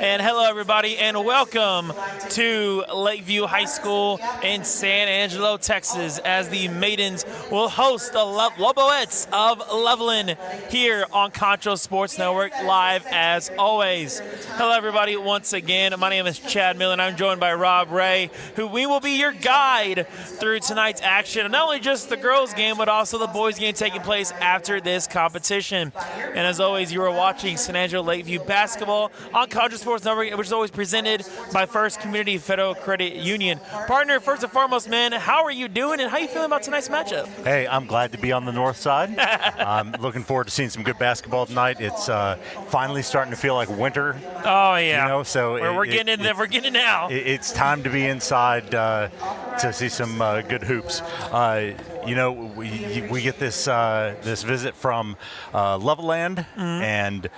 And hello, everybody, and welcome to Lakeview High School in San Angelo, Texas, as the Maidens will host the Bobcats of Levelland here on Concho Sports Network, live as always. Hello, everybody, once again. My name is Chad Miller, and I'm joined by Rob Ray, who we will be your guide through tonight's action. Not only just the girls' game, but also the boys' game taking place after this competition. And as always, you are watching San Angelo Lake View basketball on Concho Sports Network, which is always presented by First Community Federal Credit Union. Partner, first and foremost, man, how are you doing, and how are you feeling about tonight's matchup? Hey, I'm glad to be on the north side. I'm looking forward to seeing some good basketball tonight. It's finally starting to feel like winter. Oh, yeah. You know, so we're getting in there. We're getting it now. It's time to be inside to see some good hoops. You know, we get this visit from Levelland, and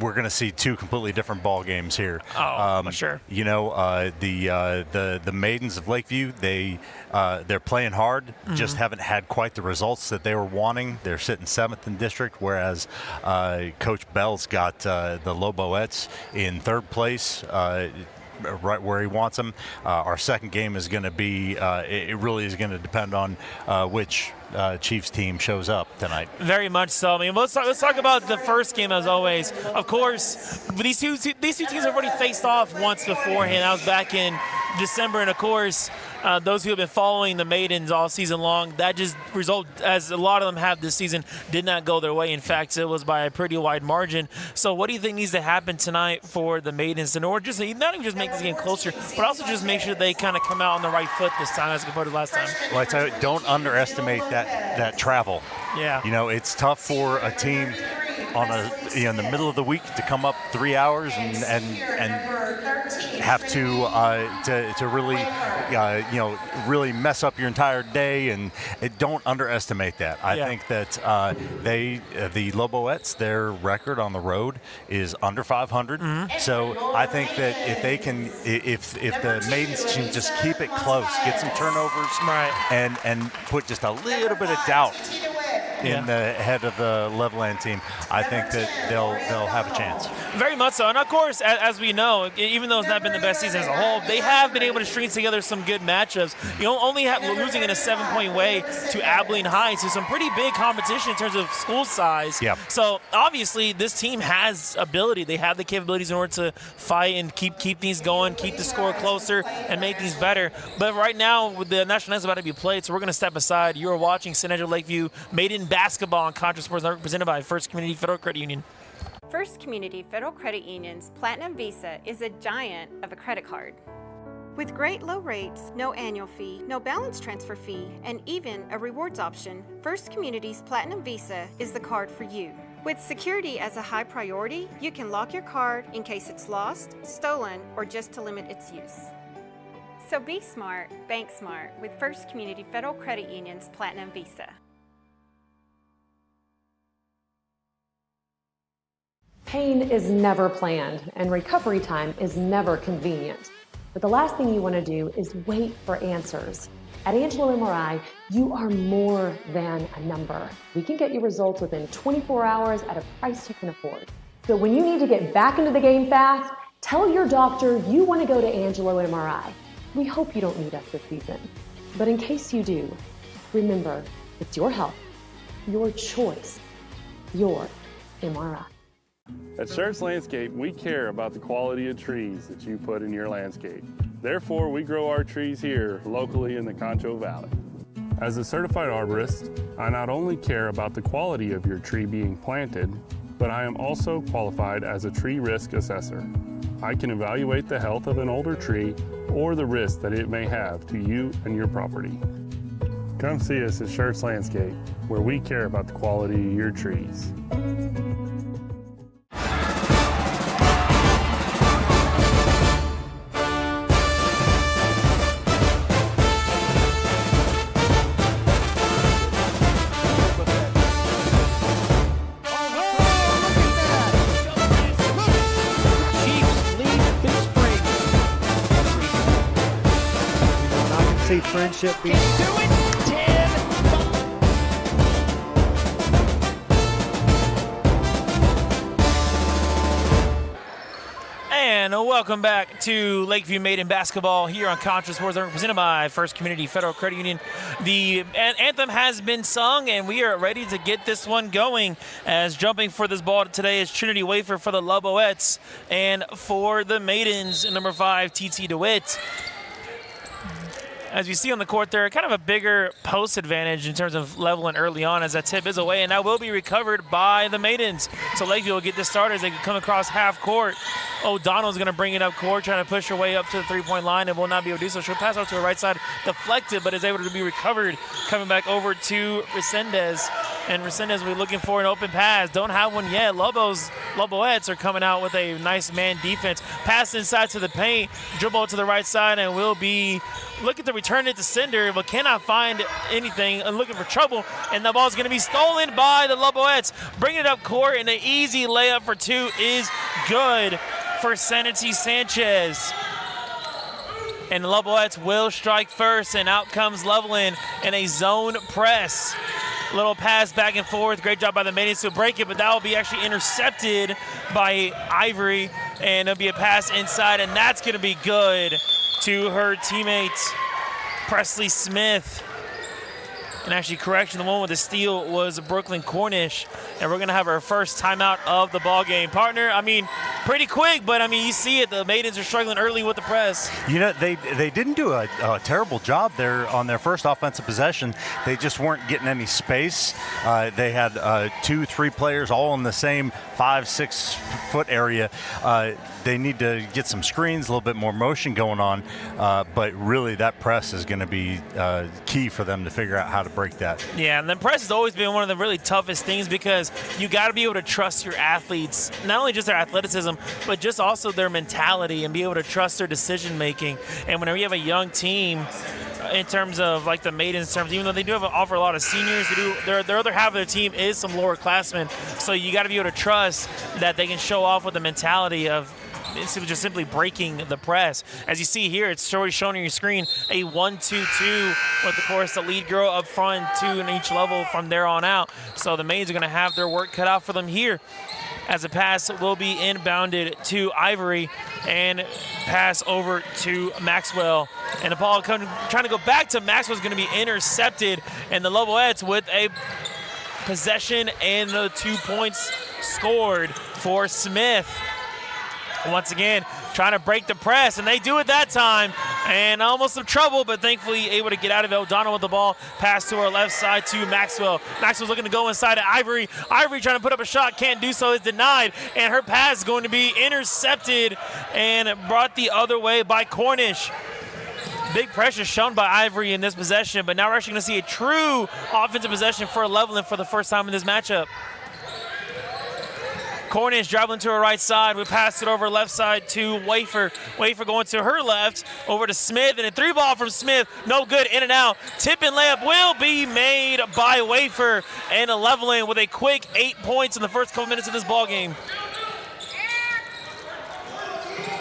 we're going to see two completely different ball games here. Oh, sure. You know, the Maidens of Lakeview, they're playing hard, just haven't had quite the results that they were wanting. They're sitting 7th in district, whereas Coach Bell's got the Bobcats in 3rd place. Right where he wants them. Our second game is going to be, it really is going to depend on which Chiefs team shows up tonight. Very much so. I mean, let's talk about the first game as always. Of course, these two teams have already faced off once beforehand. That was back in December, and of course, those who have been following the Maidens all season long, that just result, as a lot of them have this season, did not go their way. In fact, it was by a pretty wide margin. So what do you think needs to happen tonight for the Maidens in order just not even just make this game closer, but also just make sure they kind of come out on the right foot this time as compared to last time? Well, I tell you, don't underestimate that travel. Yeah. You know, it's tough for a team in the middle of the week to come up 3 hours and have to really really mess up your entire day, and don't underestimate that. I think that the Bobcats, their record on the road is under 500. So I think that if they can, if the Maidens can just keep it close, get some turnovers, and put just a little bit of doubt in the head of the Levelland team, I think that they'll have a chance. Very much so. And of course, as we know, even though it's not been the best season as a whole, they have been able to string together some good matchups. You know, only losing in a 7-point way to Abilene High, so some pretty big competition in terms of school size. Yeah. So obviously, this team has ability. They have the capabilities in order to fight and keep these going, keep the score closer, and make these better. But right now, with the national anthem about to be played, so we're going to step aside. You are watching San Angelo Lakeview Maiden basketball on Concho Sports Network, presented by First Community Federal Credit Union. First Community Federal Credit Union's Platinum Visa is a giant of a credit card. With great low rates, no annual fee, no balance transfer fee, and even a rewards option, First Community's Platinum Visa is the card for you. With security as a high priority, you can lock your card in case it's lost, stolen, or just to limit its use. So be smart, bank smart with First Community Federal Credit Union's Platinum Visa. Pain is never planned, and recovery time is never convenient. But the last thing you want to do is wait for answers. At Angelo MRI, you are more than a number. We can get you results within 24 hours at a price you can afford. So when you need to get back into the game fast, tell your doctor you want to go to Angelo MRI. We hope you don't need us this season. But in case you do, remember, it's your health, your choice, your MRI. At Schertz Landscape, we care about the quality of trees that you put in your landscape. Therefore, we grow our trees here locally in the Concho Valley. As a certified arborist, I not only care about the quality of your tree being planted, but I am also qualified as a tree risk assessor. I can evaluate the health of an older tree or the risk that it may have to you and your property. Come see us at Schertz Landscape, where we care about the quality of your trees. Frenship. Can do it. 10. welcome back to Lakeview Maiden basketball here on Concho Sports Network, presented by First Community Federal Credit Union. The anthem has been sung, and we are ready to get this one going. As jumping for this ball today is Trinity Wafer for the Loboettes, and for the Maidens, number 5, TT DeWitt. As you see on the court there, kind of a bigger post advantage in terms of Levelland early on, as that tip is away, and that will be recovered by the Maidens. So Lakeview will get this started as they come across half court. O'Donnell's going to bring it up court, trying to push her way up to the three-point line, and will not be able to do so. She'll pass out to her right side, deflected, but is able to be recovered, coming back over to Resendez. And Resendez will be looking for an open pass. Don't have one yet. Loboettes are coming out with a nice man defense. Pass inside to the paint, dribble to the right side, and will be looking to return it to Cinder, but cannot find anything and looking for trouble. And the ball is going to be stolen by the Loboettes. Bringing it up court, and an easy layup for 2 is good for Sanity Sanchez. And the Loboettes will strike first, and out comes Levelland in a zone press. Little pass back and forth. Great job by the Maidens to break it, but that will be actually intercepted by Ivory, and it'll be a pass inside, and that's going to be good to her teammates, Presley Smith. And actually, correction, the one with the steal was Brooklyn Cornish. And we're going to have our first timeout of the ball game. Partner, I mean, pretty quick, but I mean, you see it. The Maidens are struggling early with the press. You know, they didn't do a terrible job there on their first offensive possession. They just weren't getting any space. They had 2-3 players all in the same 5-6 foot area. They need to get some screens, a little bit more motion going on. But really, that press is going to be key for them to figure out how to break that. Yeah, and the press has always been one of the really toughest things, because you got to be able to trust your athletes, not only just their athleticism, but just also their mentality, and be able to trust their decision making. And whenever you have a young team, in terms of like the Maidens, even though they do offer a lot of seniors, they do their other half of their team is some lower classmen. So you got to be able to trust that they can show off with the mentality of just simply breaking the press. As you see here, it's already shown on your screen, a 1-2-2 with, of course, the lead girl up front, 2 in each level from there on out. So the Maidens are going to have their work cut out for them here, as the pass will be inbounded to Ivory and pass over to Maxwell. And the ball trying to go back to Maxwell is going to be intercepted, and the Loboettes with a possession and the 2 points scored for Smith. Once again, trying to break the press, and they do it that time, and almost some trouble, but thankfully able to get out of it. O'Donnell with the ball, pass to her left side to Maxwell. Maxwell's looking to go inside to Ivory. Ivory trying to put up a shot, can't do so, is denied, and her pass is going to be intercepted and brought the other way by Cornish. Big pressure shown by Ivory in this possession, but now we're actually going to see a true offensive possession for Levelland for the first time in this matchup. Cornish dribbling to her right side. We pass it over left side to Wafer. Wafer going to her left, over to Smith, and a 3-ball from Smith. No good, in and out. Tip and layup will be made by Wafer, and Levelland with a quick 8 points in the first couple minutes of this ball game.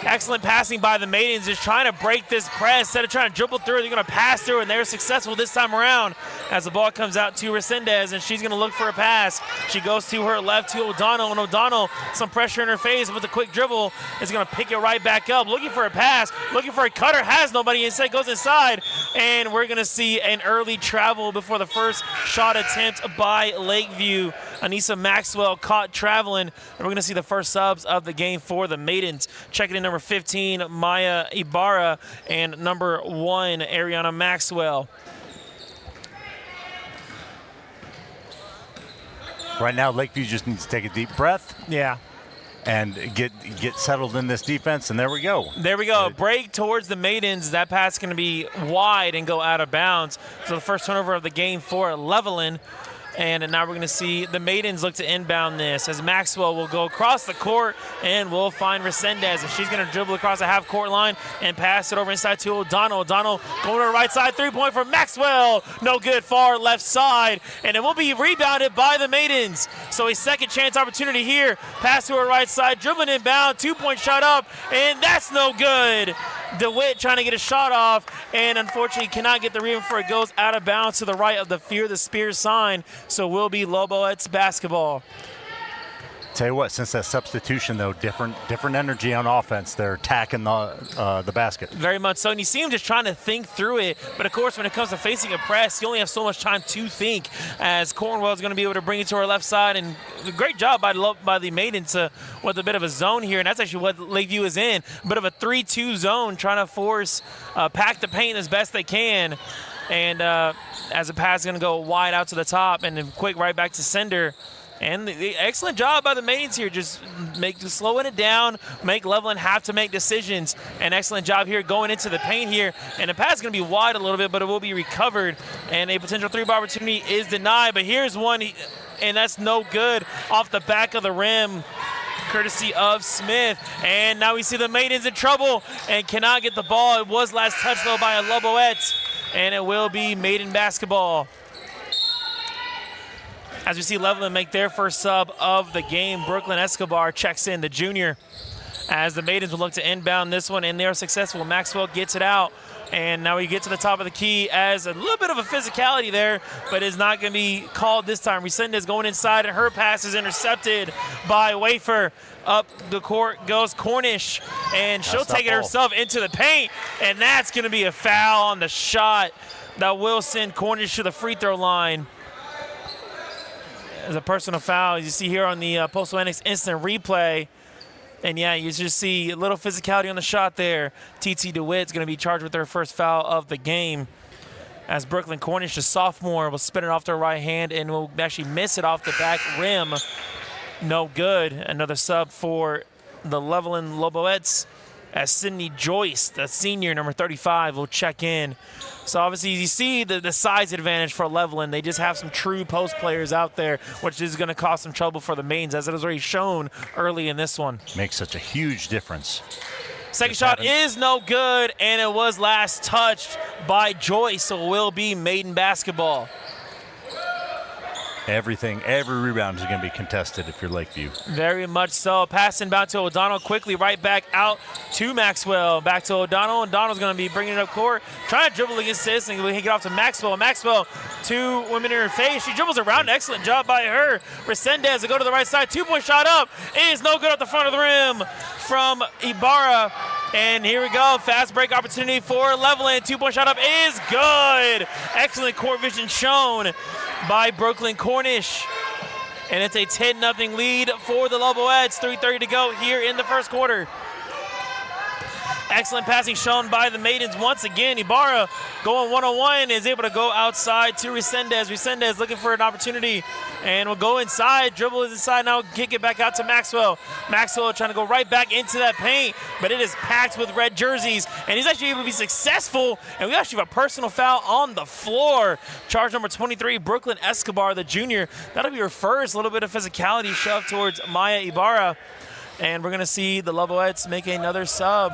Excellent passing by the Maidens, just trying to break this press. Instead of trying to dribble through it, they're going to pass through, and they're successful this time around as the ball comes out to Resendez, and she's going to look for a pass. She goes to her left to O'Donnell, and O'Donnell, some pressure in her face with a quick dribble, is going to pick it right back up. Looking for a pass, looking for a cutter, has nobody, instead goes inside, and we're going to see an early travel before the first shot attempt by Lakeview. Anissa Maxwell caught traveling, and we're going to see the first subs of the game for the Maidens. Checking in number 15, Maya Ibarra, and number 1, Ariana Maxwell. Right now, Lakeview just needs to take a deep breath. Yeah. And get settled in this defense, and there we go. There we go. Break towards the Maidens. That pass is going to be wide and go out of bounds. So the first turnover of the game for Levelland. And now we're going to see the Maidens look to inbound this, as Maxwell will go across the court and will find Resendez. And she's going to dribble across the half-court line and pass it over inside to O'Donnell. O'Donnell going to the right side, 3-point for Maxwell. No good, far left side. And it will be rebounded by the Maidens. So a second chance opportunity here. Pass to her right side, dribbling inbound, 2-point shot up, and that's no good. DeWitt trying to get a shot off, and unfortunately cannot get the rebound before it goes out of bounds to the right of the Fear the Spear sign. So will be Loboettes basketball. Tell you what, since that substitution, though, different energy on offense. They're attacking the basket. Very much so, and you see him just trying to think through it. But, of course, when it comes to facing a press, you only have so much time to think, as Cornwell is going to be able to bring it to our left side. And a great job by the Maidens with a bit of a zone here, and that's actually what Lakeview is in. A bit of a 3-2 zone, trying to force pack the paint as best they can. And as the pass is going to go wide out to the top, and then quick right back to sender. And the excellent job by the Maidens here, just slowing it down, make Levelland have to make decisions. An excellent job here going into the paint here. And the pass is going to be wide a little bit, but it will be recovered. And a potential three-ball opportunity is denied. But here's one, and that's no good off the back of the rim, courtesy of Smith. And now we see the Maidens in trouble and cannot get the ball. It was last touched, though, by a Loboette. And it will be Maiden basketball. As we see Levelland make their first sub of the game, Brooklyn Escobar checks in, the junior, as the Maidens will look to inbound this one, and they are successful. Maxwell gets it out, and now we get to the top of the key as a little bit of a physicality there, but is not going to be called this time. Resendez going inside, and her pass is intercepted by Wafer. Up the court goes Cornish, and she'll take it herself into the paint, and that's going to be a foul on the shot that will send Cornish to the free throw line. As a personal foul, as you see here on the Postal Annex instant replay. And yeah, you just see a little physicality on the shot there. TT DeWitt's going to be charged with their first foul of the game. As Brooklyn Cornish, a sophomore, will spin it off their right hand and will actually miss it off the back rim. No good. Another sub for the Levelland Loboettes, as Sydney Joyce, the senior, number 35, will check in. So obviously you see the size advantage for Levelland. They just have some true post players out there, which is going to cause some trouble for the Maidens, as it was already shown early in this one. Makes such a huge difference. Second shot is no good, and it was last touched by Joyce, so it will be Maiden basketball. Every rebound is going to be contested if you're Lakeview. Very much so. Pass inbound to O'Donnell quickly, right back out to Maxwell. Back to O'Donnell. O'Donnell's going to be bringing it up court, trying to dribble against this, and we get off to Maxwell. Maxwell, two women in her face. She dribbles around. Excellent job by her. Resendez will go to the right side. 2-point shot up. It is no good at the front of the rim from Ibarra. And here we go. Fast break opportunity for Levelland. 2-point shot up is good. Excellent court vision shown by Brooklyn Cornish. And it's a 10-0 lead for the Loboettes. 3:30 to go here in the first quarter. Excellent passing shown by the Maidens once again. Ibarra going one-on-one is able to go outside to Resendez. Resendez looking for an opportunity and will go inside, dribble inside, now kick it back out to Maxwell. Maxwell trying to go right back into that paint, but it is packed with red jerseys, and he's actually able to be successful, and we actually have a personal foul on the floor. Charge number 23, Brooklyn Escobar, the junior. That'll be her first. A little bit of physicality shoved towards Maya Ibarra, and we're going to see the Loboettes make another sub.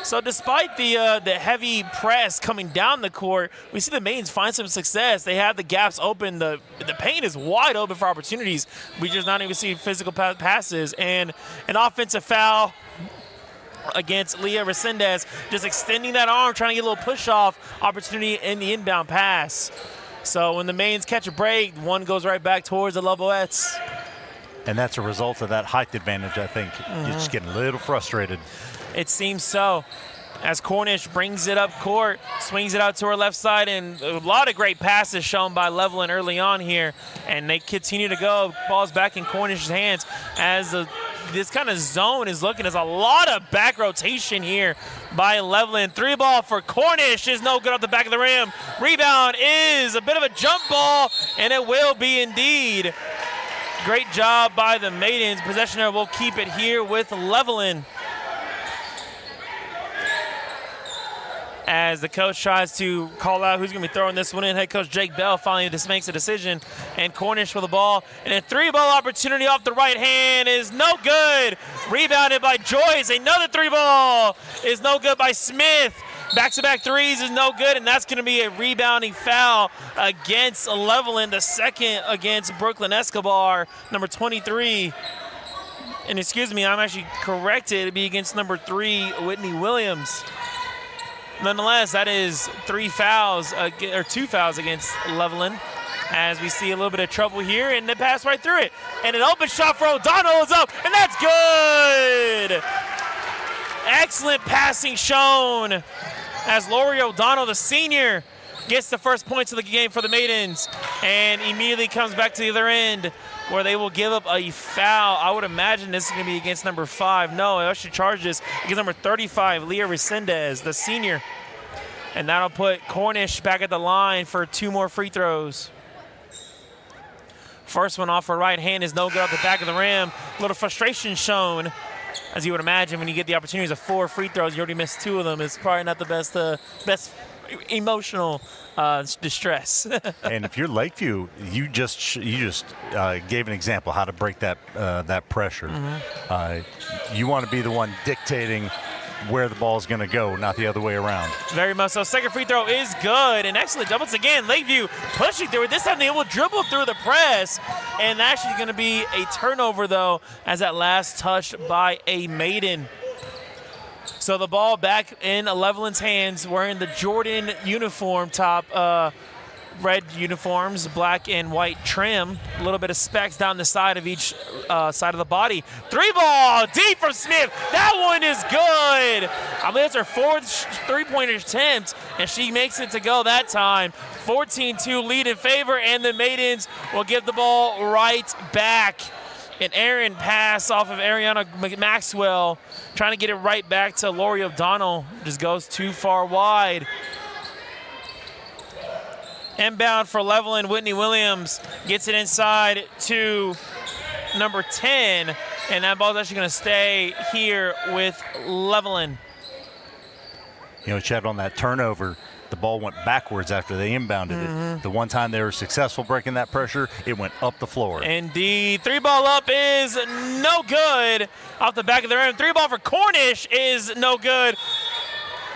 So despite the heavy press coming down the court, we see the Maidens find some success. They have the gaps open. The paint is wide open for opportunities. We just not even see physical passes. And an offensive foul against Leah Resendez, just extending that arm, trying to get a little push-off opportunity in the inbound pass. So when the Maidens catch a break, one goes right back towards the Loboettes. And that's a result of that height advantage, I think. You're just getting a little frustrated. It seems so. As Cornish brings it up court, swings it out to her left side, and a lot of great passes shown by Levelland early on here. And they continue to go. Ball's back in Cornish's hands as this kind of zone is looking. There's a lot of back rotation here by Levelland. 3-ball for Cornish is no good off the back of the rim. Rebound is a bit of a jump ball, and it will be indeed. Great job by the Maidens. Possession will keep it here with Levelland. As the coach tries to call out who's going to be throwing this one in. Head coach Jake Bell finally just makes a decision. And Cornish for the ball. And a 3-ball opportunity off the right hand is no good. Rebounded by Joyce. Another 3-ball is no good by Smith. Back-to-back threes is no good, and that's going to be a rebounding foul against Levelland, the second against Brooklyn Escobar, number 23. And excuse me, I'm actually corrected. It'd be against number 3, Whitney Williams. Nonetheless, that is 2 fouls against Levelland, as we see a little bit of trouble here, and they pass right through it. And an open shot for O'Donnell is up, and that's good! Excellent passing shown as Lori O'Donnell, the senior, gets the first points of the game for the Maidens and immediately comes back to the other end where they will give up a foul. I would imagine this is going to be against number 5. No, I should charge this against number 35, Leah Resendez, the senior. And that'll put Cornish back at the line for 2 more free throws. First one off her right hand is no good off the back of the rim. A little frustration shown. As you would imagine, when you get the opportunities of 4 free throws, you already missed 2 of them. It's probably not the best emotional distress. And if you're Lakeview, you just gave an example how to break that pressure. You want to be the one dictating where the ball is going to go, not the other way around. Very much so. Second free throw is good, and excellent job once again. Lakeview pushing through it. This time they will dribble through the press, and actually going to be a turnover though, as that last touched by a Maiden. So the ball back in Levelland's hands, wearing the Jordan uniform top, red uniforms, black and white trim. A little bit of specs down the side of each side of the body. 3-ball deep from Smith. That one is good. I believe it's her 4th three-pointer attempt, and she makes it to go that time. 14-2 lead in favor, and the Maidens will give the ball right back. An errant pass off of Ariana Maxwell, trying to get it right back to Lori O'Donnell. Just goes too far wide. Inbound for Levelland, Whitney Williams gets it inside to number 10, and that ball's actually going to stay here with Levelland. You know, Chad, on that turnover, the ball went backwards after they inbounded it. The one time they were successful breaking that pressure, it went up the floor. Indeed. 3-ball up is no good. Off the back of the rim. 3-ball for Cornish is no good.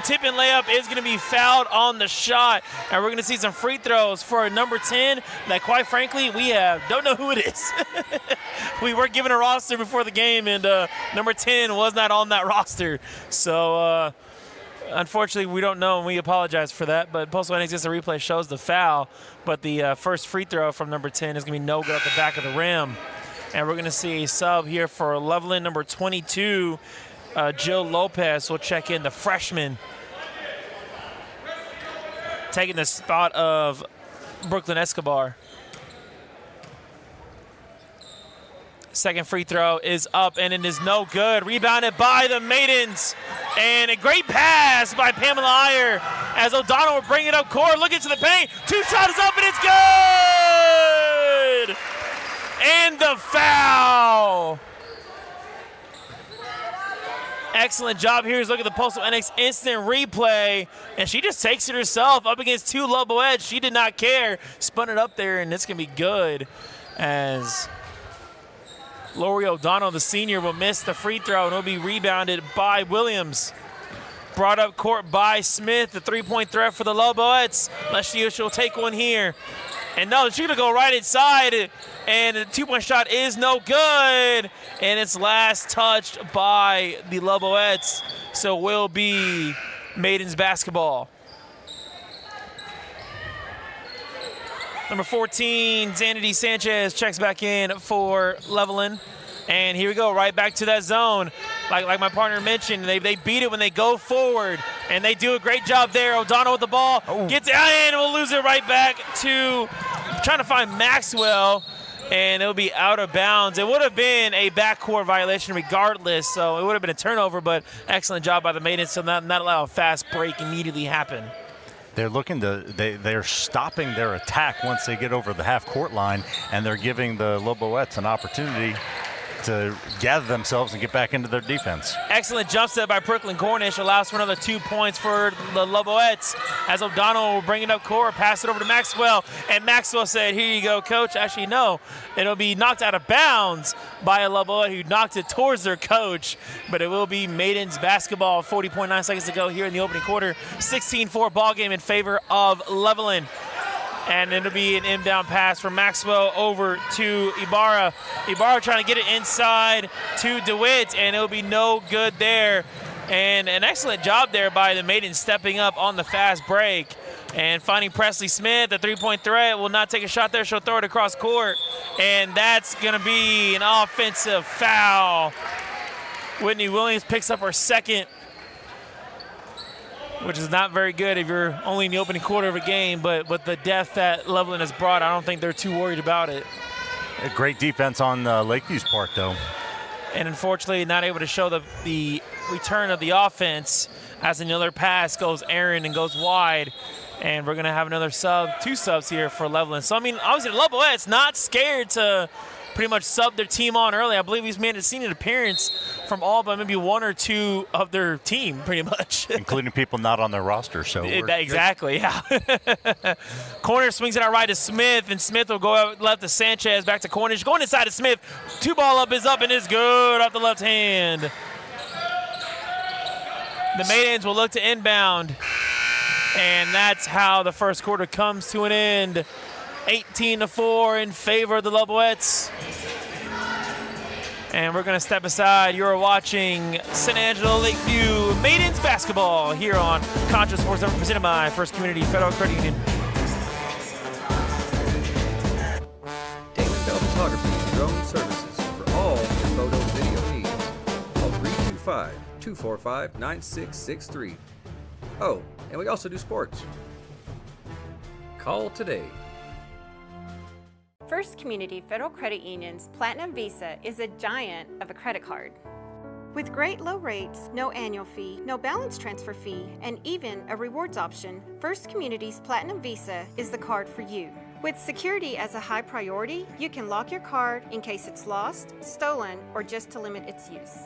Tip and layup is going to be fouled on the shot, and we're going to see some free throws for a number 10 that, quite frankly, we don't know who it is. We were given a roster before the game, and number 10 was not on that roster. So, unfortunately, we don't know, and we apologize for that. But Postal NXS replay shows the foul, but the first free throw from number 10 is going to be no good at the back of the rim. And we're going to see a sub here for Levelland, number 22, Jill Lopez will check in, the freshman, taking the spot of Brooklyn Escobar. Second free throw is up, and it is no good. Rebounded by the Maidens. And a great pass by Pamela Iyer as O'Donnell will bring it up court, looking to the paint. 2 shots up, and it's good! And the foul. Excellent job here. Look at the Postal NX instant replay, and she just takes it herself up against 2 Loboettes. She did not care. Spun it up there, and it's going to be good as Lori O'Donnell, the senior, will miss the free throw, and will be rebounded by Williams. Brought up court by Smith, the 3-point threat for the Loboettes. Let's see if she'll take one here. And no, she's going to go right inside, and the 2-point shot is no good. And it's last touched by the Loboettes, so will be Maidens basketball. Number 14, Zanity Sanchez checks back in for Levelland. And here we go, right back to that zone. Like my partner mentioned, they beat it when they go forward, and they do a great job there. O'Donnell with the ball, gets it out, and we'll lose it right back to trying to find Maxwell, and it'll be out of bounds. It would have been a backcourt violation regardless, so it would have been a turnover, but excellent job by the Maidens to not allow a fast break immediately happen. They're looking to, they're stopping their attack once they get over the half-court line, and they're giving the Loboettes an opportunity to gather themselves and get back into their defense. Excellent jump set by Brooklyn Cornish, allows for another 2 points for the Loboettes as O'Donnell will bring it up court, pass it over to Maxwell, and Maxwell said, here you go, coach. Actually, no, it'll be knocked out of bounds by a Loboette who knocked it towards their coach, but it will be Maidens basketball. 40.9 seconds to go here in the opening quarter. 16-4 ball game in favor of Levelland. And it'll be an inbound pass from Maxwell over to Ibarra. Ibarra trying to get it inside to DeWitt, and it'll be no good there. And an excellent job there by the Maidens stepping up on the fast break. And finding Presley Smith, the three-point threat, will not take a shot there. She'll throw it across court. And that's going to be an offensive foul. Whitney Williams picks up her second, which is not very good if you're only in the opening quarter of a game. But the depth that Levelland has brought, I don't think they're too worried about it. A great defense on Lakeview's part, though. And unfortunately not able to show the return of the offense as another pass goes Aaron and goes wide. And we're going to have another two subs here for Levelland. So, I mean, obviously, Leboette's not scared to pretty much sub their team on early. I believe he's seen an appearance from all but maybe one or two of their team, pretty much. Including people not on their roster. So exactly, yeah. Corner swings it out right to Smith, and Smith will go out left to Sanchez, back to Cornish. Going inside to Smith. Two ball up is up and is good off the left hand. The Maidens will look to inbound. And that's how the first quarter comes to an end. 18-4 in favor of the Leboettes. And we're going to step aside. You're watching San Angelo Lake View Maidens basketball here on Concho Sports Network, presented by First Community Federal Credit Union. Damon Bell Photography and Drone Services for all your photo video needs. Call 325-245-9663. Oh, and we also do sports. Call today. First Community Federal Credit Union's Platinum Visa is a giant of a credit card. With great low rates, no annual fee, no balance transfer fee, and even a rewards option, First Community's Platinum Visa is the card for you. With security as a high priority, you can lock your card in case it's lost, stolen, or just to limit its use.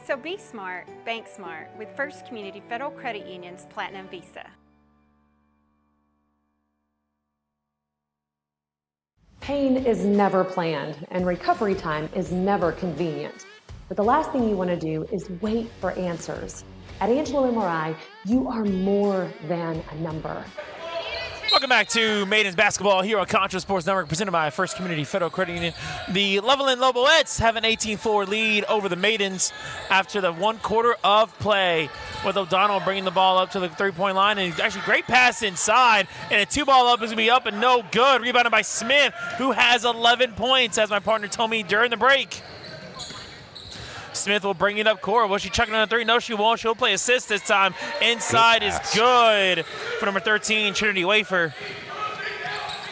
So be smart, bank smart with First Community Federal Credit Union's Platinum Visa. Pain is never planned, and recovery time is never convenient. But the last thing you want to do is wait for answers. At Angelo MRI, you are more than a number. Welcome back to Maidens basketball here on Concho Sports Network, presented by First Community Federal Credit Union. The Levelland Leboettes have an 18-4 lead over the Maidens after the 1 quarter of play, with O'Donnell bringing the ball up to the three-point line. And actually great pass inside, and a two-ball up is going to be up and no good. Rebounded by Smith, who has 11 points, as my partner told me during the break. Smith will bring it up court. Will she chuck it on a three? No, she won't. She'll play assist this time. Inside is good for number 13, Trinity Wafer.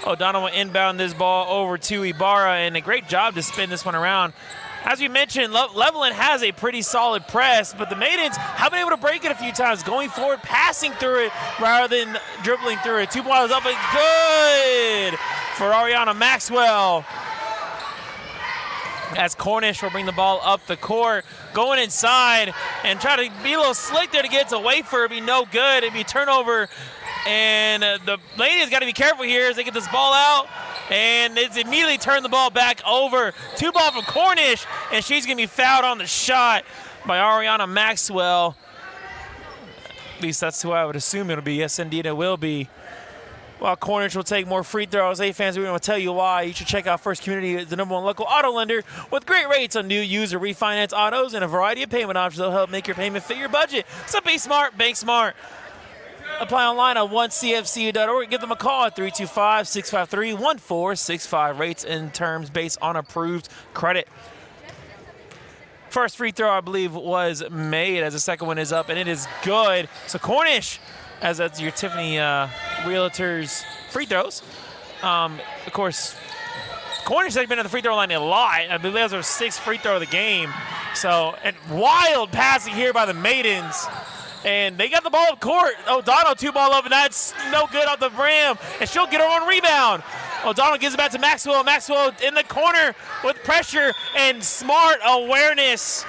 O'Donnell will inbound this ball over to Ibarra, and a great job to spin this one around. As we mentioned, Levelland has a pretty solid press, but the Maidens have been able to break it a few times, going forward, passing through it rather than dribbling through it. Two balls up and good for Ariana Maxwell, as Cornish will bring the ball up the court, going inside and try to be a little slick there to get it to Wafer. It'd be no good. It'd be turnover. And the ladies got to be careful here as they get this ball out. And it's immediately turned the ball back over. Two ball from Cornish, and she's going to be fouled on the shot by Ariana Maxwell. At least that's who I would assume it'll be. Yes, indeed, it will be. While Cornish will take more free throws. Hey, fans, we're going to tell you why. You should check out First Community, the #1 local auto lender with great rates on new, used, or refinance autos and a variety of payment options that'll help make your payment fit your budget. So be smart, bank smart. Apply online at onecfcu.org. Give them a call at 325-653-1465. Rates and terms based on approved credit. First free throw, I believe, was made, as the second one is up, and it is good. So Cornish, as that's your Tiffany Realtors free throws. Of course, Cornish has been at the free throw line a lot. I believe that was our 6th free throw of the game. So, and wild passing here by the Maidens. And they got the ball up court. O'Donnell, two ball up, and that's no good off the rim. And she'll get her own rebound. O'Donnell gives it back to Maxwell. Maxwell in the corner with pressure and smart awareness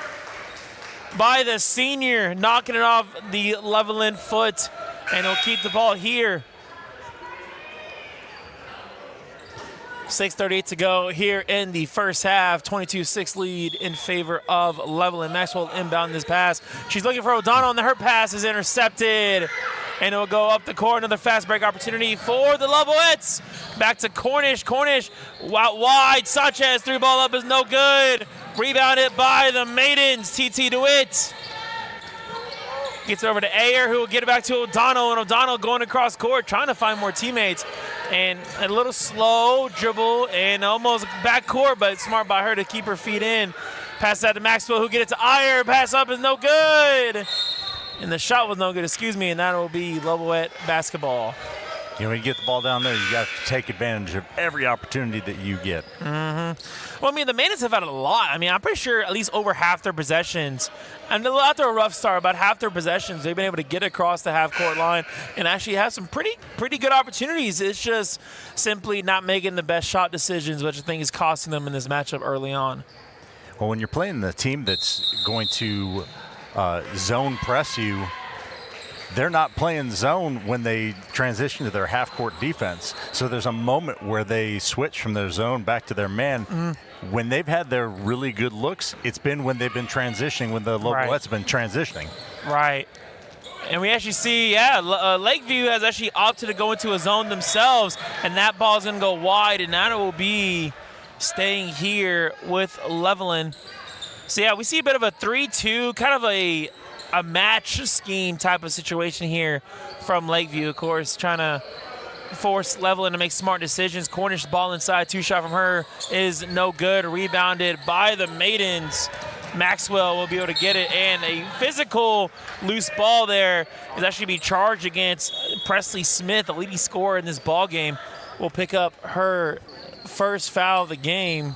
by the senior, knocking it off the Levelland foot. And he'll keep the ball here. 6:38 to go here in the first half. 22-6 lead in favor of Levelland. Maxwell inbound this pass. She's looking for O'Donnell, and her pass is intercepted. And it'll go up the court. Another fast break opportunity for the Leboettes. Back to Cornish. Cornish out wide. Sanchez, three ball up is no good. Rebounded by the Maidens. TT DeWitt. Gets it over to Ayer, who will get it back to O'Donnell, and O'Donnell going across court, trying to find more teammates. And a little slow dribble and almost back court, but smart by her to keep her feet in. Pass that to Maxwell, who get it to Ayer. Pass up is no good. And the shot was no good, and that will be Levelland basketball. When you get the ball down there, you got to take advantage of every opportunity that you get. Well, the Maidens have had a lot. I'm pretty sure at least over half their possessions, and after a rough start, about half their possessions, they've been able to get across the half-court line and actually have some pretty good opportunities. It's just simply not making the best shot decisions, which I think is costing them in this matchup early on. Well, when you're playing the team that's going to zone press you, they're not playing zone when they transition to their half-court defense. So there's a moment where they switch from their zone back to their man. When they've had their really good looks, it's been when they've been transitioning, when the Loboettes have been transitioning. Right. And we actually see, Lakeview has actually opted to go into a zone themselves, and that ball is going to go wide, and that will be staying here with Levelland. So, we see a bit of a 3-2, kind of a match scheme type of situation here from Lakeview, of course, trying to force Levelland to make smart decisions. Cornish ball inside, 2-shot from her is no good. Rebounded by the Maidens. Maxwell will be able to get it, and a physical loose ball there is actually be charged against Presley Smith, the leading scorer in this ball game. Will pick up her first foul of the game.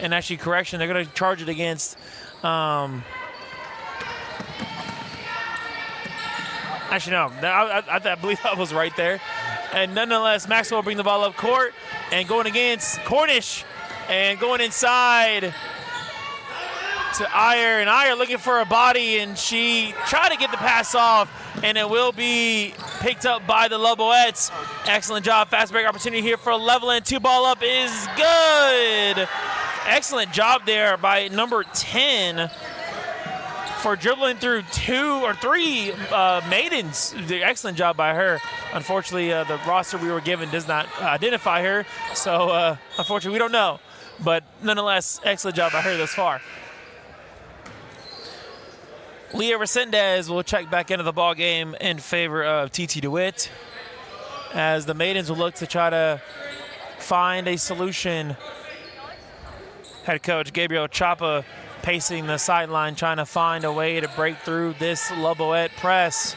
And actually, correction, they're going to charge it against actually, no. I believe I was right there. And nonetheless, Maxwell will bring the ball up court and going against Cornish and going inside to Ayer. And Ayer looking for a body, and she tried to get the pass off, and it will be picked up by the Loboettes. Excellent job. Fast break opportunity here for Levelland. 2-ball up is good. Excellent job there by number 10. For dribbling through 2 or 3 Maidens. Excellent job by her. Unfortunately, the roster we were given does not identify her, so unfortunately we don't know. But nonetheless, excellent job by her thus far. Leah Resendez will check back into the ball game in favor of TT DeWitt, as the Maidens will look to try to find a solution. Head coach Gabriel Chapa pacing the sideline, trying to find a way to break through this Loboette press.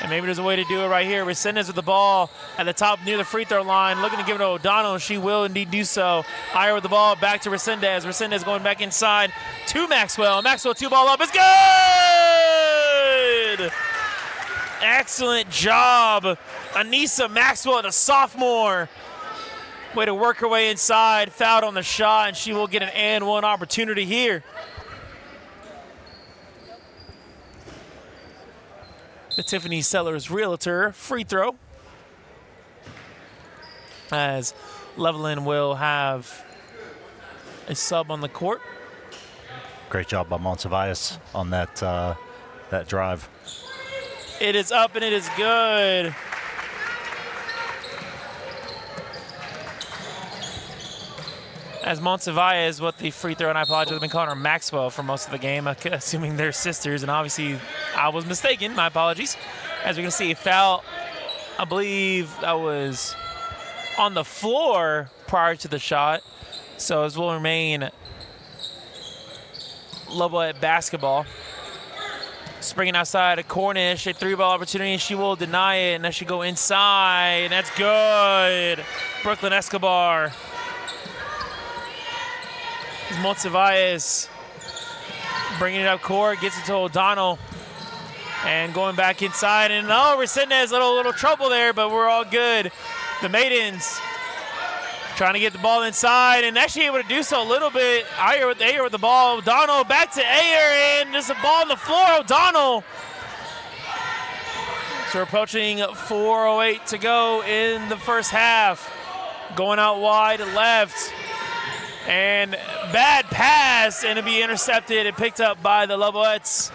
And maybe there's a way to do it right here. Resendez with the ball at the top near the free throw line, looking to give it to O'Donnell. She will indeed do so. Ayer with the ball back to Resendez. Resendez going back inside to Maxwell. Maxwell 2-ball up. It's good! Excellent job. Anissa Maxwell, the sophomore. Way to work her way inside, fouled on the shot, and she will get an and one opportunity here. The Tiffany Sellers Realtor free throw, as Levelland will have a sub on the court. Great job by Monsiváis on that drive. It is up and it is good. As Monsiváis with the free throw, and I apologize, I've been calling her Maxwell for most of the game, assuming they're sisters, and obviously I was mistaken. My apologies. As we're going to see a foul, I believe that was on the floor prior to the shot, so it will remain Levelland basketball. Springing outside of Cornish, a 3-ball opportunity, and she will deny it, and that should go inside, and that's good. Brooklyn Escobar. Monsiváis bringing it up court, gets it to O'Donnell, and going back inside. And Resendez, little trouble there, but we're all good. The Maidens trying to get the ball inside, and actually able to do so a little bit. Ayer with the ball. O'Donnell back to Ayer, and there's a ball on the floor. O'Donnell. So we're approaching 4:08 to go in the first half. Going out wide left. And bad pass, and it'll be intercepted and picked up by the Loboettes.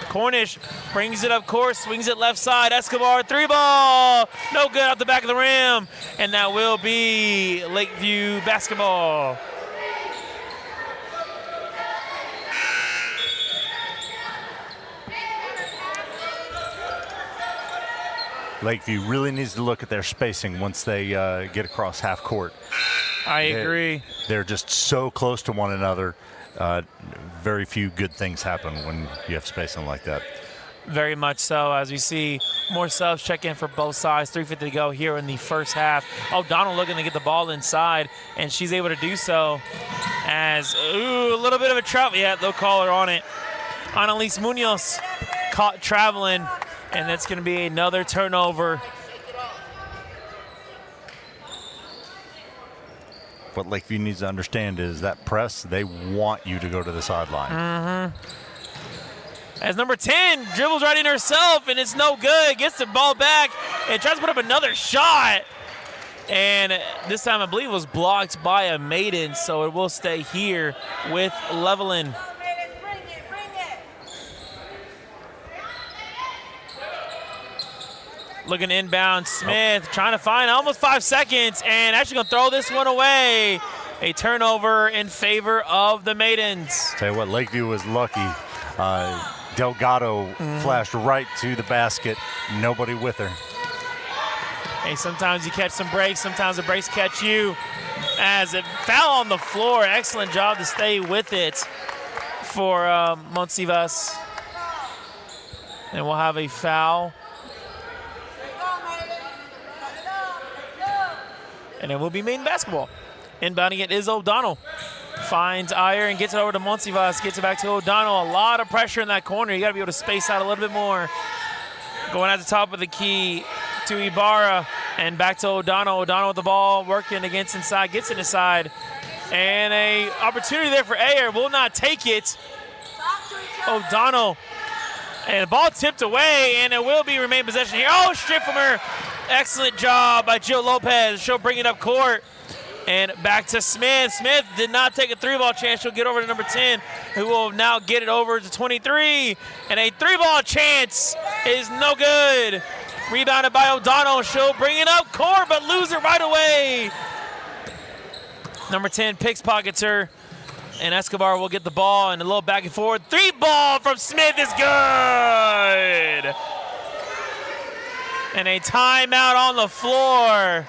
Cornish brings it up court, swings it left side. Escobar, 3-ball, no good out the back of the rim. And that will be Lakeview basketball. Lakeview really needs to look at their spacing once they get across half court. I agree. They're just so close to one another. Very few good things happen when you have spacing like that. Very much so, as we see more subs check in for both sides. 3:50 to go here in the first half. O'Donnell looking to get the ball inside, and she's able to do so as, a little bit of a travel. Yeah, they'll call her on it. Annalise Munoz caught traveling, and that's going to be another turnover. What Lakeview needs to understand is that press, they want you to go to the sideline. As number 10 dribbles right in herself, and it's no good. Gets the ball back and tries to put up another shot. And this time I believe it was blocked by a Maiden, so it will stay here with Levelland. Looking inbound, Smith trying to find almost 5 seconds, and actually going to throw this one away. A turnover in favor of the Maidens. Tell you what, Lakeview was lucky. Delgado flashed right to the basket. Nobody with her. Hey, sometimes you catch some breaks, sometimes the breaks catch you. As it fell on the floor, excellent job to stay with it for Monsivas. And we'll have a foul. And it will be Maiden basketball. Inbounding it is O'Donnell. Finds Iyer and gets it over to Monsivas. Gets it back to O'Donnell. A lot of pressure in that corner. You got to be able to space out a little bit more. Going at the top of the key to Ibarra. And back to O'Donnell. O'Donnell with the ball. Working against inside. Gets it inside. And a opportunity there for Ayer. Will not take it. O'Donnell. And the ball tipped away. And it will be remain possession here. Oh, stripped from her. Excellent job by Jill Lopez. She'll bring it up court. And back to Smith. Smith did not take a 3-ball chance. She'll get over to number 10, who will now get it over to 23. And a 3-ball chance is no good. Rebounded by O'Donnell. She'll bring it up court, but lose it right away. Number 10 pickpockets her. And Escobar will get the ball and a little back and forth. 3-ball from Smith is good. And a timeout on the floor.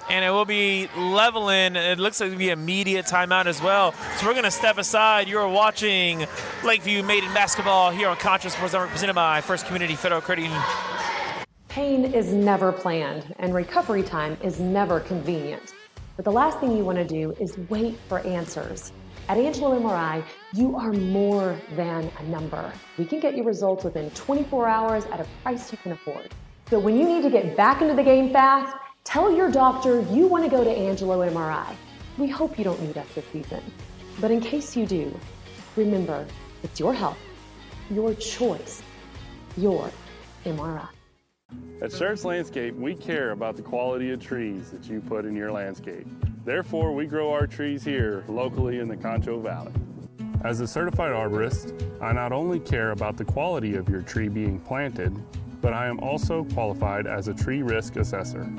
And it will be Levelland. It looks like it'll be immediate timeout as well. So we're going to step aside. You're watching Lakeview Maiden basketball here on Concho Sports Network, presented by First Community Federal Credit Union. Pain is never planned, and recovery time is never convenient. But the last thing you want to do is wait for answers. At Angelo MRI, you are more than a number. We can get you results within 24 hours at a price you can afford. So when you need to get back into the game fast, tell your doctor you want to go to Angelo MRI. We hope you don't need us this season. But in case you do, remember, it's your health, your choice, your MRI. At Schertz Landscape, we care about the quality of trees that you put in your landscape. Therefore, we grow our trees here locally in the Concho Valley. As a certified arborist, I not only care about the quality of your tree being planted, but I am also qualified as a tree risk assessor.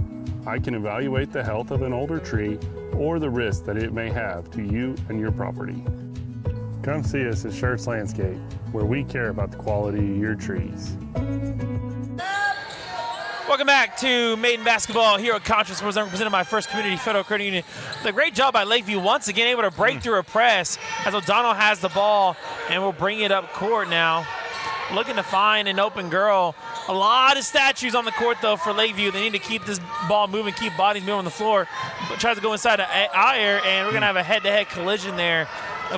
I can evaluate the health of an older tree or the risk that it may have to you and your property. Come see us at Schertz Landscape, where we care about the quality of your trees. Welcome back to Maiden basketball here at Concho Sports Network, presented by First Community Federal Credit Union. The great job by Lakeview once again able to break through a press as O'Donnell has the ball and will bring it up court now. Looking to find an open girl. A lot of statues on the court though for Lakeview. They need to keep this ball moving, keep bodies moving on the floor. But tries to go inside to Ayer, and we're gonna have a head-to-head collision there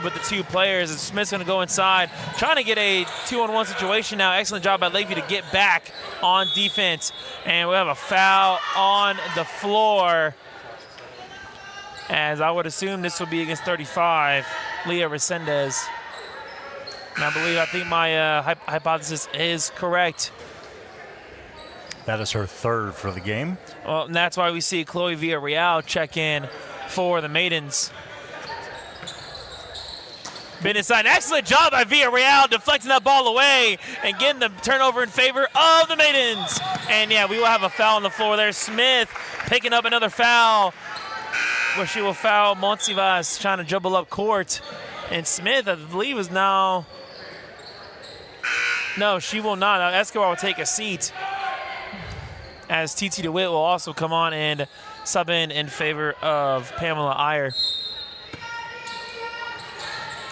with the two players. And Smith's gonna go inside, trying to get a 2-on-1 situation now. Excellent job by Lakeview to get back on defense. And we have a foul on the floor, as I would assume this will be against 35, Leah Resendez. And I think my hypothesis is correct. That is her third for the game. Well, and that's why we see Chloe Villarreal check in for the Maidens. Been inside. Excellent job by Villarreal, deflecting that ball away and getting the turnover in favor of the Maidens. And yeah, we will have a foul on the floor there. Smith picking up another foul, where she will foul Monsivas, trying to dribble up court. And Smith, I believe, is now No, she will not. Now, Escobar will take a seat as TT DeWitt will also come on and sub in favor of Pamela Iyer.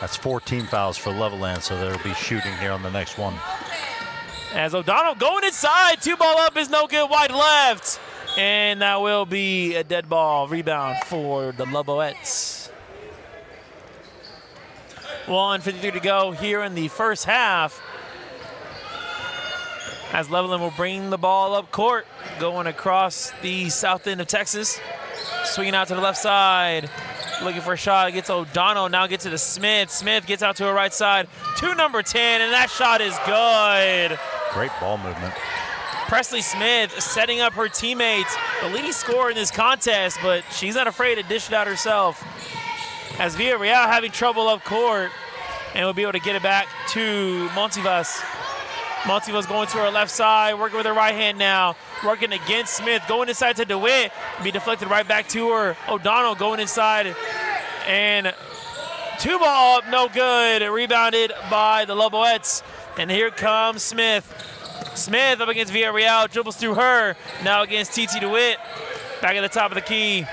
That's 14 fouls for Levelland, so they'll be shooting here on the next one. As O'Donnell going inside, 2-ball up is no good, wide left. And that will be a dead ball rebound for the Loboettes. 1:53 to go here in the first half. As Levelland will bring the ball up court, going across the south end of Texas. Swinging out to the left side. Looking for a shot, gets O'Donnell, now gets to the Smith. Smith gets out to her right side to number 10, and that shot is good. Great ball movement. Presley Smith setting up her teammates, the leading scorer in this contest, but she's not afraid to dish it out herself. As Villarreal having trouble up court, and will be able to get it back to Montivas. Montivas going to her left side, working with her right hand now, working against Smith, going inside to DeWitt, be deflected right back to her. O'Donnell going inside, and 2-ball up, no good, rebounded by the Loboettes. And here comes Smith. Smith up against Villarreal, dribbles through her, now against TT DeWitt. Back at the top of the key.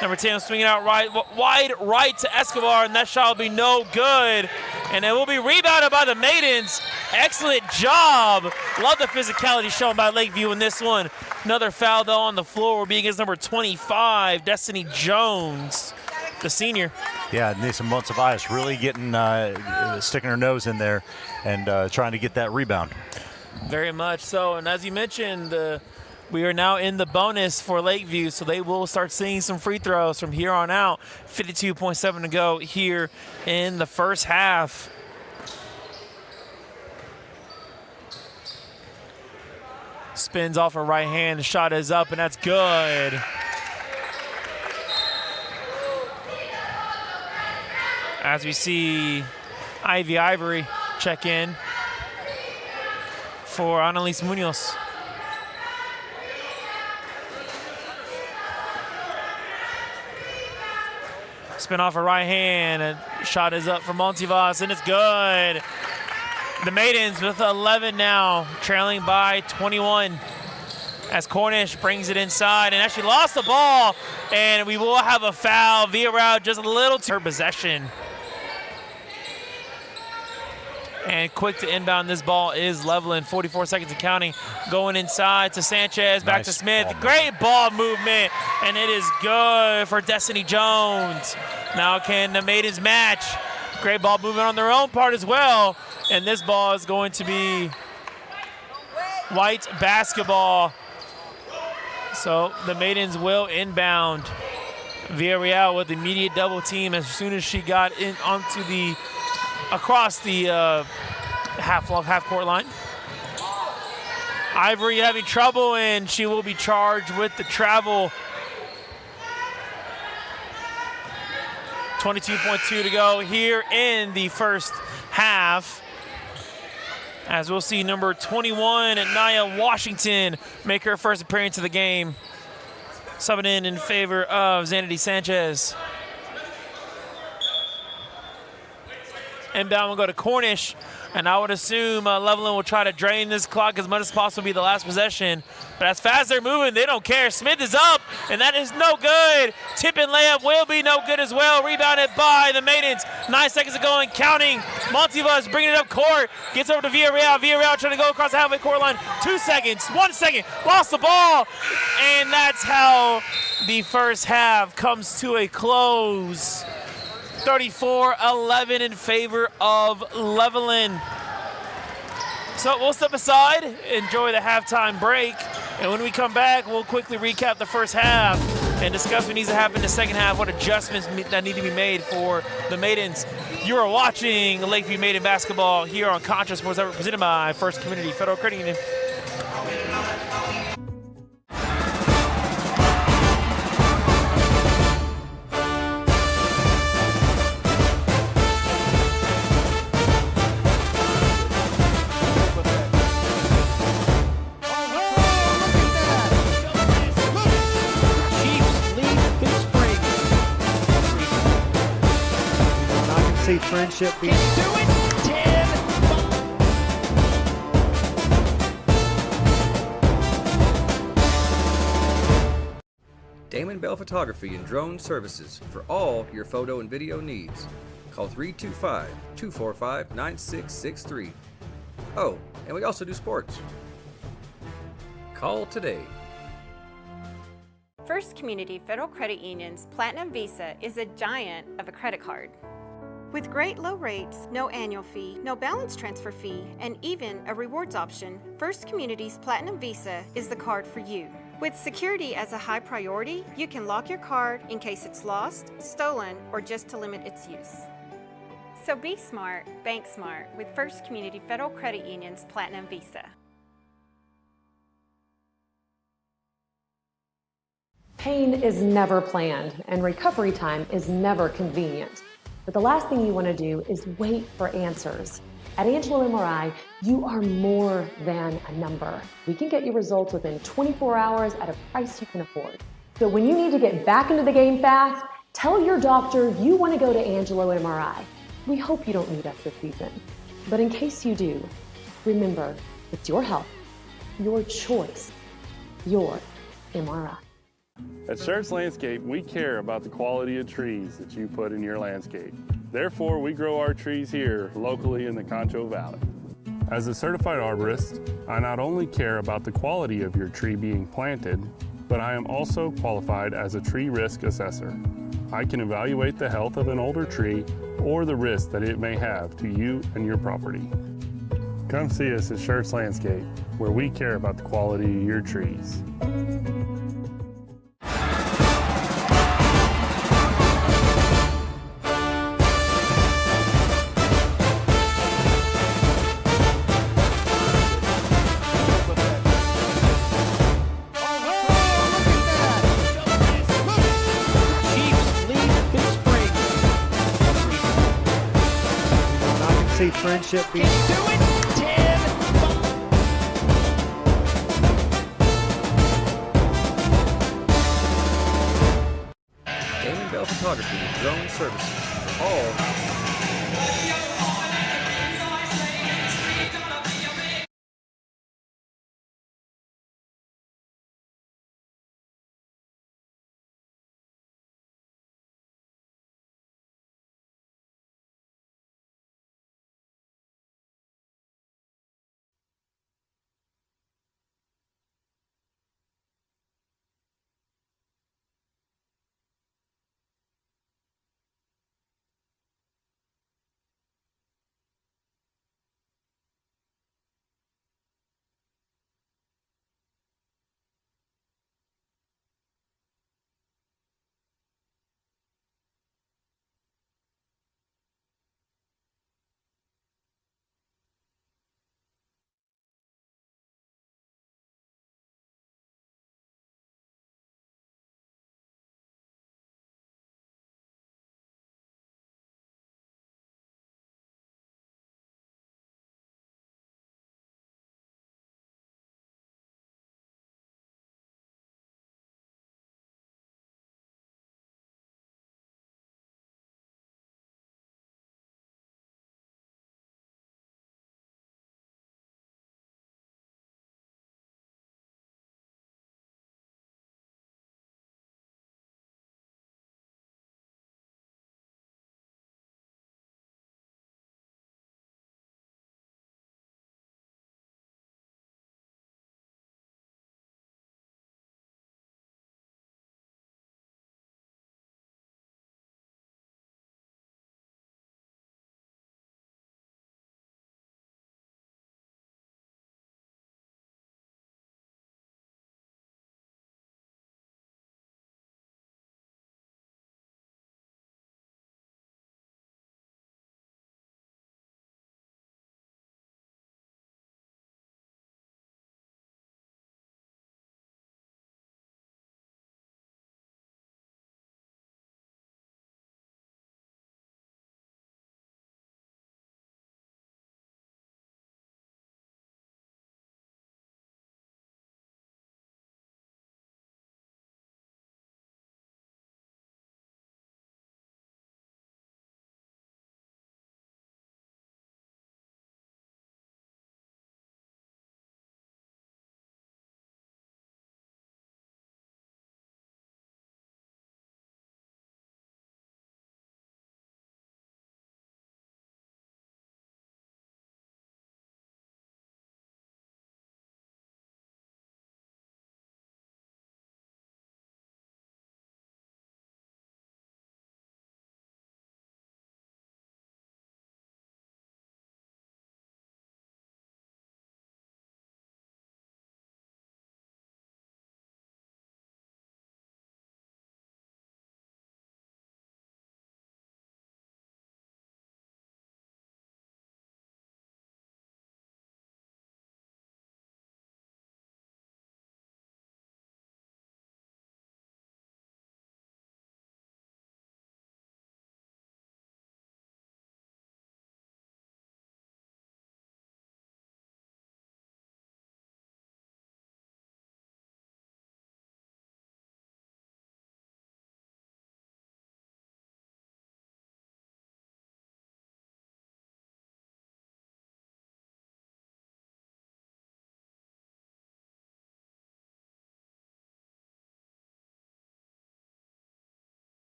Number 10 swinging out wide right to Escobar, and that shot will be no good. And it will be rebounded by the Maidens. Excellent job. Love the physicality shown by Lakeview in this one. Another foul, though, on the floor will be against number 25, Destiny Jones, the senior. Yeah, Nisa Monsivais really getting, sticking her nose in there and trying to get that rebound. Very much so. And as you mentioned, we are now in the bonus for Lakeview, so they will start seeing some free throws from here on out. 52.7 to go here in the first half. Spins off her right hand, the shot is up, and that's good. As we see Ivy Ivory check in for Annalise Munoz. Spin off her right hand, and shot is up for Montivas, and it's good. The Maidens with 11 now, trailing by 21. As Cornish brings it inside and actually lost the ball, and we will have a foul. Villarreal just a little to her possession. And quick to inbound this ball is Levelland, 44 seconds and counting. Going inside to Sanchez, back to Smith. Great ball movement, and it is good for Destiny Jones. Now can the Maidens match? Great ball movement on their own part as well. And this ball is going to be white basketball. So the Maidens will inbound. Villarreal with immediate double team as soon as she got in onto the across the half court line. Ivory having trouble, and she will be charged with the travel. 22.2 to go here in the first half. As we'll see number 21, Nia Washington, make her first appearance of the game. Subbing in favor of Xanady Sanchez. Inbound will go to Cornish, and I would assume Levelland will try to drain this clock as much as possible, be the last possession. But as fast as they're moving, they don't care. Smith is up, and that is no good. Tip and layup will be no good as well. Rebounded by the Maidens. 9 seconds to go and counting. Montivas bringing it up court. Gets over to Villarreal. Villarreal trying to go across the halfway court line. 2 seconds, 1 second, lost the ball. And that's how the first half comes to a close. 34-11 in favor of Levelland. So we'll step aside, enjoy the halftime break, and when we come back, we'll quickly recap the first half and discuss what needs to happen in the second half, what adjustments that need to be made for the Maidens. You are watching Lakeview Maiden basketball here on Concho Sports Network, presented by First Community Federal Credit Union. Friendship being Into it, 10. Damon Bell Photography and Drone Services for all your photo and video needs. Call 325-245-9663. Oh, and we also do sports. Call today. First Community Federal Credit Union's Platinum Visa is a giant of a credit card. With great low rates, no annual fee, no balance transfer fee, and even a rewards option, First Community's Platinum Visa is the card for you. With security as a high priority, you can lock your card in case it's lost, stolen, or just to limit its use. So be smart, bank smart with First Community Federal Credit Union's Platinum Visa. Pain is never planned, and recovery time is never convenient. But the last thing you want to do is wait for answers. At Angelo MRI, you are more than a number. We can get you results within 24 hours at a price you can afford. So when you need to get back into the game fast, tell your doctor you want to go to Angelo MRI. We hope you don't need us this season. But in case you do, remember, it's your health, your choice, your MRI. At Schertz Landscape, we care about the quality of trees that you put in your landscape. Therefore, we grow our trees here locally in the Concho Valley. As a certified arborist, I not only care about the quality of your tree being planted, but I am also qualified as a tree risk assessor. I can evaluate the health of an older tree or the risk that it may have to you and your property. Come see us at Schertz Landscape, where we care about the quality of your trees. Frenship being Can do it. 10. Damon Bell Photography and Drone Services for all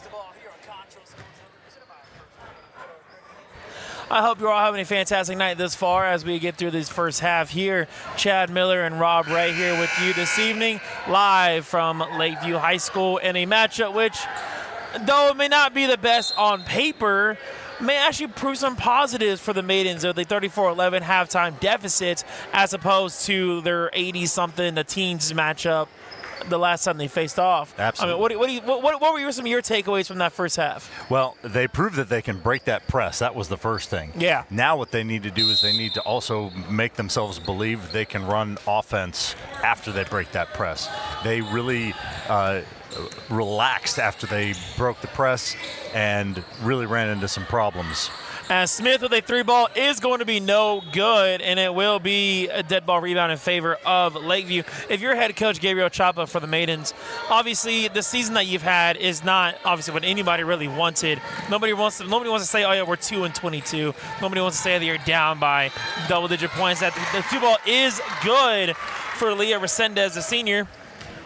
basketball here on Concho Sports Network. I hope you're all having a fantastic night this far as we get through this first half here. Chad Miller and Rob Ray here with you this evening, live from Lakeview High School in a matchup which, though it may not be the best on paper, may actually prove some positives for the Maidens of the 34-11 halftime deficits as opposed to their 80-something, the teens matchup the last time they faced off. Absolutely. I mean, what were some of your takeaways from that first half? Well, they proved that they can break that press. That was the first thing. Yeah. Now what they need to do is they need to also make themselves believe they can run offense after they break that press. They really relaxed after they broke the press and really ran into some problems. As Smith with a 3-ball is going to be no good, and it will be a dead ball rebound in favor of Lakeview. If you're head coach Gabriel Chapa for the Maidens, obviously the season that you've had is not obviously what anybody really wanted. Nobody wants to say, oh yeah, we're 2-22. Nobody wants to say that you're down by double-digit points. That the 2-ball is good for Leah Resendez, the senior.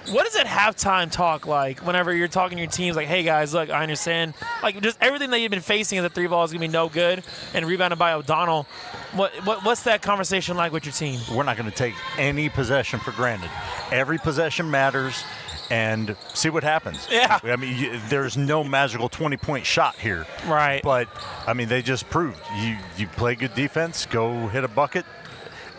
What is that halftime talk like whenever you're talking to your teams like, hey, guys, look, I understand. Like, just everything that you've been facing as a 3-ball is going to be no good and rebounded by O'Donnell. What's that conversation like with your team? We're not going to take any possession for granted. Every possession matters, and see what happens. Yeah. I mean, there's no magical 20-point shot here. Right. But, I mean, they just proved you play good defense, go hit a bucket.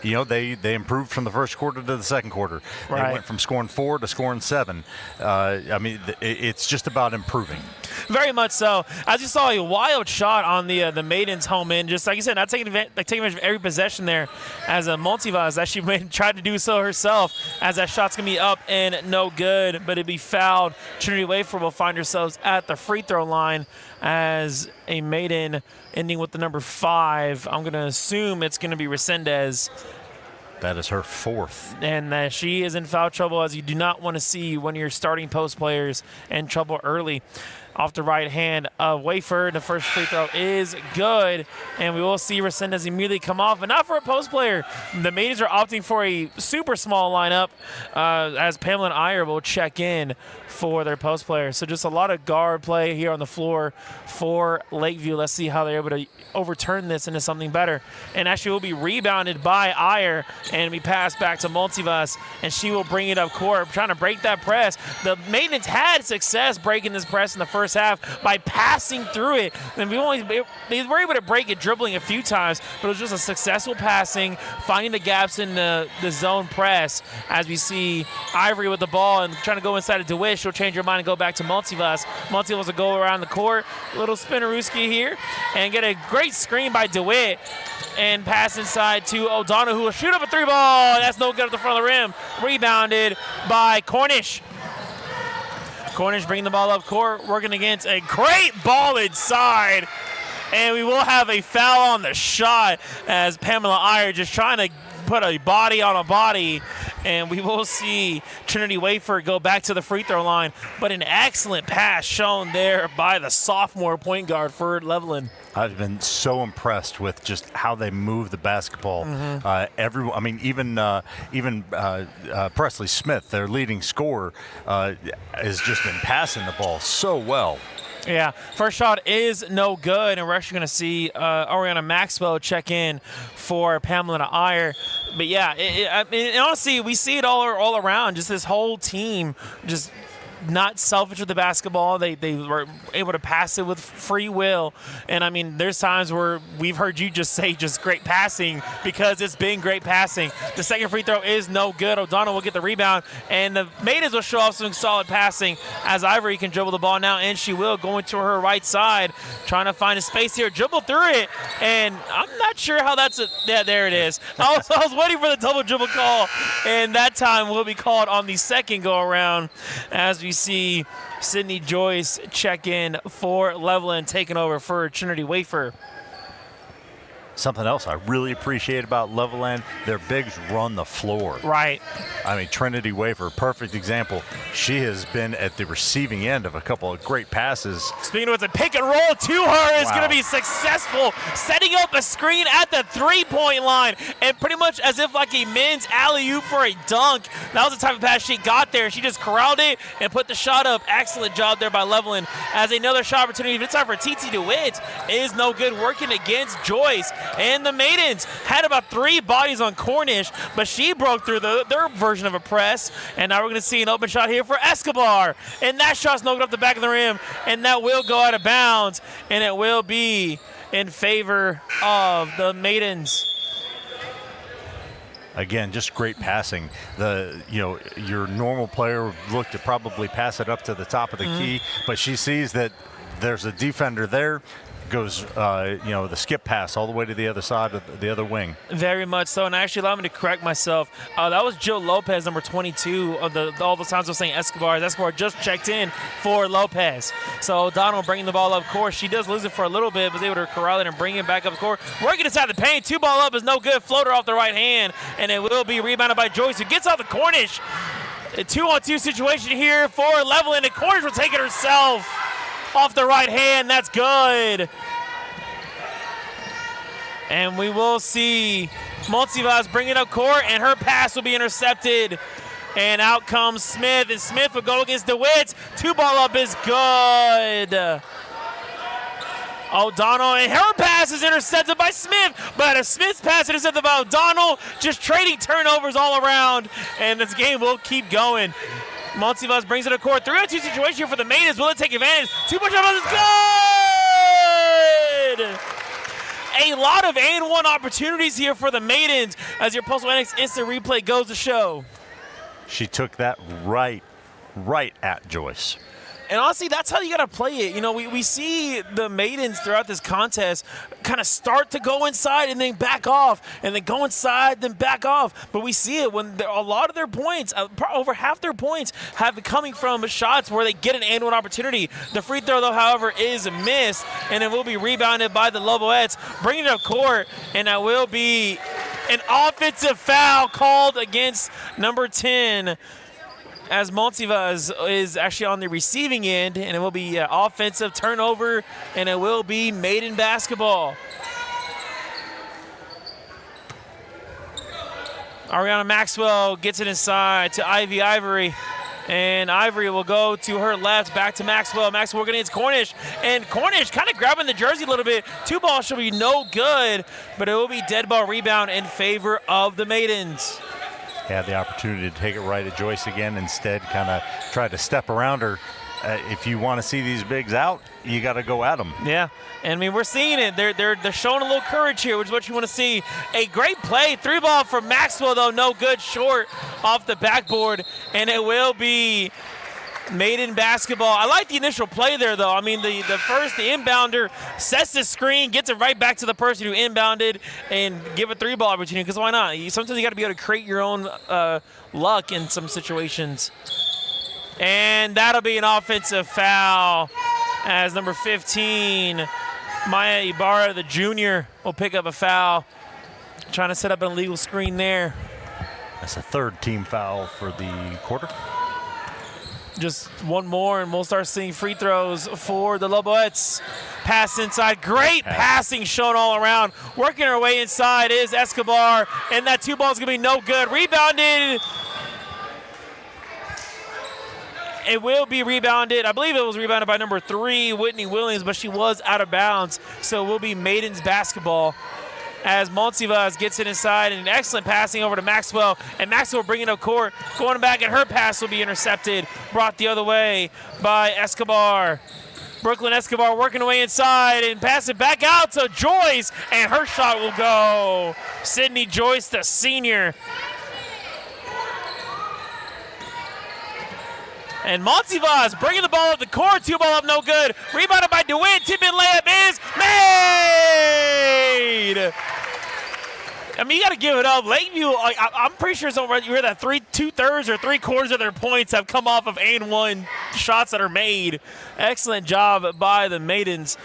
You know, they improved from the first quarter to the second quarter. Right. They went from scoring 4 to scoring 7. I mean, it's just about improving. Very much so. As you saw, a wild shot on the Maidens home end. Just like you said, not taking advantage of every possession there. As Multivaz actually tried to do so herself. As that shot's gonna be up and no good, but it'd be fouled. Trinity Wafer will find herself at the free throw line as a Maiden ending with the number 5. I'm gonna assume it's gonna be Resendez. That is her 4th. And she is in foul trouble, as you do not want to see when you're starting post players in trouble early. Off the right hand of Wafer, the first free throw is good, and we will see Resendez immediately come off, but not for a post player. The Maidens are opting for a super small lineup as Pamela and Iyer will check in for their post player. So just a lot of guard play here on the floor for Lakeview. Let's see how they're able to overturn this into something better. And actually will be rebounded by Iyer and be passed back to Multivas, and she will bring it up court, trying to break that press. The Maidens had success breaking this press in the first half by passing through it. And they were able to break it dribbling a few times, but it was just a successful passing, finding the gaps in the zone press as we see Ivory with the ball and trying to go inside of DeWitt. She'll change her mind and go back to Multivas. Multivas will go around the court, a little spinnerooski here, and get a great screen by DeWitt and pass inside to O'Donnell, who will shoot up a 3-ball. That's no good at the front of the rim. Rebounded by Cornish. Cornish bringing the ball up court, working against a great ball inside. And we will have a foul on the shot as Pamela Iyer just trying to put a body on a body. And we will see Trinity Wafer go back to the free throw line. But an excellent pass shown there by the sophomore point guard for Levelland. I've been so impressed with just how they move the basketball. Everyone, I mean, even Presley Smith, their leading scorer, has just been passing the ball so well. Yeah, first shot is no good, and we're actually going to see Oriana Maxwell check in for Pamela Iyer. But yeah, I mean, honestly, we see it all around. Just this whole team, just not selfish with the basketball. They were able to pass it with free will. And I mean, there's times where we've heard you just say just great passing because it's been great passing. The second free throw is no good. O'Donnell will get the rebound, and the Maidens will show off some solid passing as Ivory can dribble the ball now, and she will go into her right side, trying to find a space here, dribble through it, and I'm not sure how that's yeah, there it is. I was waiting for the double dribble call, and that time will be called on the second go around as we see Sydney Joyce check in for Levelland, taking over for Trinity Wafer. Something else I really appreciate about Levelland, their bigs run the floor. Right. I mean, Trinity Wafer, perfect example. She has been at the receiving end of a couple of great passes. Speaking of it, a pick and roll to her is Wow. going to be successful, setting up a screen at the three-point line, and pretty much as if like a men's alley-oop for a dunk. That was the type of pass she got there. She just corralled it and put the shot up. Excellent job there by Levelland. As another shot opportunity, this time for TT DeWitt, is no good, working against Joyce. And the Maidens had about 3 bodies on Cornish, but she broke through their version of a press. And now we're going to see an open shot here for Escobar. And that shot's no good off the back of the rim, and that will go out of bounds, and it will be in favor of the Maidens. Again, just great passing. Your normal player would look to probably pass it up to the top of the key, but she sees that there's a defender there, goes the skip pass all the way to the other side of the other wing. Very much so, and actually allow me to correct myself. That was Jill Lopez, number 22. Of all the times I was saying Escobar. Escobar just checked in for Lopez. So O'Donnell bringing the ball up court. She does lose it for a little bit, but was able to corral it and bring it back up court. Working inside the paint. 2 ball up is no good. Floater off the right hand, and it will be rebounded by Joyce, who gets off the Cornish. A 2-on-2 situation here for Levelland, and Cornish will take it herself. Off the right hand, that's good. And we will see Montivas bring it up court, and her pass will be intercepted. And out comes Smith, and Smith will go against DeWitt. 2 ball up is good. O'Donnell, and her pass is intercepted by Smith, but a Smith's pass intercepted by O'Donnell, just trading turnovers all around, and this game will keep going. Montivas brings it to court. 3-on-2 situation here for the Maidens. Will it take advantage? 2-point shot is good! A lot of and-one opportunities here for the Maidens as your Postal Annex instant replay goes to show. She took that right at Joyce. And honestly, that's how you got to play it. You know, we see the Maidens throughout this contest kind of start to go inside and then back off, and then go inside, then back off. But we see it when a lot of their points, over half their points, have been coming from shots where they get an and-one opportunity. The free throw, though, however, is missed, and it will be rebounded by the Loboettes, bringing it up court, and that will be an offensive foul called against number 10. As Montivas is actually on the receiving end, and it will be offensive turnover, and it will be Maiden basketball. Ariana Maxwell gets it inside to Ivy Ivory, and Ivory will go to her left, back to Maxwell. Maxwell working against Cornish, and Cornish kind of grabbing the jersey a little bit. 2 balls should be no good, but it will be dead ball rebound in favor of the Maidens. Had the opportunity to take it right at Joyce again. Instead, kind of tried to step around her. If you want to see these bigs out, you got to go at them. Yeah, and I mean, we're seeing it. They're showing a little courage here, which is what you want to see. A great play, 3 ball from Maxwell, though, no good, short off the backboard, and it will be Maiden basketball. I like the initial play there, though. I mean, the inbounder sets the screen, gets it right back to the person who inbounded, and give a 3 ball opportunity, because why not? Sometimes you got to be able to create your own luck in some situations. And that'll be an offensive foul as number 15, Maya Ibarra, the junior, will pick up a foul. Trying to set up an illegal screen there. That's a 3rd team foul for the quarter. Just one more, and we'll start seeing free throws for the Loboettes. Pass inside. Great passing shown all around. Working her way inside is Escobar, and that 2 ball is going to be no good. Rebounded. It will be rebounded. I believe it was rebounded by number 3, Whitney Williams, but she was out of bounds. So it will be Maidens basketball as Montivas gets it inside, and an excellent passing over to Maxwell, and Maxwell bringing up court, going back, and her pass will be intercepted, brought the other way by Escobar. Brooklyn Escobar working her way inside and pass it back out to Joyce, and her shot will go. Sydney Joyce, the senior. And Montivas bringing the ball up the court, 2 ball up, no good. Rebounded by DeWitt, tip-in layup is made! I mean, you got to give it up. Lakeview, I'm pretty sure you hear that 2/3 or 3/4 of their points have come off of and one shots that are made. Excellent job by the Maidens.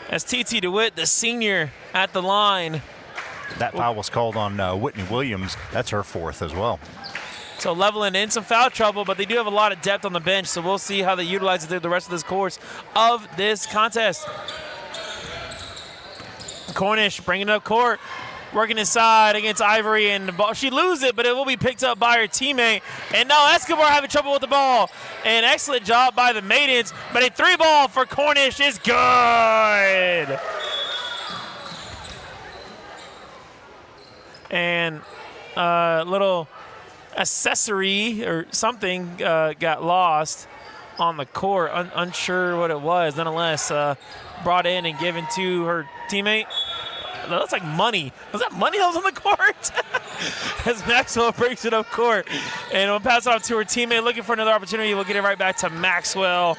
as TT DeWitt, the senior, at the line. That foul was called on Whitney Williams. That's her 4th as well. So Levelland in some foul trouble, but they do have a lot of depth on the bench, so we'll see how they utilize it through the rest of this course of this contest. Cornish bringing it up court, working inside against Ivory, and the ball, she loses it, but it will be picked up by her teammate. And now Escobar having trouble with the ball. An excellent job by the Maidens, but a 3-ball for Cornish is good. And a little accessory or something got lost on the court. Unsure what it was. Nonetheless, brought in and given to her teammate. That looks like money. Was that money that was on the court? As Maxwell brings it up court. And we'll pass it off to her teammate looking for another opportunity. We'll get it right back to Maxwell.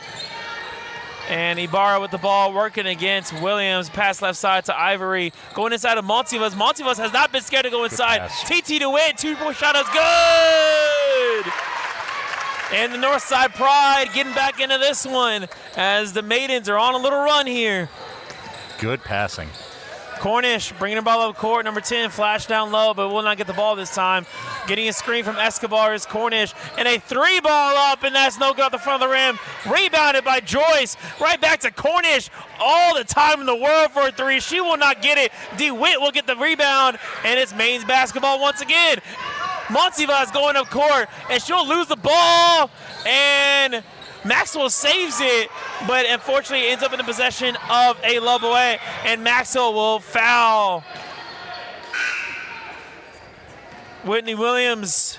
And Ibarra with the ball working against Williams. Pass left side to Ivory. Going inside of Montivas. Montivas has not been scared to go inside. TT DeWitt, 2-point shot is good. And the Northside Pride getting back into this one as the Maidens are on a little run here. Good passing. Cornish bringing the ball up court. Number 10 flash down low, but will not get the ball this time. Getting a screen from Escobar is Cornish. And a 3-ball up, and that's no good at the front of the rim. Rebounded by Joyce. Right back to Cornish. All the time in the world for a 3. She will not get it. DeWitt will get the rebound, and it's Maine's basketball once again. Montivas going up court, and she'll lose the ball. And Maxwell saves it, but unfortunately ends up in the possession of a Loboet, and Maxwell will foul. Whitney Williams,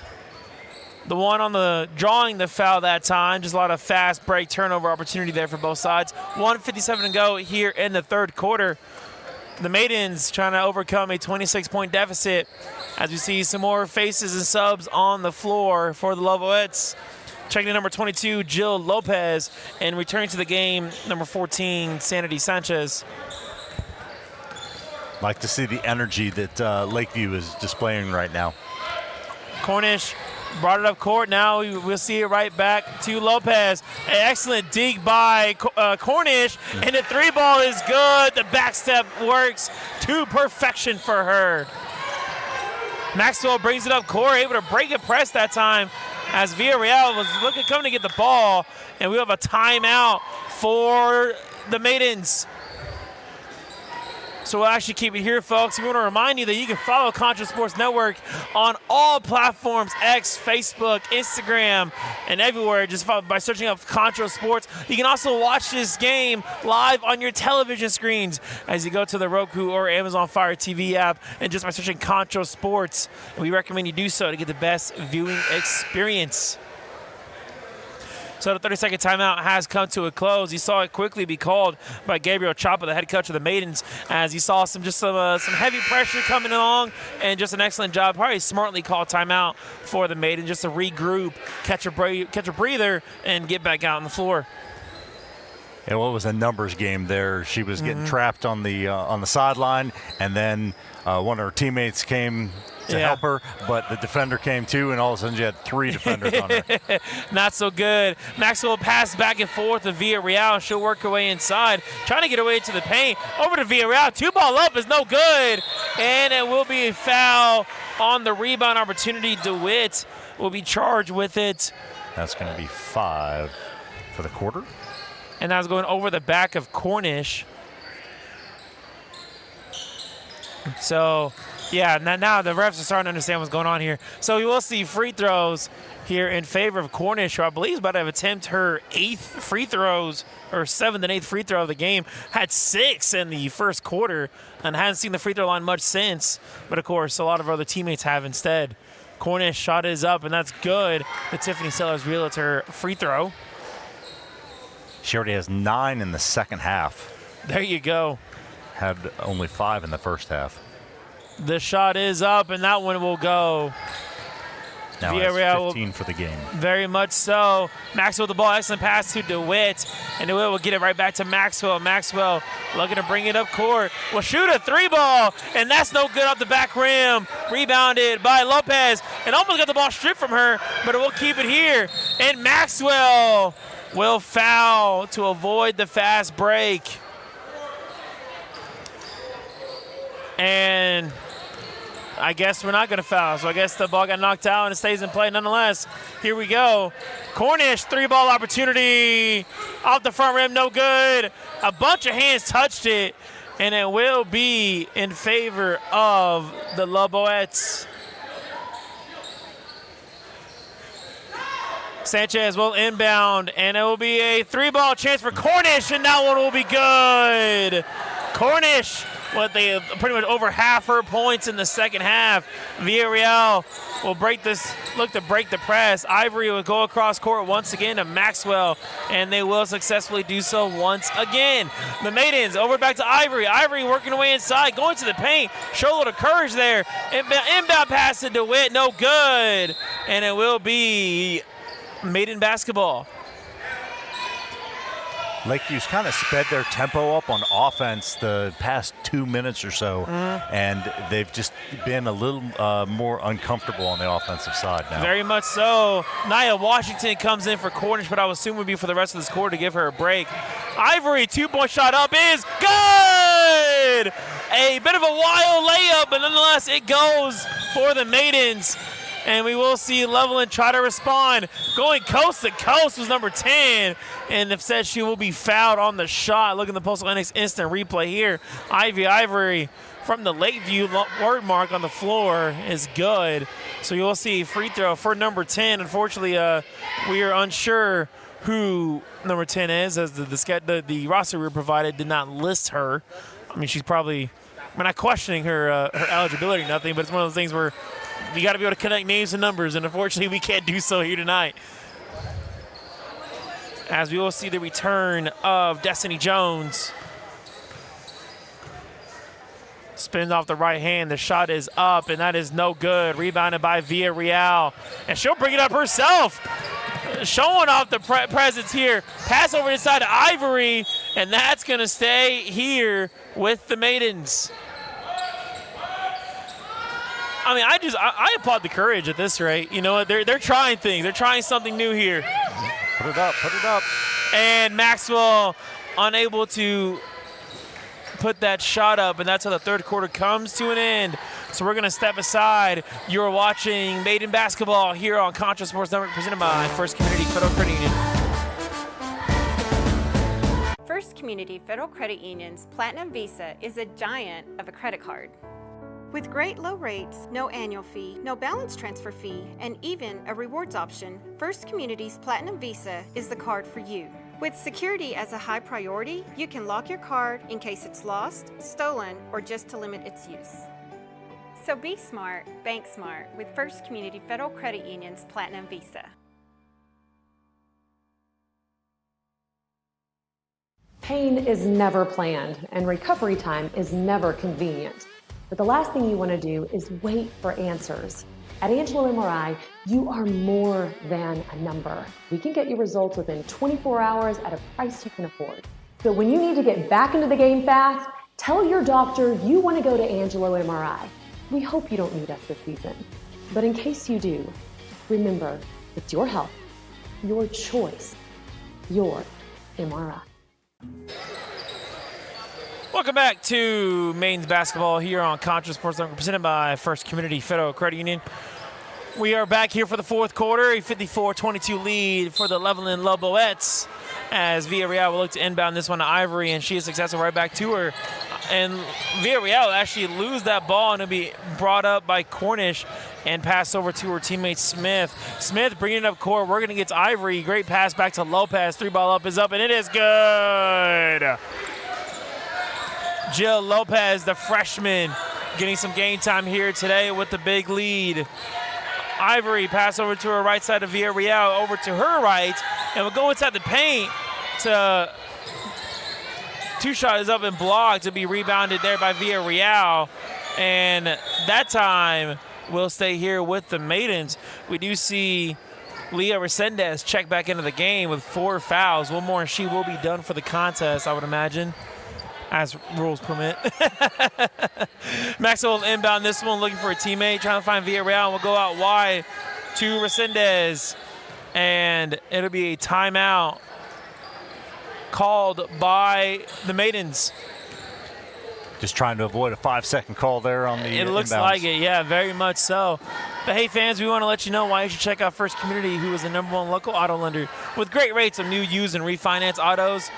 the one on the drawing the foul that time. Just a lot of fast break turnover opportunity there for both sides. 1:57 to go here in the third quarter. The Maidens trying to overcome a 26-point deficit as we see some more faces and subs on the floor for the Loboets. Checking in number 22, Jill Lopez, and returning to the game, number 14, Sanity Sanchez. Like to see the energy that Lakeview is displaying right now. Cornish brought it up court. Now we'll see it right back to Lopez. An excellent dig by Cornish, and the 3-ball is good. The back step works to perfection for her. Maxwell brings it up court, able to break a press that time, as Villarreal was coming to get the ball, and we have a timeout for the Maidens. So we'll actually keep it here, folks. We want to remind you that you can follow Concho Sports Network on all platforms, X, Facebook, Instagram, and everywhere, just by searching up Concho Sports. You can also watch this game live on your television screens as you go to the Roku or Amazon Fire TV app, and just by searching Concho Sports. And we recommend you do so to get the best viewing experience. So the 30-second timeout has come to a close. You saw it quickly be called by Gabriel Chapa, the head coach of the Maidens, as you saw some heavy pressure coming along, and just an excellent job. Probably smartly called timeout for the Maidens, just to regroup, catch a breather, and get back out on the floor. Yeah, well, it was a numbers game there. She was getting trapped on the sideline, and then one of her teammates came to help her, but the defender came too, and all of a sudden you had 3 defenders on her. Not so good. Maxwell passed back and forth to Villarreal. She'll work her way inside, trying to get away to the paint. Over to Villarreal. 2-ball up is no good, and it will be a foul on the rebound opportunity. DeWitt will be charged with it. That's going to be 5 for the quarter. And that was going over the back of Cornish. So, yeah, now the refs are starting to understand what's going on here. So we will see free throws here in favor of Cornish, who I believe is about to attempt her 8th free throws, or 7th and 8th free throw of the game. Had 6 in the first quarter and hasn't seen the free throw line much since. But, of course, a lot of other teammates have instead. Cornish shot is up, and that's good. The Tiffany Sellers Realtor free throw. She already has 9 in the second half. There you go. Had only 5 in the first half. The shot is up, and that one will go. Now it's 15 for the game. Very much so. Maxwell with the ball. Excellent pass to DeWitt. And DeWitt will get it right back to Maxwell. Maxwell looking to bring it up court. Will shoot a 3-ball, and that's no good off the back rim. Rebounded by Lopez, and almost got the ball stripped from her, but it will keep it here. And Maxwell will foul to avoid the fast break. And I guess we're not going to foul. So I guess the ball got knocked out and it stays in play nonetheless. Here we go. Cornish, 3-ball opportunity. Off the front rim, no good. A bunch of hands touched it, and it will be in favor of the Loboettes. Sanchez will inbound, and it will be a 3-ball chance for Cornish, and that one will be good. Cornish, they pretty much over half her points in the second half. Villarreal will look to break the press. Ivory will go across court once again to Maxwell, and they will successfully do so once again. The Maidens over back to Ivory. Ivory working away inside, going to the paint. Show a little courage there. Inbound pass to DeWitt, no good. And it will be Maiden basketball. Lakeview's kind of sped their tempo up on offense the past 2 minutes or so, and they've just been a little more uncomfortable on the offensive side now. Very much so. Nia Washington comes in for Cornish, but I would assume would be for the rest of this quarter to give her a break. Ivory, 2-point shot up is good! A bit of a wild layup, but nonetheless it goes for the Maidens. And we will see Levelland try to respond. Going coast to coast was number 10. And if said she will be fouled on the shot. Look at the Postal Annex instant replay here. Ivory from the Lakeview word mark on the floor is good. So you'll see free throw for number 10. Unfortunately, we are unsure who number 10 is, as the roster we were provided did not list her. I mean, she's probably, we're not questioning her eligibility or nothing, but it's one of those things where you got to be able to connect names and numbers, and unfortunately we can't do so here tonight. As we will see the return of Destiny Jones. Spins off the right hand. The shot is up, and that is no good. Rebounded by Villarreal, and she'll bring it up herself. Showing off the presence here. Pass over inside to Ivory, and that's going to stay here with the Maidens. I mean, I applaud the courage at this rate. You know what? They're trying things. They're trying something new here. Put it up, put it up. And Maxwell unable to put that shot up, and that's how the third quarter comes to an end. So we're going to step aside. You're watching Maiden basketball here on Concho Sports Network, presented by First Community Federal Credit Union. First Community Federal Credit Union's Platinum Visa is a giant of a credit card. With great low rates, no annual fee, no balance transfer fee, and even a rewards option, First Community's Platinum Visa is the card for you. With security as a high priority, you can lock your card in case it's lost, stolen, or just to limit its use. So be smart, bank smart with First Community Federal Credit Union's Platinum Visa. Pain is never planned, and recovery time is never convenient. But the last thing you want to do is wait for answers. At Angelo MRI, you are more than a number. We can get you results within 24 hours at a price you can afford. So when you need to get back into the game fast, tell your doctor you want to go to Angelo MRI. We hope you don't need us this season. But in case you do, remember, it's your health, your choice, your MRI. Welcome back to Maidens basketball here on Concho Sports Network, presented by First Community Federal Credit Union. We are back here for the fourth quarter, a 54-22 lead for the Levelland Loboettes, as Villarreal will look to inbound this one to Ivory, and she is successful right back to her. And Villarreal will actually lose that ball, and it'll be brought up by Cornish and pass over to her teammate Smith. Smith bringing it up court, working against Ivory. Great pass back to Lopez. 3-ball up is up, and it is good. Jill Lopez, the freshman, getting some game time here today with the big lead. Ivory pass over to her right side of Villarreal, over to her right, and we'll go inside the paint to two-shot is up and blocked to be rebounded there by Villarreal, and that time we'll stay here with the Maidens. We do see Leah Resendez check back into the game with 4 fouls. One more and she will be done for the contest, I would imagine, as rules permit. Maxwell will inbound this one, looking for a teammate, trying to find Villarreal. We'll go out wide to Resendez, and it'll be a timeout called by the Maidens. just trying to avoid a 5-second call there on the It looks inbounds. like it, yeah, very much so. But hey, fans, we want to let you know why you should check out First Community, who is the #1 local auto lender with great rates of new, used, and refinance autos.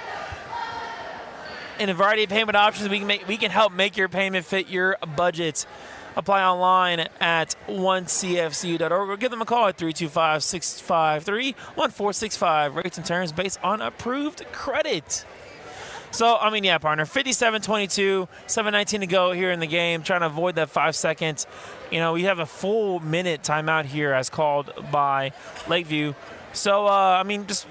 And a variety of payment options, we can help make your payment fit your budget. Apply online at 1cfcu.org or give them a call at 325-653-1465. Rates and terms based on approved credit. So, I mean, yeah, partner, 57-22, 7:19 to go here in the game, trying to avoid that 5 seconds. You know, we have a full minute timeout here as called by Lakeview. So, I mean, just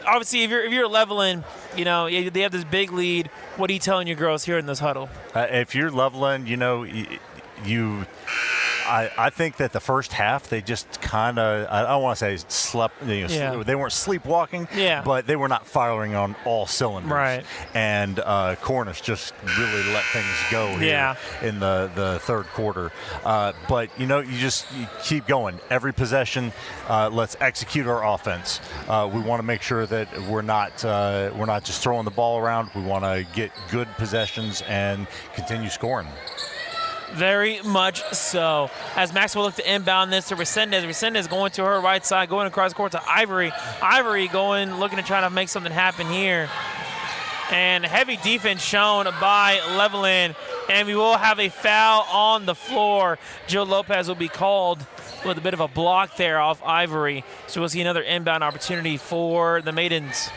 obviously, if you're Levelland, you know, they have this big lead. What are you telling your girls here in this huddle? If you're Levelland, you know, I think that the first half they just kind of, I don't want to say slept, you know, they weren't sleepwalking, but they were not firing on all cylinders. Right. And Cornish just really let things go here in the third quarter. But, you know, you keep going. Every possession, let's execute our offense. We want to make sure that we're not just throwing the ball around. We want to get good possessions and continue scoring. Very much so. As Maxwell looked to inbound this to Resendez. Resendez going to her right side, going across court to Ivory. Ivory looking to try to make something happen here. And heavy defense shown by Levelland. And we will have a foul on the floor. Joe Lopez will be called with a bit of a block there off Ivory. So we'll see another inbound opportunity for the Maidens.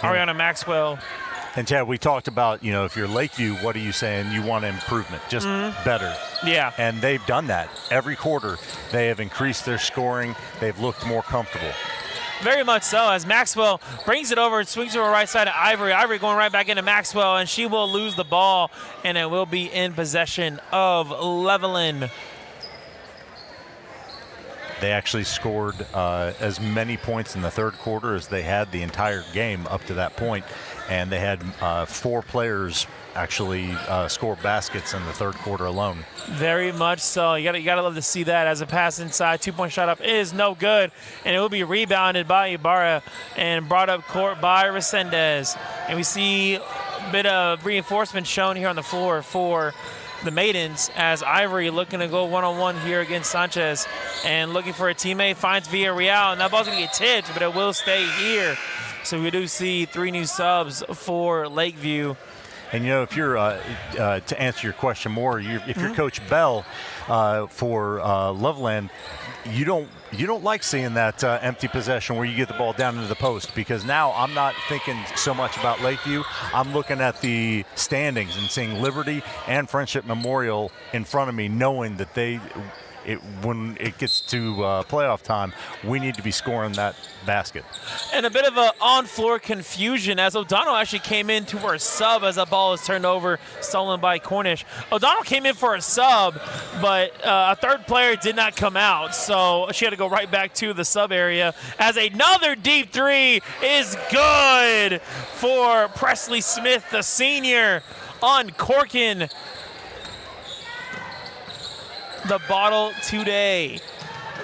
Ariana Maxwell. And Chad, we talked about, you know, if you're Lakeview, what are you saying? You want improvement, just better. Yeah. And they've done that. Every quarter, they have increased their scoring. They've looked more comfortable. Very much so, as Maxwell brings it over and swings to her right side to Ivory. Ivory going right back into Maxwell, and she will lose the ball, and it will be in possession of Levelland. They actually scored as many points in the third quarter as they had the entire game up to that point. And they had 4 players actually score baskets in the third quarter alone. Very much so. You gotta love to see that. As a pass inside, 2-point shot up is no good, and it will be rebounded by Ibarra and brought up court by Resendez. And we see a bit of reinforcement shown here on the floor for the Maidens, as Ivory looking to go one-on-one here against Sanchez and looking for a teammate, finds Villarreal, and that ball's gonna get tipped, but it will stay here. So we do see 3 new subs for Lakeview. And, you know, if you're, to answer your question more, if you're Coach Bell for Levelland, you don't like seeing that empty possession where you get the ball down into the post, because now I'm not thinking so much about Lakeview. I'm looking at the standings and seeing Liberty and Frenship Memorial in front of me, knowing that when it gets to playoff time, we need to be scoring that basket. And a bit of a on-floor confusion as O'Donnell actually came in to her sub as that ball is turned over, stolen by Cornish. O'Donnell came in for a sub, but a third player did not come out, so she had to go right back to the sub area as another deep 3 is good for Presley Smith, the senior, uncorking the bottle today.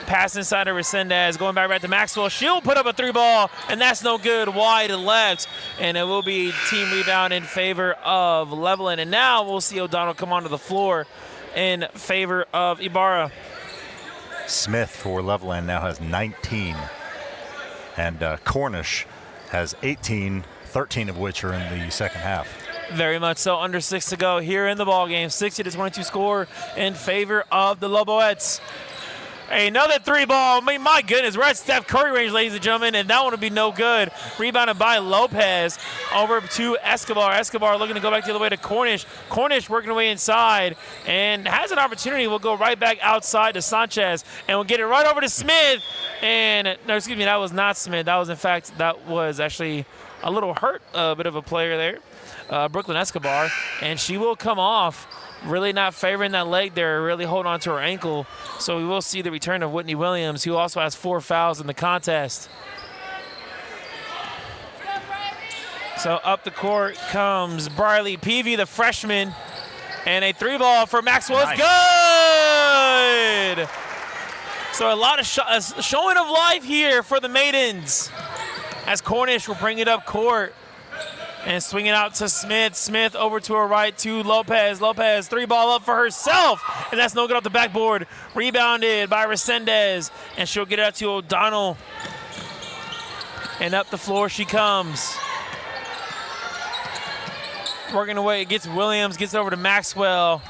Pass inside to Resendez, going back to Maxwell. She'll put up a 3-ball, and that's no good, wide left. And it will be team rebound in favor of Levelland. And now we'll see O'Donnell come onto the floor in favor of Ibarra. Smith for Levelland now has 19. And Cornish has 18, 13 of which are in the second half. Very much so. Under 6 to go here in the ball game. 60-22 score in favor of the Loboettes. Another 3-ball. I mean, my goodness, we're at Steph Curry range, ladies and gentlemen, and that one will be no good. Rebounded by Lopez over to Escobar. Escobar looking to go back the other way to Cornish. Cornish working away inside and has an opportunity. We'll go right back outside to Sanchez, and we'll get it right over to Smith. And, no, excuse me, that was not Smith. That was, in fact, that was actually a little hurt, a bit of a player there. Brooklyn Escobar, and she will come off. Really not favoring that leg there, really holding on to her ankle. So we will see the return of Whitney Williams, who also has 4 fouls in the contest. So up the court comes Briley Peavy, the freshman, and a 3-ball for Maxwell is good. So a lot of showing of life here for the Maidens, as Cornish will bring it up court. And swing it out to Smith. Smith over to her right to Lopez. Lopez, 3-ball up for herself. And that's no good off the backboard. Rebounded by Resendez. And she'll get it out to O'Donnell. And up the floor she comes. Working away, it gets Williams, gets over to Maxwell.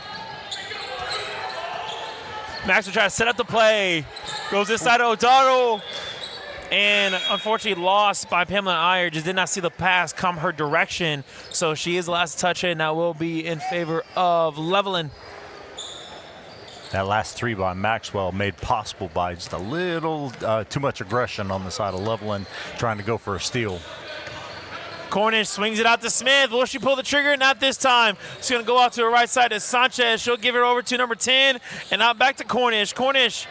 Maxwell tries to set up the play. Goes inside to O'Donnell. And unfortunately lost by Pamela Iyer. Just did not see the pass come her direction. So she is the last to touch it, and that will be in favor of Levelland. That last three by Maxwell made possible by just a little too much aggression on the side of Levelland, trying to go for a steal. Cornish swings it out to Smith. Will she pull the trigger? Not this time. She's going to go out to her right side to Sanchez. She'll give it over to number 10, and now back to Cornish. Cornish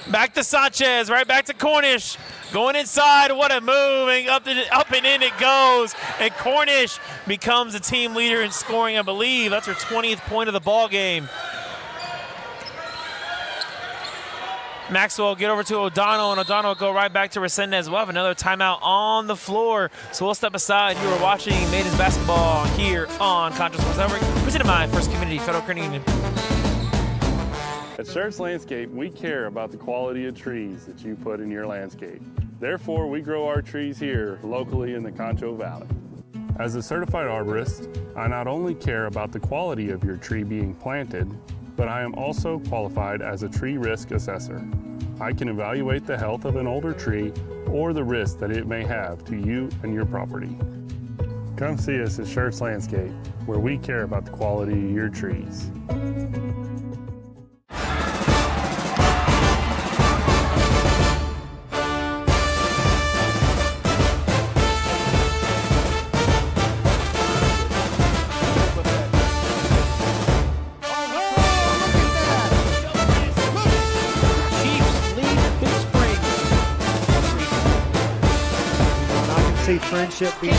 back to Sanchez, right back to Cornish. Going inside, what a move, and up and in it goes. And Cornish becomes the team leader in scoring, I believe. That's her 20th point of the ball game. Maxwell get over to O'Donnell, and O'Donnell will go right back to Resendez. We'll have another timeout on the floor, so we'll step aside. You are watching Maidens basketball here on Concho Sports Network, presented by First Community Federal Credit Union. At Schertz Landscape, we care about the quality of trees that you put in your landscape. Therefore, we grow our trees here locally in the Concho Valley. As a certified arborist, I not only care about the quality of your tree being planted, but I am also qualified as a tree risk assessor. I can evaluate the health of an older tree or the risk that it may have to you and your property. Come see us at Schertz Landscape, where we care about the quality of your trees. Frenship being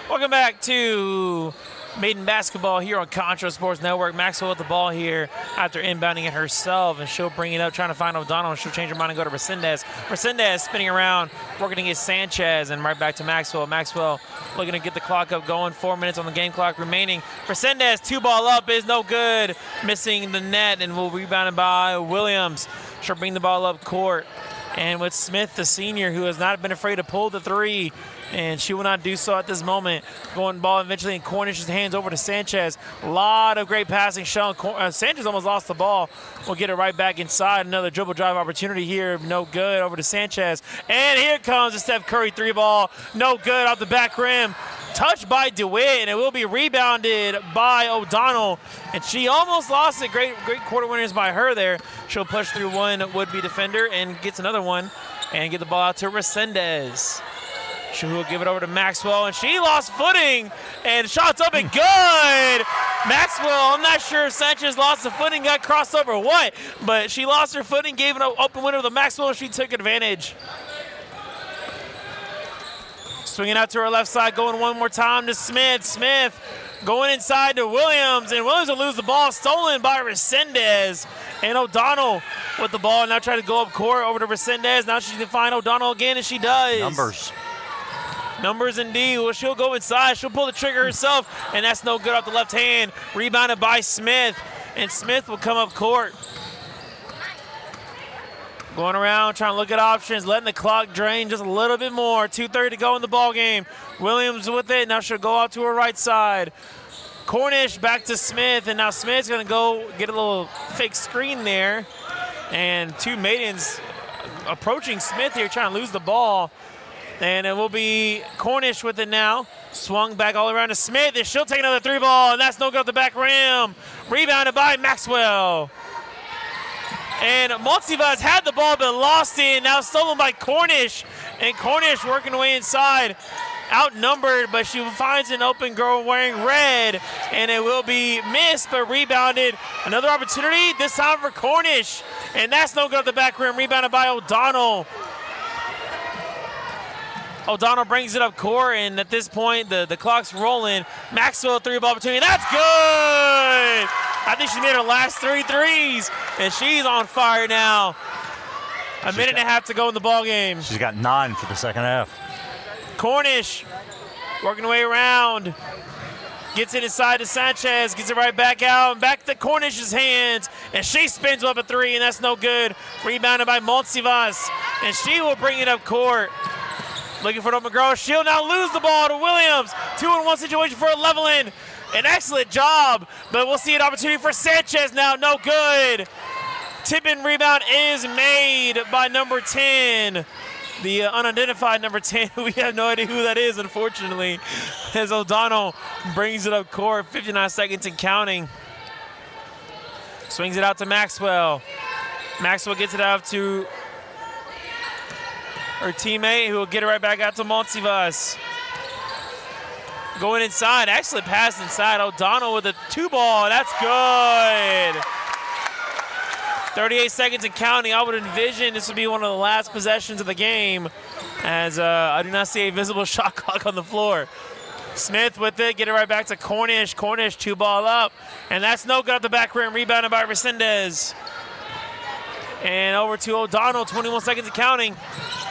Welcome back to Maiden basketball here on Concho Sports Network. Maxwell with the ball here after inbounding it herself, and she'll bring it up, trying to find O'Donnell. She'll change her mind and go to Resendez. Resendez spinning around, working against Sanchez, and right back to Maxwell. Maxwell looking to get the clock up going. 4 minutes on the game clock remaining. Resendez, 2-ball up is no good, missing the net, and will be rebounded by Williams. She'll bring the ball up court. And with Smith, the senior, who has not been afraid to pull the three, and she will not do so at this moment. Going ball eventually in Cornish's hands over to Sanchez. A lot of great passing shown. Sanchez almost lost the ball. We'll get it right back inside. Another dribble drive opportunity here. No good. Over to Sanchez. And here comes a Steph Curry 3-ball. No good off the back rim. Touched by DeWitt, and it will be rebounded by O'Donnell. And she almost lost it. Great quarter winners by her there. She'll push through one would-be defender and gets another one and get the ball out to Resendez. She will give it over to Maxwell, and she lost footing, and shots up and good. Maxwell, I'm not sure if Sanchez lost the footing, got crossed over or what, but she lost her footing, gave an open window to Maxwell, and she took advantage. Swinging out to her left side, going one more time to Smith. Smith going inside to Williams, and Williams will lose the ball, stolen by Resendez. And O'Donnell with the ball, now trying to go up court over to Resendez. Now she can find O'Donnell again, and she does. Numbers indeed. Well, she'll go inside. She'll pull the trigger herself, and that's no good off the left hand. Rebounded by Smith, and Smith will come up court. Going around, trying to look at options, letting the clock drain just a little bit more. 2:30 to go in the ball game. Williams with it. Now she'll go out to her right side. Cornish back to Smith, and now Smith's going to go get a little fake screen there. And two Maidens approaching Smith here, trying to lose the ball. And it will be Cornish with it now. Swung back all around to Smith, and she'll take another 3-ball, and that's no good at the back rim. Rebounded by Maxwell. And Monsivas had the ball but lost it, now stolen by Cornish. And Cornish working away inside, outnumbered, but she finds an open girl wearing red, and it will be missed but rebounded. Another opportunity, this time for Cornish, and that's no good at the back rim, rebounded by O'Donnell. O'Donnell brings it up court, and at this point, the clock's rolling. Maxwell 3-ball opportunity, that's good! I think she made her last 3 threes, and she's on fire now. A minute and a half to go in the ball game. She's got 9 for the second half. Cornish working her way around. Gets it inside to Sanchez, gets it right back out, and back to Cornish's hands, and she spins up a three, and that's no good. Rebounded by Monsivas, and she will bring it up court. Looking for the McGraw. She'll now lose the ball to Williams. 2-on-1 situation for Levelland. An excellent job, but we'll see an opportunity for Sanchez now. No good. Tip-in rebound is made by number 10. The unidentified number 10, we have no idea who that is, unfortunately, as O'Donnell brings it up court, 59 seconds and counting. Swings it out to Maxwell. Maxwell gets it out to her teammate, who will get it right back out to Monsivas. Going inside, excellent pass inside. O'Donnell with a 2-ball, that's good. 38 seconds and counting. I would envision this would be one of the last possessions of the game, as I do not see a visible shot clock on the floor. Smith with it, get it right back to Cornish. Cornish 2-ball up, and that's no good at the back rim. Rebounded by Resendez. And over to O'Donnell, 21 seconds and counting.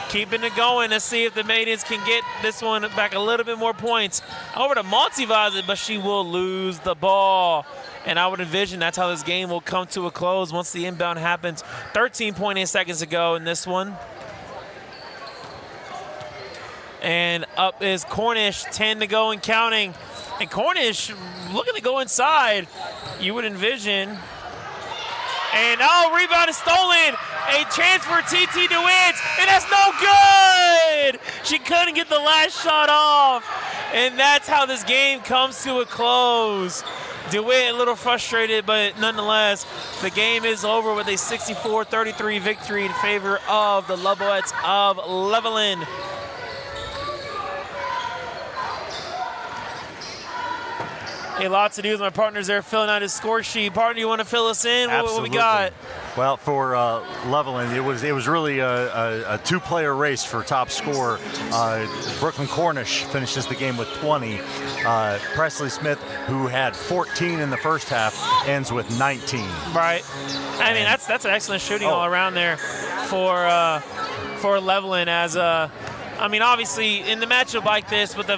Keeping it going. Let's see if the Maidens can get this one back a little bit more points. Over to Monsivas, but she will lose the ball. And I would envision that's how this game will come to a close once the inbound happens. 13.8 seconds to go in this one. And up is Cornish, 10 to go and counting. And Cornish looking to go inside, you would envision. And rebound is stolen. A chance for TT DeWitt, and that's no good. She couldn't get the last shot off. And that's how this game comes to a close. DeWitt a little frustrated, but nonetheless, the game is over with a 64-33 victory in favor of the Loboettes of Levelland. Hey, lots to do with my partners there filling out his score sheet. Partner, you want to fill us in? What we got? Well, for Levelland, it was really a two-player race for top scorer. Brooklyn Cornish finishes the game with 20. Presley Smith, who had 14 in the first half, ends with 19. Right. I mean, that's an excellent shooting all around there for Levelland. As I mean, obviously in the matchup like this, with the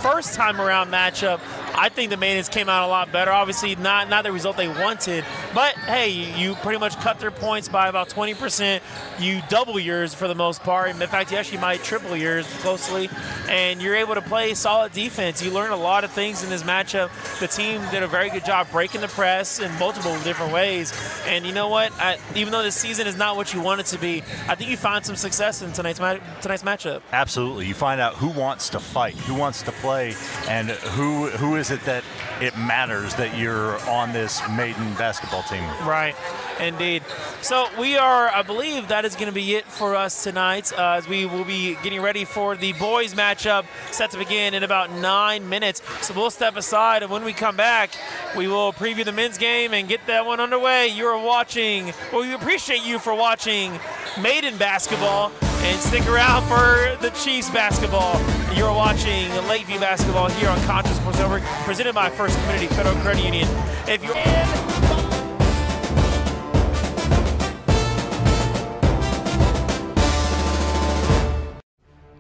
first time around matchup, I think the Maidens came out a lot better. Obviously, not the result they wanted, but hey, you pretty much cut their points by about 20%. You double yours for the most part. In fact, you actually might triple yours closely, and you're able to play solid defense. You learn a lot of things in this matchup. The team did a very good job breaking the press in multiple different ways. And you know what? Even though this season is not what you want it to be, I think you find some success in tonight's matchup. Absolutely. You find out who wants to fight, who wants to play, and who is it that it matters that you're on this Maiden basketball team. Right, indeed. So we are, I believe that is going to be it for us tonight, as we will be getting ready for the boys matchup set to begin in about 9 minutes. So we'll step aside, and when we come back, we will preview the men's game and get that one underway. You are watching, well, we appreciate you for watching Maiden basketball, and stick around for the Chiefs basketball. You're watching Lakeview basketball here on Concho Sports Network, presented by First Community Federal Credit Union. If you're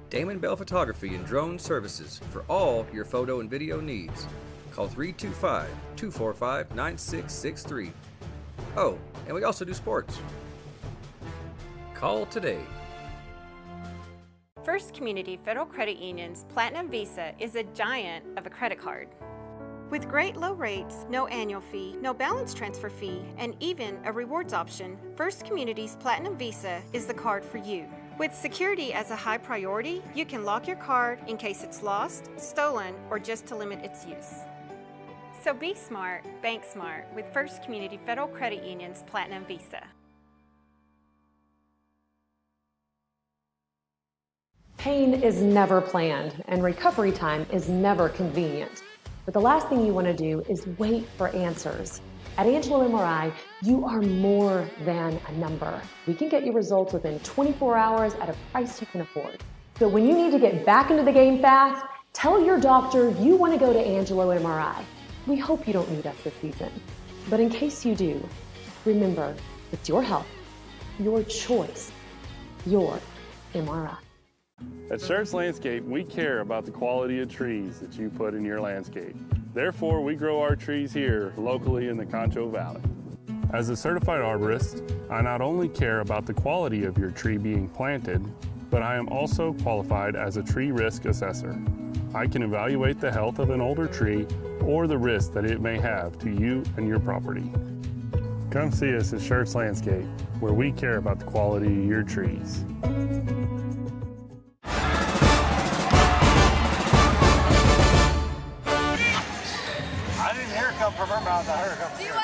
Damon Bell Photography and Drone Services for all your photo and video needs. Call 325-245-9663. Oh, and we also do sports. Call today. First Community Federal Credit Union's Platinum Visa is a giant of a credit card. With great low rates, no annual fee, no balance transfer fee, and even a rewards option, First Community's Platinum Visa is the card for you. With security as a high priority, you can lock your card in case it's lost, stolen, or just to limit its use. So be smart, bank smart with First Community Federal Credit Union's Platinum Visa. Pain is never planned, and recovery time is never convenient. But the last thing you want to do is wait for answers. At Angelo MRI, you are more than a number. We can get you results within 24 hours at a price you can afford. So when you need to get back into the game fast, tell your doctor you want to go to Angelo MRI. We hope you don't need us this season. But in case you do, remember, it's your health, your choice, your MRI. At Schertz Landscape, we care about the quality of trees that you put in your landscape. Therefore, we grow our trees here locally in the Concho Valley. As a certified arborist, I not only care about the quality of your tree being planted, but I am also qualified as a tree risk assessor. I can evaluate the health of an older tree or the risk that it may have to you and your property. Come see us at Schertz Landscape, where we care about the quality of your trees. I didn't hear it come from her mouth. I heard it come from here.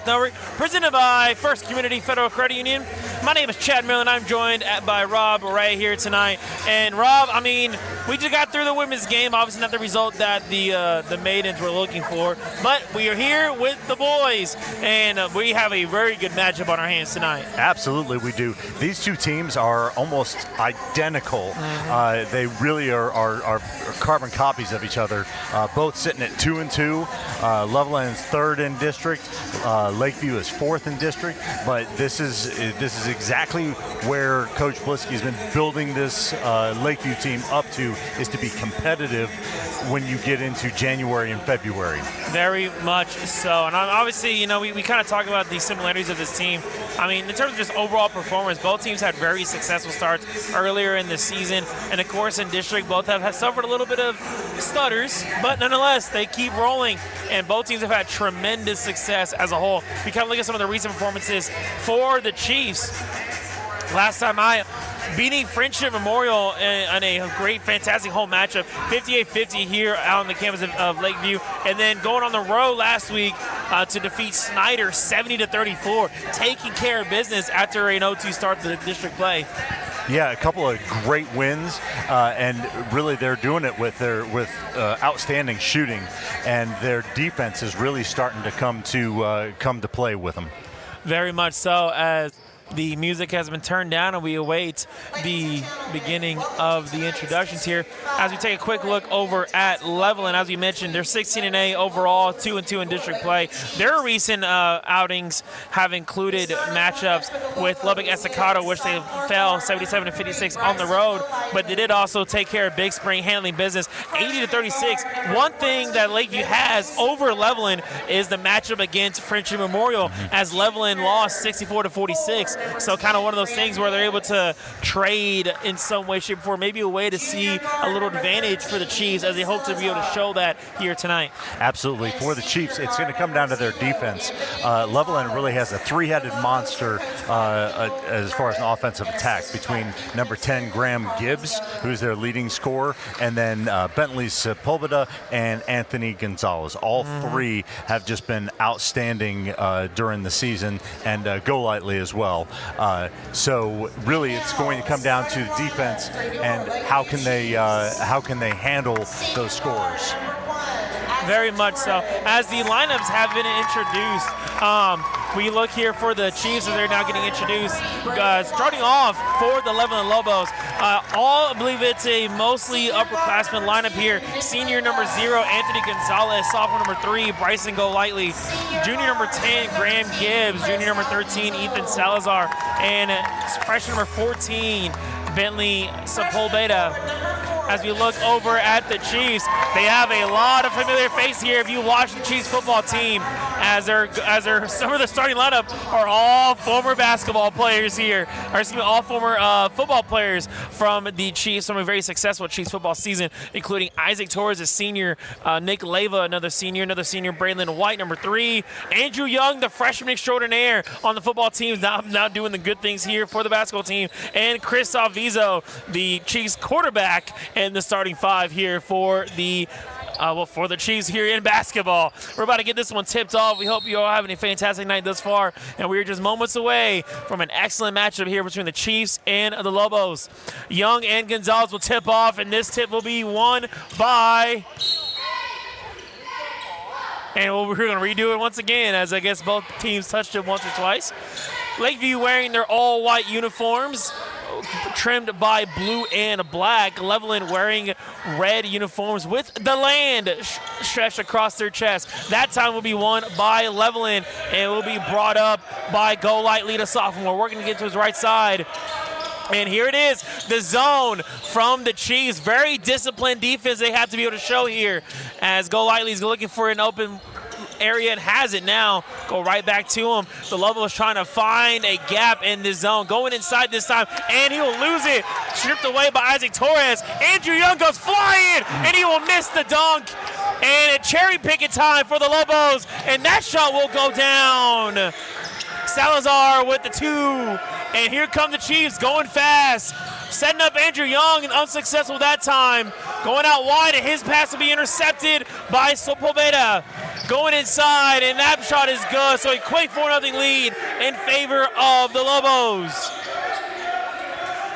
Network, presented by First Community Federal Credit Union. My name is Chad Miller, and I'm joined by Rob right here tonight. And Rob, I mean, we just got through the women's game. Obviously not the result that the Maidens were looking for, but we are here with the boys, and we have a very good matchup on our hands tonight. Absolutely, we do. These two teams are almost identical. They really are carbon copies of each other. Both sitting at 2-2. Levelland's third in district. Lakeview is fourth in district. But this is exactly where Coach Blisky's been building this Lakeview team up to, is to be competitive when you get into January and February. Very much so. And obviously, you know, we kind of talk about the similarities of this team. I mean, in terms of just overall performance, both teams had very successful starts earlier in the season. And, of course, in district, both have suffered a little bit of stutters. But, nonetheless, they keep rolling. And both teams have had tremendous success as a whole. We kind of look at some of the recent performances for the Chiefs. Last time beating Frenship Memorial in a great, fantastic home matchup, 58-50 here out on the campus of Lakeview, and then going on the road last week to defeat Snyder 70-34, taking care of business after an 0-2 start to the district play. Yeah, a couple of great wins, and really they're doing it with outstanding shooting, and their defense is really starting to come to play with them. Very much so, as the music has been turned down and we await the beginning of the introductions here. As we take a quick look over at Levelland, as we mentioned, they're 16-8 overall, 2-2 in district play. Their recent outings have included matchups with Lubbock Estacado, which they fell 77-56 on the road, but they did also take care of Big Spring, handling business 80-36. One thing that Lakeview has over Levelland is the matchup against Frenship Memorial, as Levelland lost 64-46. So kind of one of those things where they're able to trade in some way, shape, or form, maybe a way to see a little advantage for the Chiefs, as they hope to be able to show that here tonight. Absolutely. For the Chiefs, it's going to come down to their defense. Levelland really has a three-headed monster as far as an offensive attack, between number 10, Graham Gibbs, who's their leading scorer, and then Bentley Sepulveda and Anthony Gonzalez. All three have just been outstanding during the season, and Golightly as well. So really, it's going to come down to the defense and how can they handle those scores. Very much so. As the lineups have been introduced, we look here for the Chiefs as they're now getting introduced. Starting off for the Levelland Lobos, I believe it's a mostly upperclassmen lineup here. Senior number 0, Anthony Gonzalez. Sophomore number 3, Bryson Golightly. Junior number 10, Graham Gibbs. Junior number 13, Ethan Salazar. And freshman number 14, Bentley Sepulveda. As we look over at the Chiefs, they have a lot of familiar faces here. If you watch the Chiefs football team, as some of the starting lineup are all former basketball players here, or excuse me, all former football players from the Chiefs, from a very successful Chiefs football season, including Isaac Torres, a senior, Nick Leva, another senior, Braylon White, number 3, Andrew Young, the freshman extraordinaire on the football team, now doing the good things here for the basketball team, and Chris Alviso, the Chiefs quarterback, and the starting 5 here for the Chiefs here in basketball. We're about to get this one tipped off. We hope you all having a fantastic night thus far, and we're just moments away from an excellent matchup here between the Chiefs and the Lobos. Young and Gonzalez will tip off, and this tip will be won by... And we're going to redo it once again, as I guess both teams touched it once or twice. Lakeview wearing their all-white uniforms, trimmed by blue and black. Levelland wearing red uniforms with the land stretched across their chest. That time will be won by Levelland, and it will be brought up by Golightly, the sophomore. Working to get to his right side. And here it is, the zone from the Chiefs. Very disciplined defense they have to be able to show here, as Golightly is looking for an open area and has it now. Go right back to him. The Lobos trying to find a gap in the zone. Going inside this time, and he will lose it. Stripped away by Isaac Torres. Andrew Young goes flying, and he will miss the dunk. And a cherry picking time for the Lobos, and that shot will go down. Salazar with the 2, and here come the Chiefs going fast. Setting up Andrew Young, and unsuccessful that time. Going out wide, and his pass will be intercepted by Sepulveda. going inside, and that shot is good. So a quick 4-0 lead in favor of the Lobos.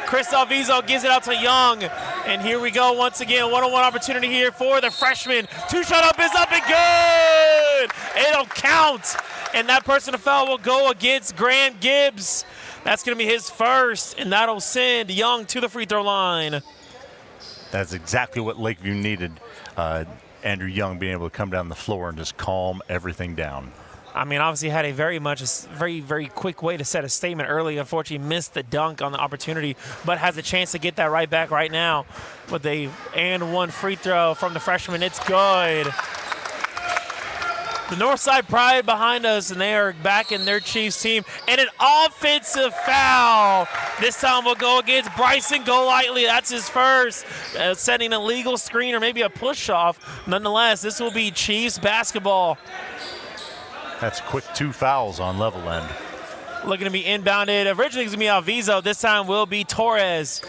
Chris Alviso gives it out to Young. And here we go once again, one-on-one opportunity here for the freshman. 2-shot up is up and good! It'll count. And that personal foul will go against Graham Gibbs. That's going to be his first, and that'll send Young to the free throw line. That's exactly what Lakeview needed. Andrew Young being able to come down the floor and just calm everything down. I mean, obviously had a very quick way to set a statement early. Unfortunately, missed the dunk on the opportunity, but has a chance to get that right back right now with a and one free throw from the freshman. It's good. The Northside Pride behind us, and they are back in their Chiefs team. And an offensive foul. This time will go against Bryson Golightly. That's his first. Setting a legal screen or maybe a push-off. Nonetheless, this will be Chiefs basketball. That's quick 2 fouls on Levelland. Looking to be inbounded. Originally it was going to be Alviso. This time will be Torres.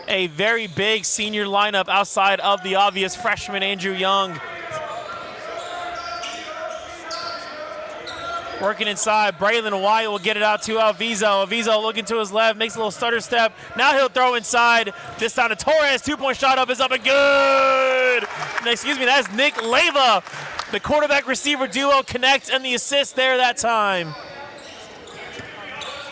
A very big senior lineup outside of the obvious freshman Andrew Young. Working inside, Braylon White will get it out to Alviso. Alviso looking to his left, makes a little stutter step. Now he'll throw inside. This time to Torres. 2-point shot up is up and good. Excuse me, that's Nick Leva. The quarterback-receiver duo connects, and the assist there that time.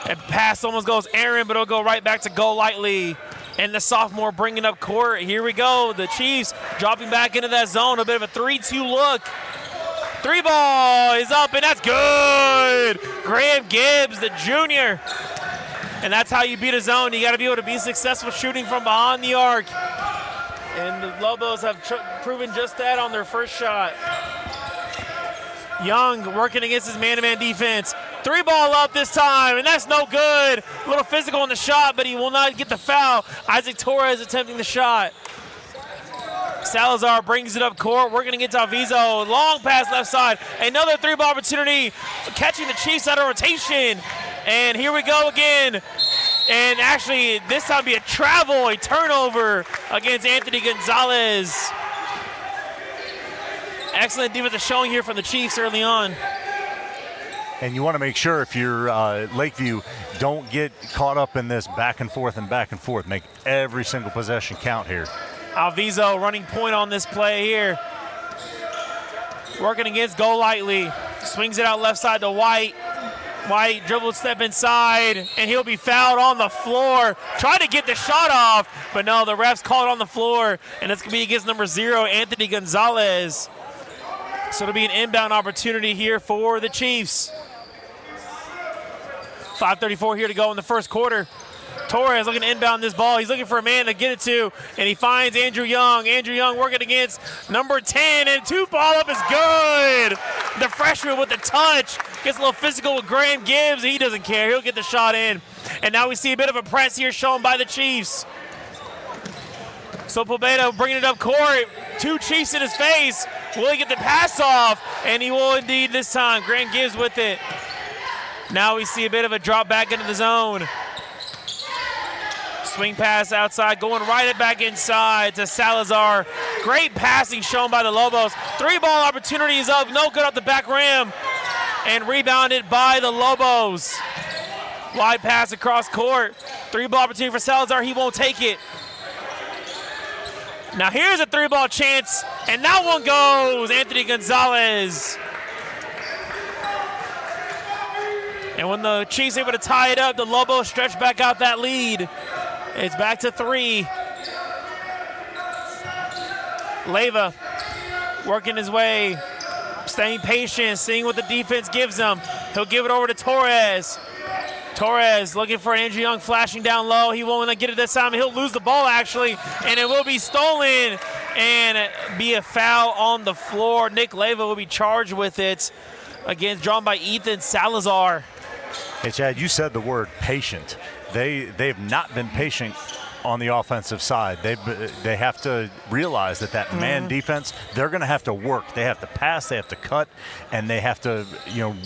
And pass almost goes Aaron, but it'll go right back to Golightly. And the sophomore bringing up court. Here we go. The Chiefs dropping back into that zone. A bit of a 3-2 look. 3 ball is up, and that's good. Graham Gibbs, the junior. And that's how you beat a zone. You got to be able to be successful shooting from behind the arc. And the Lobos have proven just that on their first shot. Young working against his man-to-man defense. 3 ball up this time, and that's no good. A little physical in the shot, but he will not get the foul. Isaac Torres attempting the shot. Salazar brings it up court, working against Alviso. Long pass left side. Another 3-ball opportunity, catching the Chiefs out of rotation. And here we go again. And actually, this time be a travel, a turnover against Anthony Gonzalez. Excellent defensive showing here from the Chiefs early on. And you want to make sure if you're Lakeview, don't get caught up in this back and forth and back and forth. Make every single possession count here. Alviso running point on this play here. Working against Golightly. Swings it out left side to White. White dribble step inside, and he'll be fouled on the floor. Trying to get the shot off, but no, the refs called on the floor, and it's going to be against number 0, Anthony Gonzalez. So it'll be an inbound opportunity here for the Chiefs. 5:34 here to go in the first quarter. Torres looking to inbound this ball. He's looking for a man to get it to, and he finds Andrew Young. Andrew Young working against number 10, and 2 ball up is good. The freshman with the touch gets a little physical with Graham Gibbs. He doesn't care. He'll get the shot in. And now we see a bit of a press here shown by the Chiefs. So Pobedo bringing it up court. 2 Chiefs in his face. Will he get the pass off? And he will indeed this time. Graham Gibbs with it. Now we see a bit of a drop back into the zone. Swing pass outside, going right back inside to Salazar. Great passing shown by the Lobos. 3-ball opportunity is up, no good off the back rim. And rebounded by the Lobos. Wide pass across court. 3-ball opportunity for Salazar, he won't take it. Now here's a 3-ball chance, and that one goes. Anthony Gonzalez. And when the Chiefs are able to tie it up, the Lobos stretch back out that lead. It's back to 3. Leva working his way, staying patient, seeing what the defense gives him. He'll give it over to Torres. Torres looking for Andrew Young, flashing down low. He won't get it this time. He'll lose the ball, actually, and it will be stolen and be a foul on the floor. Nick Leva will be charged with it. Again, drawn by Ethan Salazar. Hey, Chad, you said the word patient. They've not been patient on the offensive side. They have to realize that man defense, they're going to have to work. They have to pass, they have to cut, and they have to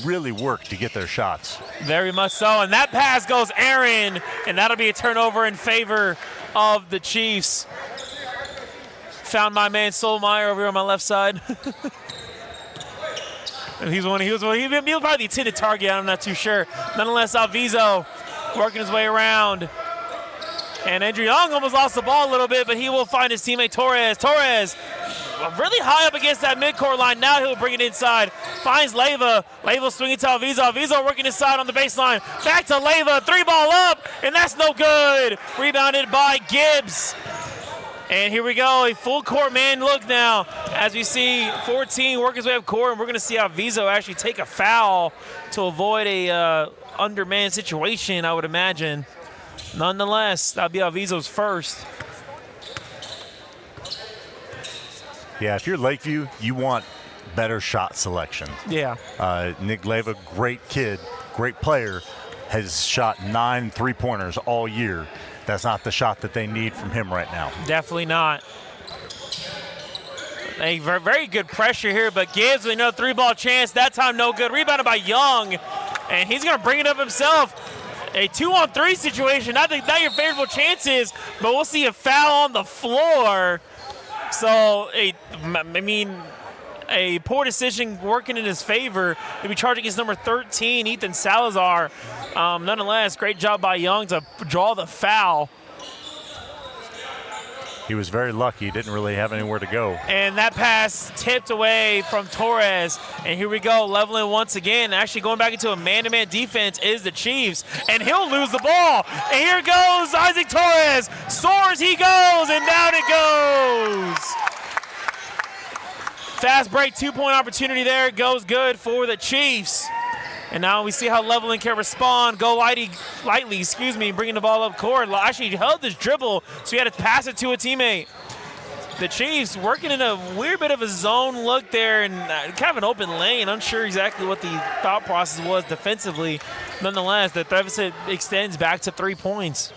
really work to get their shots. Very much so, and that pass goes Aaron, and that'll be a turnover in favor of the Chiefs. Found my man Solmeyer over here on my left side. He was probably the intended target. I'm not too sure. Nonetheless, Alviso working his way around. And Andrew Young almost lost the ball a little bit, but he will find his teammate Torres. Torres really high up against that midcourt line. Now he'll bring it inside. Finds Leyva. Leyva swinging to Alviso. Alviso working inside on the baseline. Back to Leyva. 3-ball up, and that's no good. Rebounded by Gibbs. And here we go, a full court man look now. As we see 14 working his way up court, and we're going to see Alviso actually take a foul to avoid a undermanned situation, I would imagine. Nonetheless, that'll be Alviso's first. Yeah, if you're Lakeview, you want better shot selection. Yeah. Nick Leyva, great kid, great player, has shot 9 3-pointers all year. That's not the shot that they need from him right now. Definitely not. A very good pressure here, but Gibbs with another 3-ball chance. That time no good. Rebounded by Young, and he's going to bring it up himself. A 2-on-3 situation. Not your favorable chances, but we'll see a foul on the floor. So, a poor decision working in his favor to be charged against number 13, Ethan Salazar. Nonetheless, great job by Young to draw the foul. He was very lucky. He didn't really have anywhere to go. And that pass tipped away from Torres. And here we go, Levelland once again. Actually going back into a man-to-man defense is the Chiefs. And he'll lose the ball. And here goes Isaac Torres. Soars he goes, and down it goes. Fast break, 2-point opportunity there. It goes good for the Chiefs. And now we see how Levelland can respond. Go lightly, bringing the ball up court. Actually held this dribble, so he had to pass it to a teammate. The Chiefs working in a weird bit of a zone look there and kind of an open lane. Unsure exactly what the thought process was defensively. Nonetheless, the deficit extends back to 3 points.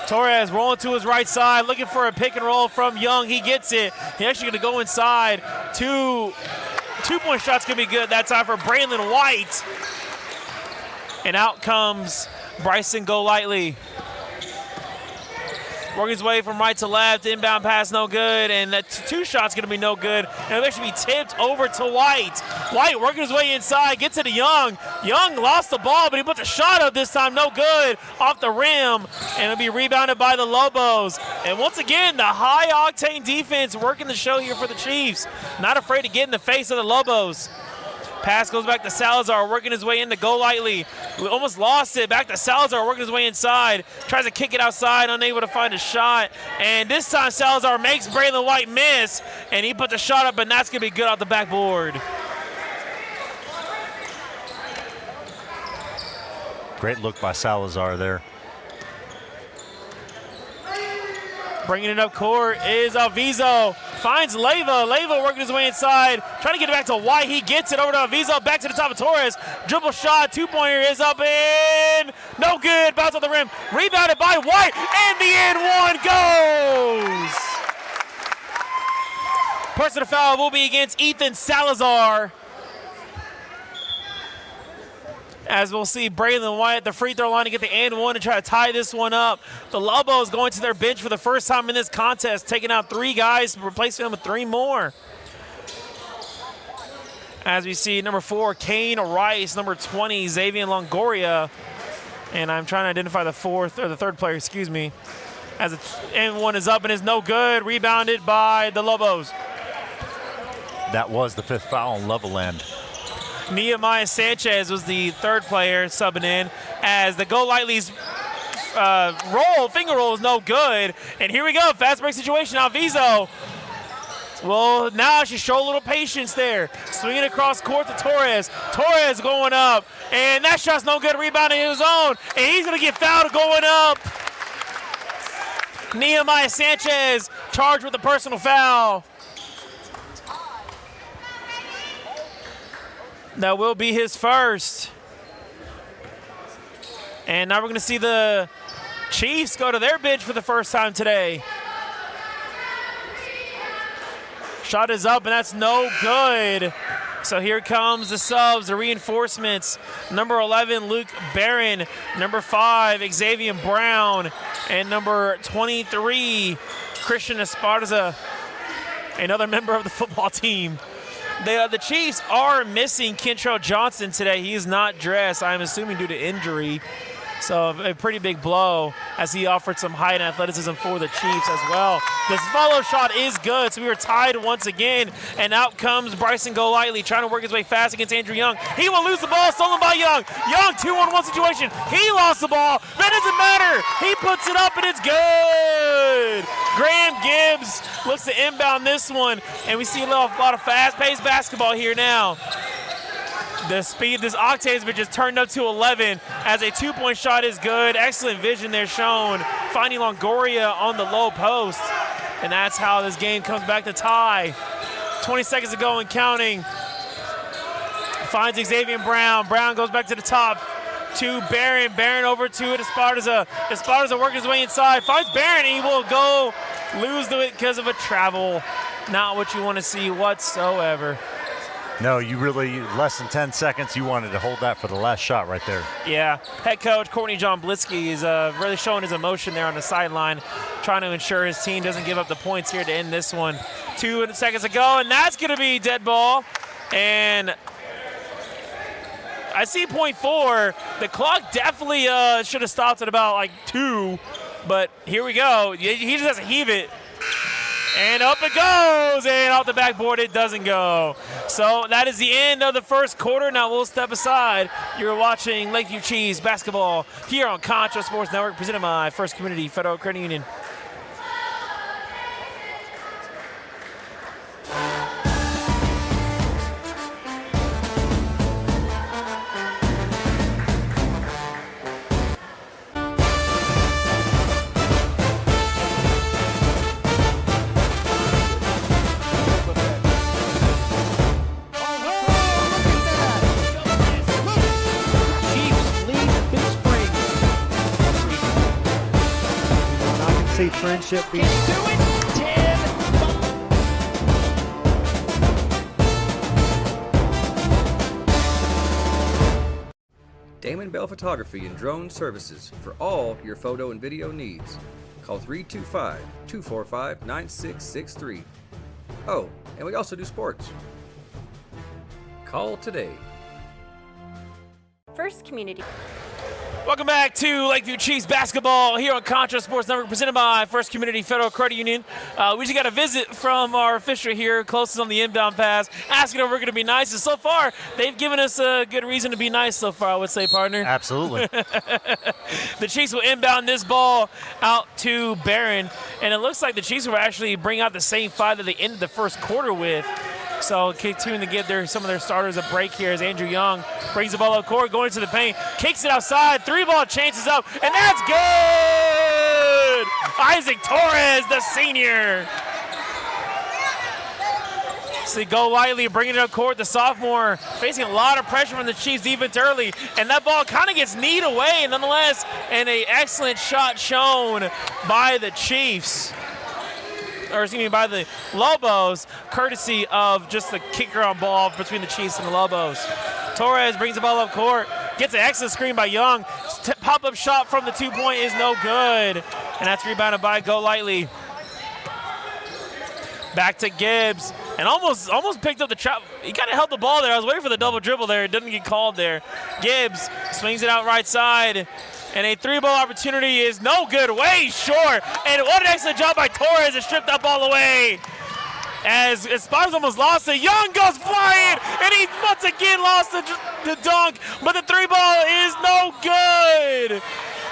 Torres rolling to his right side, looking for a pick and roll from Young. He gets it. He's actually going to go inside. Two-point shot's going to be good that time for Braylon White. And out comes Bryson Golightly. Working his way from right to left. Inbound pass no good. And that 2 shot's going to be no good. And it'll actually be tipped over to White. White working his way inside. Gets it to Young. Young lost the ball, but he put the shot up this time. No good. Off the rim. And it'll be rebounded by the Lobos. And once again, the high-octane defense working the show here for the Chiefs. Not afraid to get in the face of the Lobos. Pass goes back to Salazar, working his way into Golightly. We almost lost it. Back to Salazar, working his way inside. Tries to kick it outside, unable to find a shot. And this time Salazar makes Braylon White miss, and he put the shot up, and that's going to be good off the backboard. Great look by Salazar there. Bringing it up court is Alviso. Finds Leyva. Leyva working his way inside. Trying to get it back to White. He gets it over to Alviso. Back to the top of Torres. Dribble shot. 2-pointer is up in. No good. Bounce on the rim. Rebounded by White. And the and 1 goes. Personal foul will be against Ethan Salazar. As we'll see Braylon White at the free throw line to get the and 1 to try to tie this one up. The Lobos going to their bench for the first time in this contest, taking out 3 guys, replacing them with 3 more. As we see number 4, Kane Rice, number 20, Xavier Longoria. And I'm trying to identify the third player, excuse me. As the and 1 is up and is no good, rebounded by the Lobos. That was the 5th foul on Levelland. Nehemiah Sanchez was the third player subbing in, as the Golightly's finger roll is no good. And here we go, fast break situation. Alviso. Well, now she showed a little patience there. Swinging across court to Torres. Torres going up, and that shot's no good. Rebounding in his own, and he's going to get fouled going up. Nehemiah Sanchez charged with a personal foul. That will be his first. And now we're going to see the Chiefs go to their bench for the first time today. Shot is up, and that's no good. So here comes the subs, the reinforcements. Number 11, Luke Barron. Number 5, Xavier Brown. And number 23, Christian Esparza. another member of the football team. The Chiefs are missing Kentrell Johnson today. He is not dressed, I'm assuming due to injury. So a pretty big blow as he offered some height and athleticism for the Chiefs as well. This follow shot is good, so we were tied once again. And out comes Bryson Golightly trying to work his way fast against Andrew Young. He will lose the ball, stolen by Young. Young, 2-on-1 situation. He lost the ball. That doesn't matter. He puts it up, and it's good. Graham Gibbs looks to inbound this one, and we see a lot of fast-paced basketball here now. The speed, this octane has been just turned up to 11 as a two-point shot is good. Excellent vision there shown, finding Longoria on the low post. And that's how this game comes back to tie. 20 seconds to go and counting. Finds Xavier Brown. Brown goes back to the top to Barron. Barron over to it. Esparza working his way inside. Finds Barron. He will go lose to it because of a travel. Not what you want to see whatsoever. No, you really, less than 10 seconds, you wanted to hold that for the last shot right there. Yeah, head coach Courtney John Blitzky is really showing his emotion there on the sideline, trying to ensure his team doesn't give up the points here to end this one. 2 seconds to go, and that's going to be dead ball. And I see .4. The clock definitely should have stopped at about like 2, but here we go. He just has to heave it. And up it goes, and off the backboard it doesn't go. So that is the end of the first quarter. Now we'll step aside. You're watching Lakeview Chiefs basketball here on Concho Sports Network, presented by First Community Federal Credit Union. See Frenship being Damon Bell Photography and Drone Services for all your photo and video needs. Call 325-245-9663. Oh, and we also do sports. Call today. First Community. Welcome back to Lakeview Chiefs basketball here on Concho Sports Network, presented by First Community Federal Credit Union. We just got a visit from our official here, closest on the inbound pass, asking if we're going to be nice. And so far, they've given us a good reason to be nice so far, I would say, partner. Absolutely. The Chiefs will inbound this ball out to Barron. And it looks like the Chiefs will actually bring out the same five that they ended the first quarter with. So continuing to give some of their starters a break here as Andrew Young brings the ball up court, going to the paint, kicks it outside, 3-ball chances up, and that's good! Isaac Torres, the senior. See Golightly bringing it up court, the sophomore, facing a lot of pressure from the Chiefs defense early, and that ball kind of gets kneed away nonetheless, and an excellent shot shown by the Chiefs. Or excuse me, by the Lobos, courtesy of just the kicker on ball between the Chiefs and the Lobos. Torres brings the ball up court, gets an excellent screen by Young. Pop-up shot from the 2-point is no good, and that's rebounded by Golightly. Back to Gibbs, and almost picked up the trap. He kind of held the ball there. I was waiting for the double dribble there. It didn't get called there. Gibbs swings it out right side. And a 3-ball opportunity is no good, way short. And what an excellent job by Torres to strip that ball away. As Esparza almost lost it, Young goes flying, and he once again lost the dunk. But the 3-ball is no good.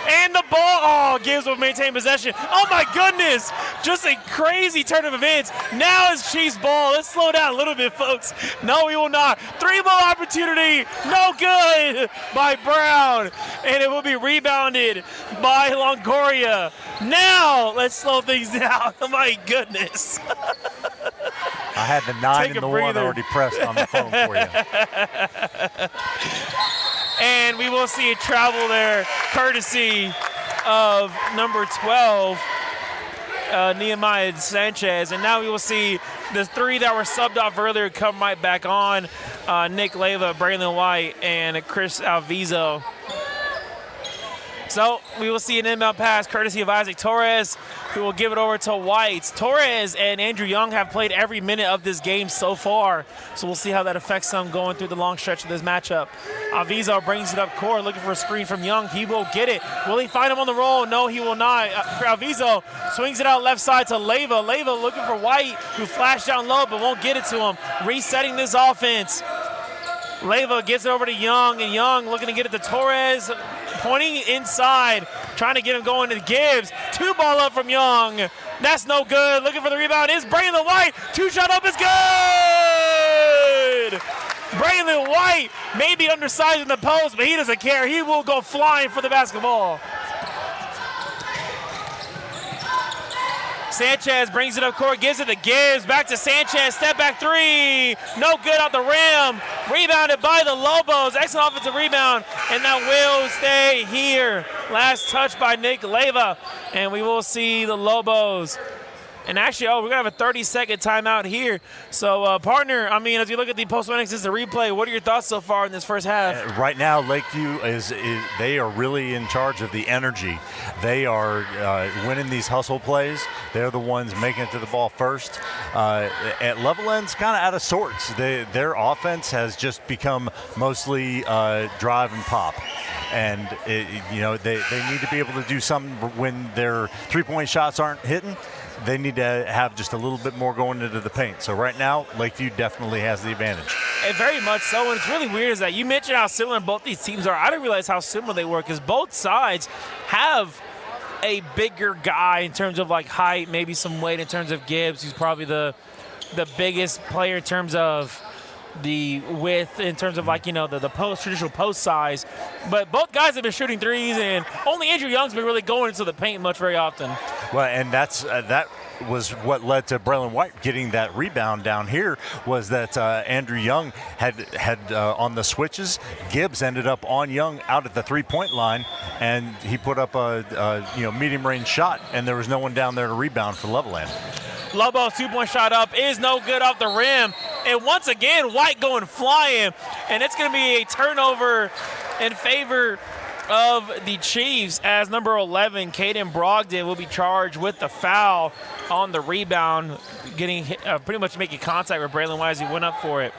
And the ball, Gibbs will maintain possession. Oh my goodness, just a crazy turn of events. Now it's Chiefs ball. Let's slow down a little bit, folks. No, we will not. 3-ball opportunity, no good by Brown. And it will be rebounded by Longoria. Now, let's slow things down. Oh my goodness. I had the 9 and the 1 already pressed on the phone for you. And we will see a travel there, courtesy of number 12, Nehemiah Sanchez. And now we will see the 3 that were subbed off earlier come right back on. Nick Leva, Braylon White, and Chris Alviso. So we will see an inbound pass courtesy of Isaac Torres, who will give it over to White. Torres and Andrew Young have played every minute of this game so far, so we'll see how that affects them going through the long stretch of this matchup. Avizo brings it up court, looking for a screen from Young. He will get it. Will he find him on the roll? No, he will not. Avizo swings it out left side to Leyva. Leyva looking for White, who flashed down low but won't get it to him. Resetting this offense. Leyva gives it over to Young, and Young looking to get it to Torres, pointing inside, trying to get him going to Gibbs. 2-ball up from Young. That's no good. Looking for the rebound is Braylon White. 2-shot up is good. Braylon White may be undersized in the post, but he doesn't care. He will go flying for the basketball. Sanchez brings it up court, gives it to Gibbs. Back to Sanchez, step back three. No good off the rim. Rebounded by the Lobos. Excellent offensive rebound, and that will stay here. Last touch by Nick Leyva, and we will see the Lobos. And actually, we're going to have a 30-second timeout here. So, partner, I mean, as you look at the post-1 the replay, what are your thoughts so far in this first half? Right now, Lakeview they are really in charge of the energy. They are winning these hustle plays. They're the ones making it to the ball first. At Levelland's kind of out of sorts. Their offense has just become mostly drive and pop. And, they need to be able to do something when their three-point shots aren't hitting. They need to have just a little bit more going into the paint. So right now, Lakeview definitely has the advantage. And very much so. And it's really weird is that you mentioned how similar both these teams are. I didn't realize how similar they were because both sides have a bigger guy in terms of like height, maybe some weight in terms of Gibbs, who's probably the biggest player in terms of the width, in terms of like, the traditional post size. But both guys have been shooting threes, and only Andrew Young's been really going into the paint much very often. Well, and that was what led to Braylon White getting that rebound down here, was that Andrew Young had on the switches, Gibbs ended up on Young out at the three-point line, and he put up a medium-range shot, and there was no one down there to rebound for Levelland. Lobo's 2-point shot up is no good off the rim. And once again, White going flying. And it's going to be a turnover in favor of the Chiefs as number 11, Caden Brogdon, will be charged with the foul on the rebound, getting pretty much making contact with Braylon White as he went up for it.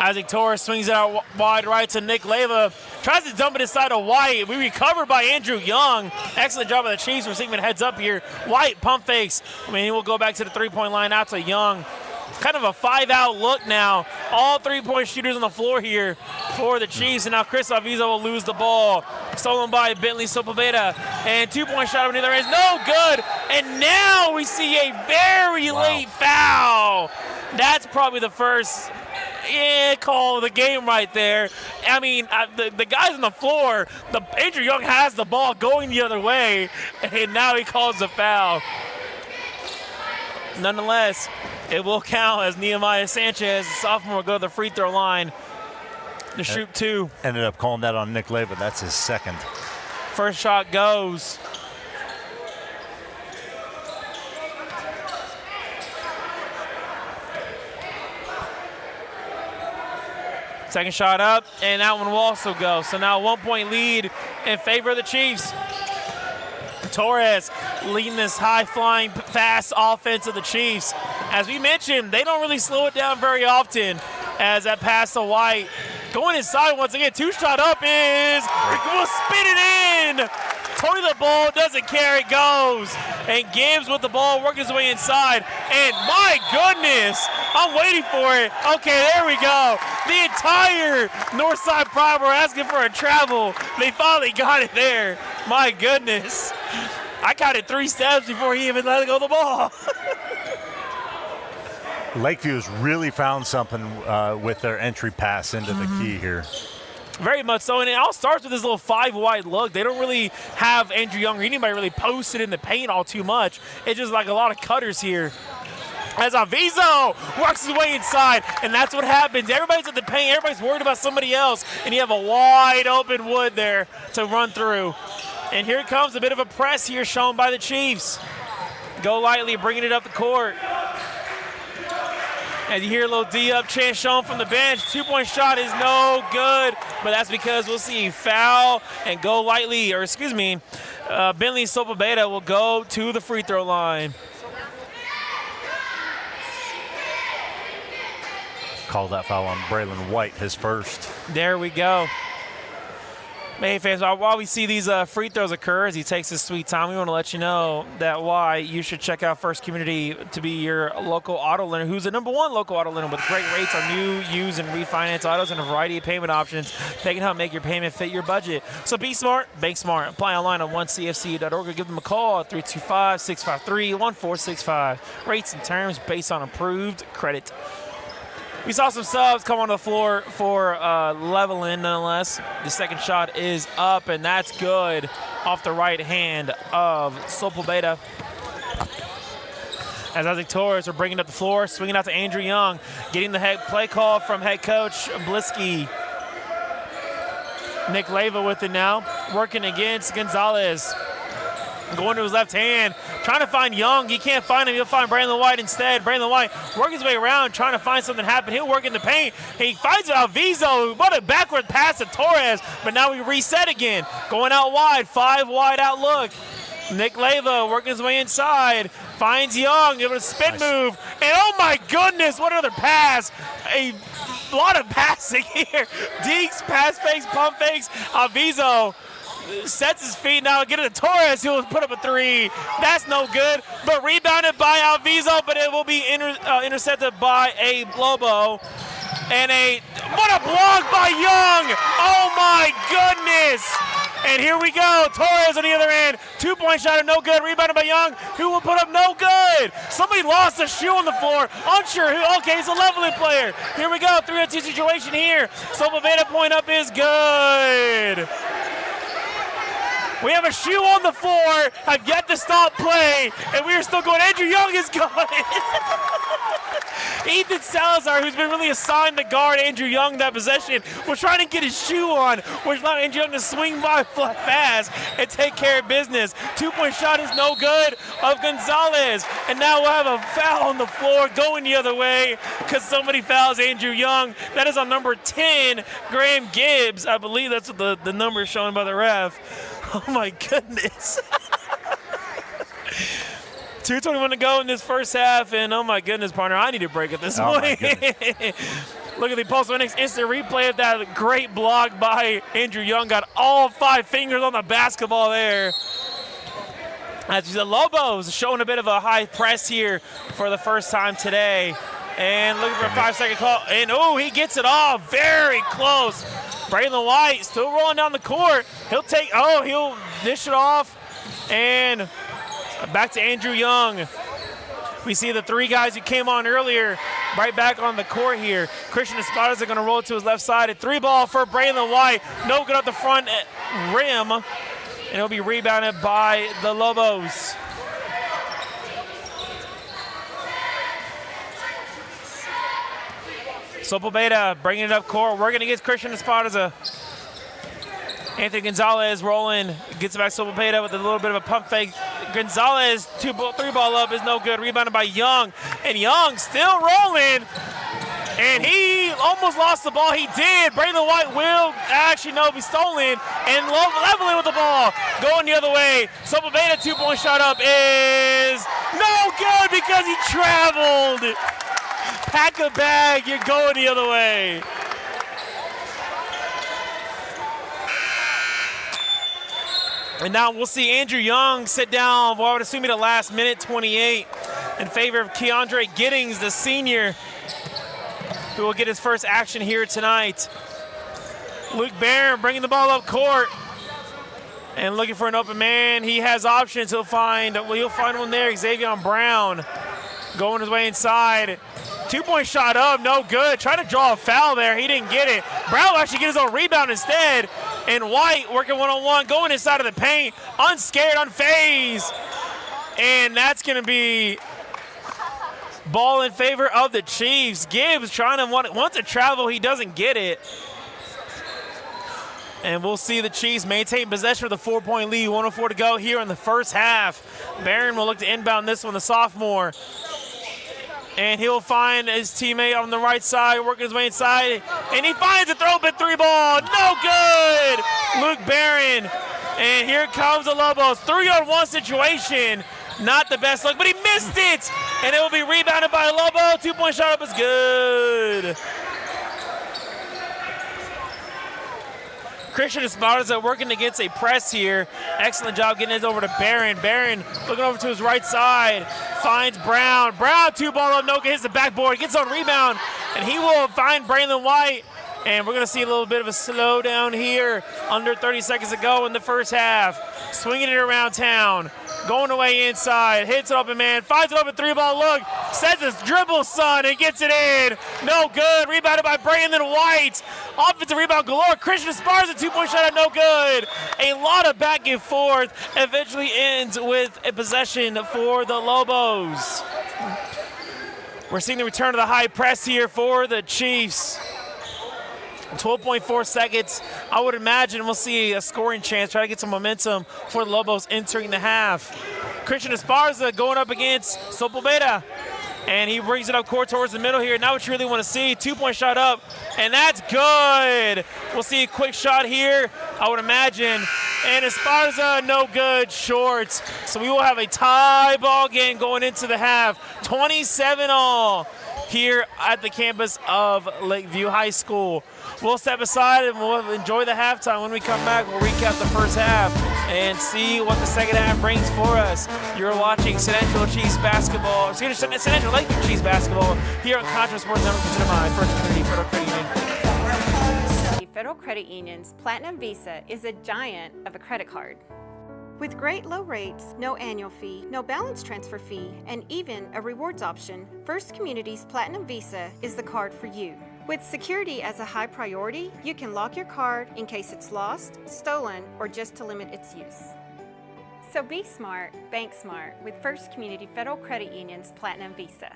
Isaac Torres swings it out wide right to Nick Leyva. Tries to dump it inside of White. We recovered by Andrew Young. Excellent job of the Chiefs receiving heads up here. White pump fakes. He will go back to the three-point line out to Young. Kind of a 5-out look now. All three-point shooters on the floor here for the Chiefs. And now Chris Avizo will lose the ball. Stolen by Bentley Sopaveda. And 2-point shot over the other end is no good. And now we see a very late foul. That's probably the first call of the game right there. I mean, the guys on the floor, Andrew Young has the ball going the other way, and now he calls the foul. Nonetheless, it will count as Nehemiah Sanchez, the sophomore, will go to the free throw line to shoot two. Ended up calling that on Nick Leyva. That's his second. First shot goes. Second shot up, and that one will also go. So now a 1-point lead in favor of the Chiefs. Torres leading this high-flying, fast offense of the Chiefs. As we mentioned, they don't really slow it down very often as that pass to White. Going inside once again, 2-shot up is, will spin it in. Tony the ball, doesn't care, it goes. And Gibbs with the ball, working his way inside. And my goodness, I'm waiting for it. Okay, there we go. The entire Northside Pride were asking for a travel. They finally got it there. My goodness. I counted 3 steps before he even let go of the ball. Lakeview has really found something with their entry pass into the key here. Very much so, and it all starts with this little 5-wide look. They don't really have Andrew Young or anybody really posted in the paint all too much. It's just like a lot of cutters here. As Avizo works his way inside, and that's what happens. Everybody's at the paint, everybody's worried about somebody else, and you have a wide open Wood there to run through. And here comes a bit of a press here shown by the Chiefs. Go lightly, bringing it up the court. As you hear a little D-up chant shown from the bench, 2-point shot is no good, but that's because we'll see foul and go lightly, or excuse me, Bentley Sopabeta will go to the free throw line. Call that foul on Braylon White, his first. There we go. Hey fans, while we see these free throws occur as he takes his sweet time, we want to let you know that why you should check out First Community to be your local auto lender, who's the #1 local auto lender with great rates on new, used, and refinance autos and a variety of payment options. They can help make your payment fit your budget. So be smart, bank smart. Apply online at onecfc.org or give them a call at 325-653-1465. Rates and terms based on approved credit. We saw some subs come on the floor for Levelland, nonetheless. The second shot is up, and that's good off the right hand of Sopabeta. As Isaac Torres are bringing up the floor, swinging out to Andrew Young, getting the play call from head coach Blisky. Nick Leyva with it now, working against Gonzalez. Going to his left hand, trying to find Young. He can't find him. He'll find Braylon White instead. Braylon White working his way around, trying to find something happen. He'll work in the paint. He finds Alviso. What a backward pass to Torres, but now we reset again. Going out wide, 5 wide out look. Nick Leyva working his way inside, finds Young, able to spin move, and oh my goodness, what another pass. A lot of passing here. Deeks, pass fakes, pump fakes. Alviso sets his feet now, get it to Torres, he'll put up a 3. That's no good, but rebounded by Alviso, but it will be intercepted by a Lobo. And what a block by Young! Oh my goodness! And here we go, Torres on the other end, 2-point shot, no good, rebounded by Young, who will put up no good. Somebody lost a shoe on the floor, unsure who, okay, it's a Levelland player. Here we go, 3-on-2 situation here. Sopabeta point up is good. We have a shoe on the floor, have yet to stop play, and we are still going. Andrew Young is going. Ethan Salazar, who's been really assigned to guard Andrew Young that possession, was trying to get his shoe on, which allowed Andrew Young to swing by fast and take care of business. 2-point shot is no good of Gonzalez, and now we'll have a foul on the floor going the other way because somebody fouls Andrew Young. That is on number 10, Graham Gibbs. I believe that's what the number shown by the ref. Oh my goodness. 2:21 to go in this first half, and oh my goodness, partner, I need a break at this point. Look at the Pulse Winix instant replay of that great block by Andrew Young. Got all 5 fingers on the basketball there. As the Lobos showing a bit of a high press here for the first time today. And looking for a 5-second call. And oh, he gets it off. Very close. Braylon White still rolling down the court. He'll dish it off. And back to Andrew Young. We see the 3 guys who came on earlier right back on the court here. Christian Espadas are going to roll to his left side. A 3-ball for Braylon White. No good at the front rim. And it'll be rebounded by the Lobos. Sopabeta bringing it up court, working against Christian Esparza. Anthony Gonzalez rolling, gets it back to Sopabeta with a little bit of a pump fake. Gonzalez, 3-ball up is no good, rebounded by Young. And Young still rolling. And he almost lost the ball. He did. Braylon White will actually be stolen. And Levelland with the ball. Going the other way. Sopabeta 2-point shot up is no good because he traveled. Pack a bag, you're going the other way. And now we'll see Andrew Young sit down, I would assume at the last minute, 28, in favor of Keandre Giddings, the senior, who will get his first action here tonight. Luke Barron bringing the ball up court and looking for an open man. He has options. He'll find one there. Xavier Brown going his way inside. 2-point shot up, no good. Trying to draw a foul there. He didn't get it. Brown will actually get his own rebound instead. And White working one-on-one, going inside of the paint, unscared, unfazed. And that's going to be ball in favor of the Chiefs. Gibbs trying to want to travel. He doesn't get it. And we'll see the Chiefs maintain possession with a 4-point lead. 1:04 to go here in the first half. Barron will look to inbound this one, the sophomore. And he'll find his teammate on the right side, working his way inside, and he finds a throw but 3 ball, no good! Luke Barron, and here comes the Lobos, 3-on-1 situation, not the best look, but he missed it, and it will be rebounded by Lobo, 2-point shot up is good. Christian Esparza working against a press here. Excellent job getting it over to Barron. Barron looking over to his right side, finds Brown. Brown 2-ball up, no good, hits the backboard, gets on rebound, and he will find Braylon White. And we're gonna see a little bit of a slowdown here, under 30 seconds to go in the first half. Swinging it around town, going away inside, hits it open man, finds it open 3-ball look, sends his dribble son and gets it in. No good, rebounded by Brandon White. Offensive rebound galore. Christian Esparza 2-point shot at no good. A lot of back and forth, eventually ends with a possession for the Lobos. We're seeing the return of the high press here for the Chiefs. 12.4 seconds. I would imagine we'll see a scoring chance, try to get some momentum for the Lobos entering the half. Christian Esparza going up against Sepulveda, and he brings it up court towards the middle here. Now what you really want to see, 2-point shot up, and that's good. We'll see a quick shot here, I would imagine, and Esparza no good, short. So we will have a tie ball game going into the half, 27-all here at the campus of Lakeview High School. We'll step aside and we'll enjoy the halftime. When we come back, we'll recap the first half and see what the second half brings for us. You're watching San Angelo Chiefs basketball, San Angelo Lake View Chiefs basketball here on Concho Sports Network. Consider my First Community Federal Credit Union. Federal Credit Union's Platinum Visa is a giant of a credit card. With great low rates, no annual fee, no balance transfer fee, and even a rewards option, First Community's Platinum Visa is the card for you. With security as a high priority, you can lock your card in case it's lost, stolen, or just to limit its use. So be smart, bank smart with First Community Federal Credit Union's Platinum Visa.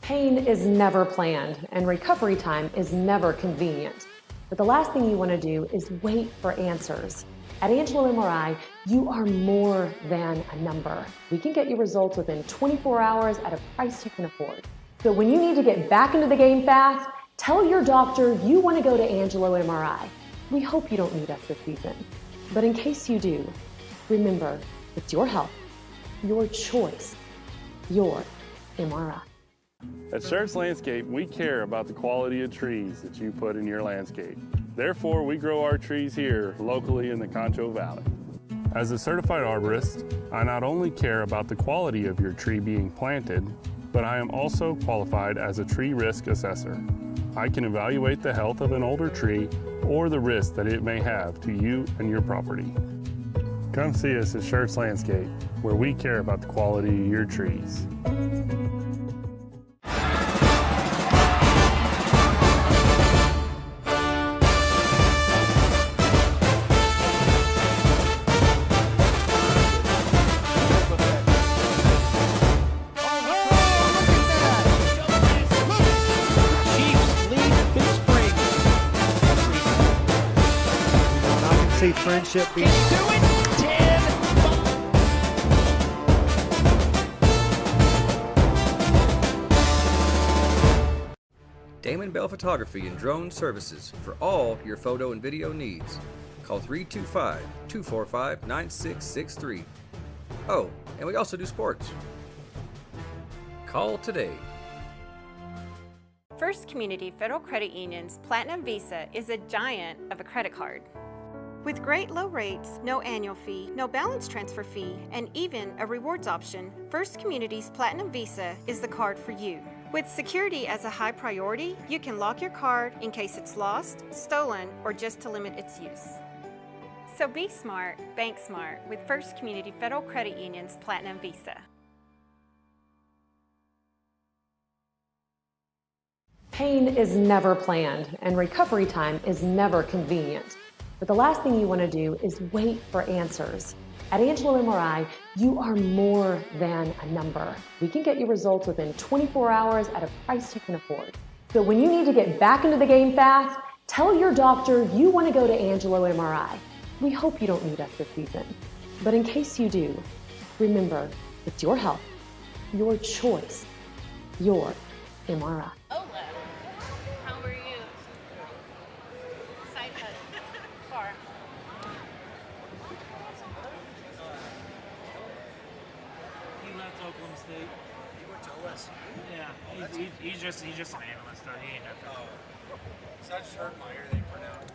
Pain is never planned, and recovery time is never convenient. But the last thing you want to do is wait for answers. At Angelo MRI, you are more than a number. We can get you results within 24 hours at a price you can afford. So when you need to get back into the game fast, tell your doctor you want to go to Angelo MRI. We hope you don't need us this season. But in case you do, remember, it's your health, your choice, your MRI. At Schertz Landscape, we care about the quality of trees that you put in your landscape. Therefore, we grow our trees here locally in the Concho Valley. As a certified arborist, I not only care about the quality of your tree being planted, but I am also qualified as a tree risk assessor. I can evaluate the health of an older tree or the risk that it may have to you and your property. Come see us at Schertz Landscape, where we care about the quality of your trees. See Frenship being Damon Bell Photography and Drone Services for all your photo and video needs. Call 325-245-9663. Oh, and we also do sports. Call today. First Community Federal Credit Union's Platinum Visa is a giant of a credit card. With great low rates, no annual fee, no balance transfer fee, and even a rewards option, First Community's Platinum Visa is the card for you. With security as a high priority, you can lock your card in case it's lost, stolen, or just to limit its use. So be smart, bank smart with First Community Federal Credit Union's Platinum Visa. Pain is never planned, and recovery time is never convenient. But the last thing you want to do is wait for answers. At Angelo MRI, you are more than a number. We can get you results within 24 hours at a price you can afford. So when you need to get back into the game fast, tell your doctor you want to go to Angelo MRI. We hope you don't need us this season. But in case you do, Remember, it's your health, your choice, your MRI. Ola, how are you? Side cut. Far. He left Oklahoma State. He went to OSU? Yeah, he's just an analyst. He ain't nothing. Oh. So I just heard in my ear they promoted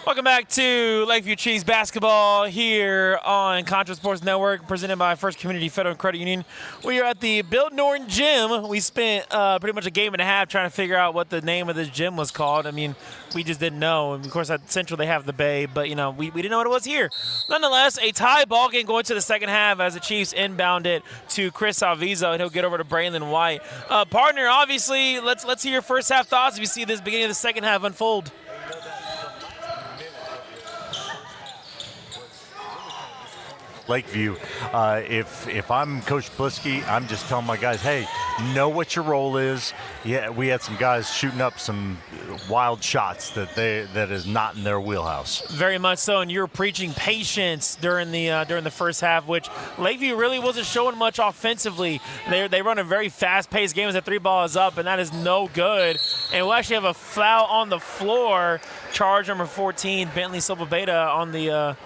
Welcome back to Lakeview Chiefs basketball here on Concho Sports Network, presented by First Community Federal Credit Union. We are at the Bill Norton Gym. We spent pretty much a game and a half trying to figure out what the name of this gym was called. I mean, we just didn't know. And of course, at Central they have the Bay, but we didn't know what it was here. Nonetheless, a tie ball game going to the second half as the Chiefs inbound it to Chris Alviso, and he'll get over to Braylon White. Partner, obviously, let's hear your first half thoughts if you see this beginning of the second half unfold. Lakeview, if I'm Coach Blisky, I'm just telling my guys, hey, know what your role is. Yeah, we had some guys shooting up some wild shots that is not in their wheelhouse. Very much so, and you were preaching patience during the first half, which Lakeview really wasn't showing much offensively. They run a very fast-paced game as the three ball is up, and that is no good. And we'll actually have a foul on the floor. Charge number 14, Bentley Silva Beta on the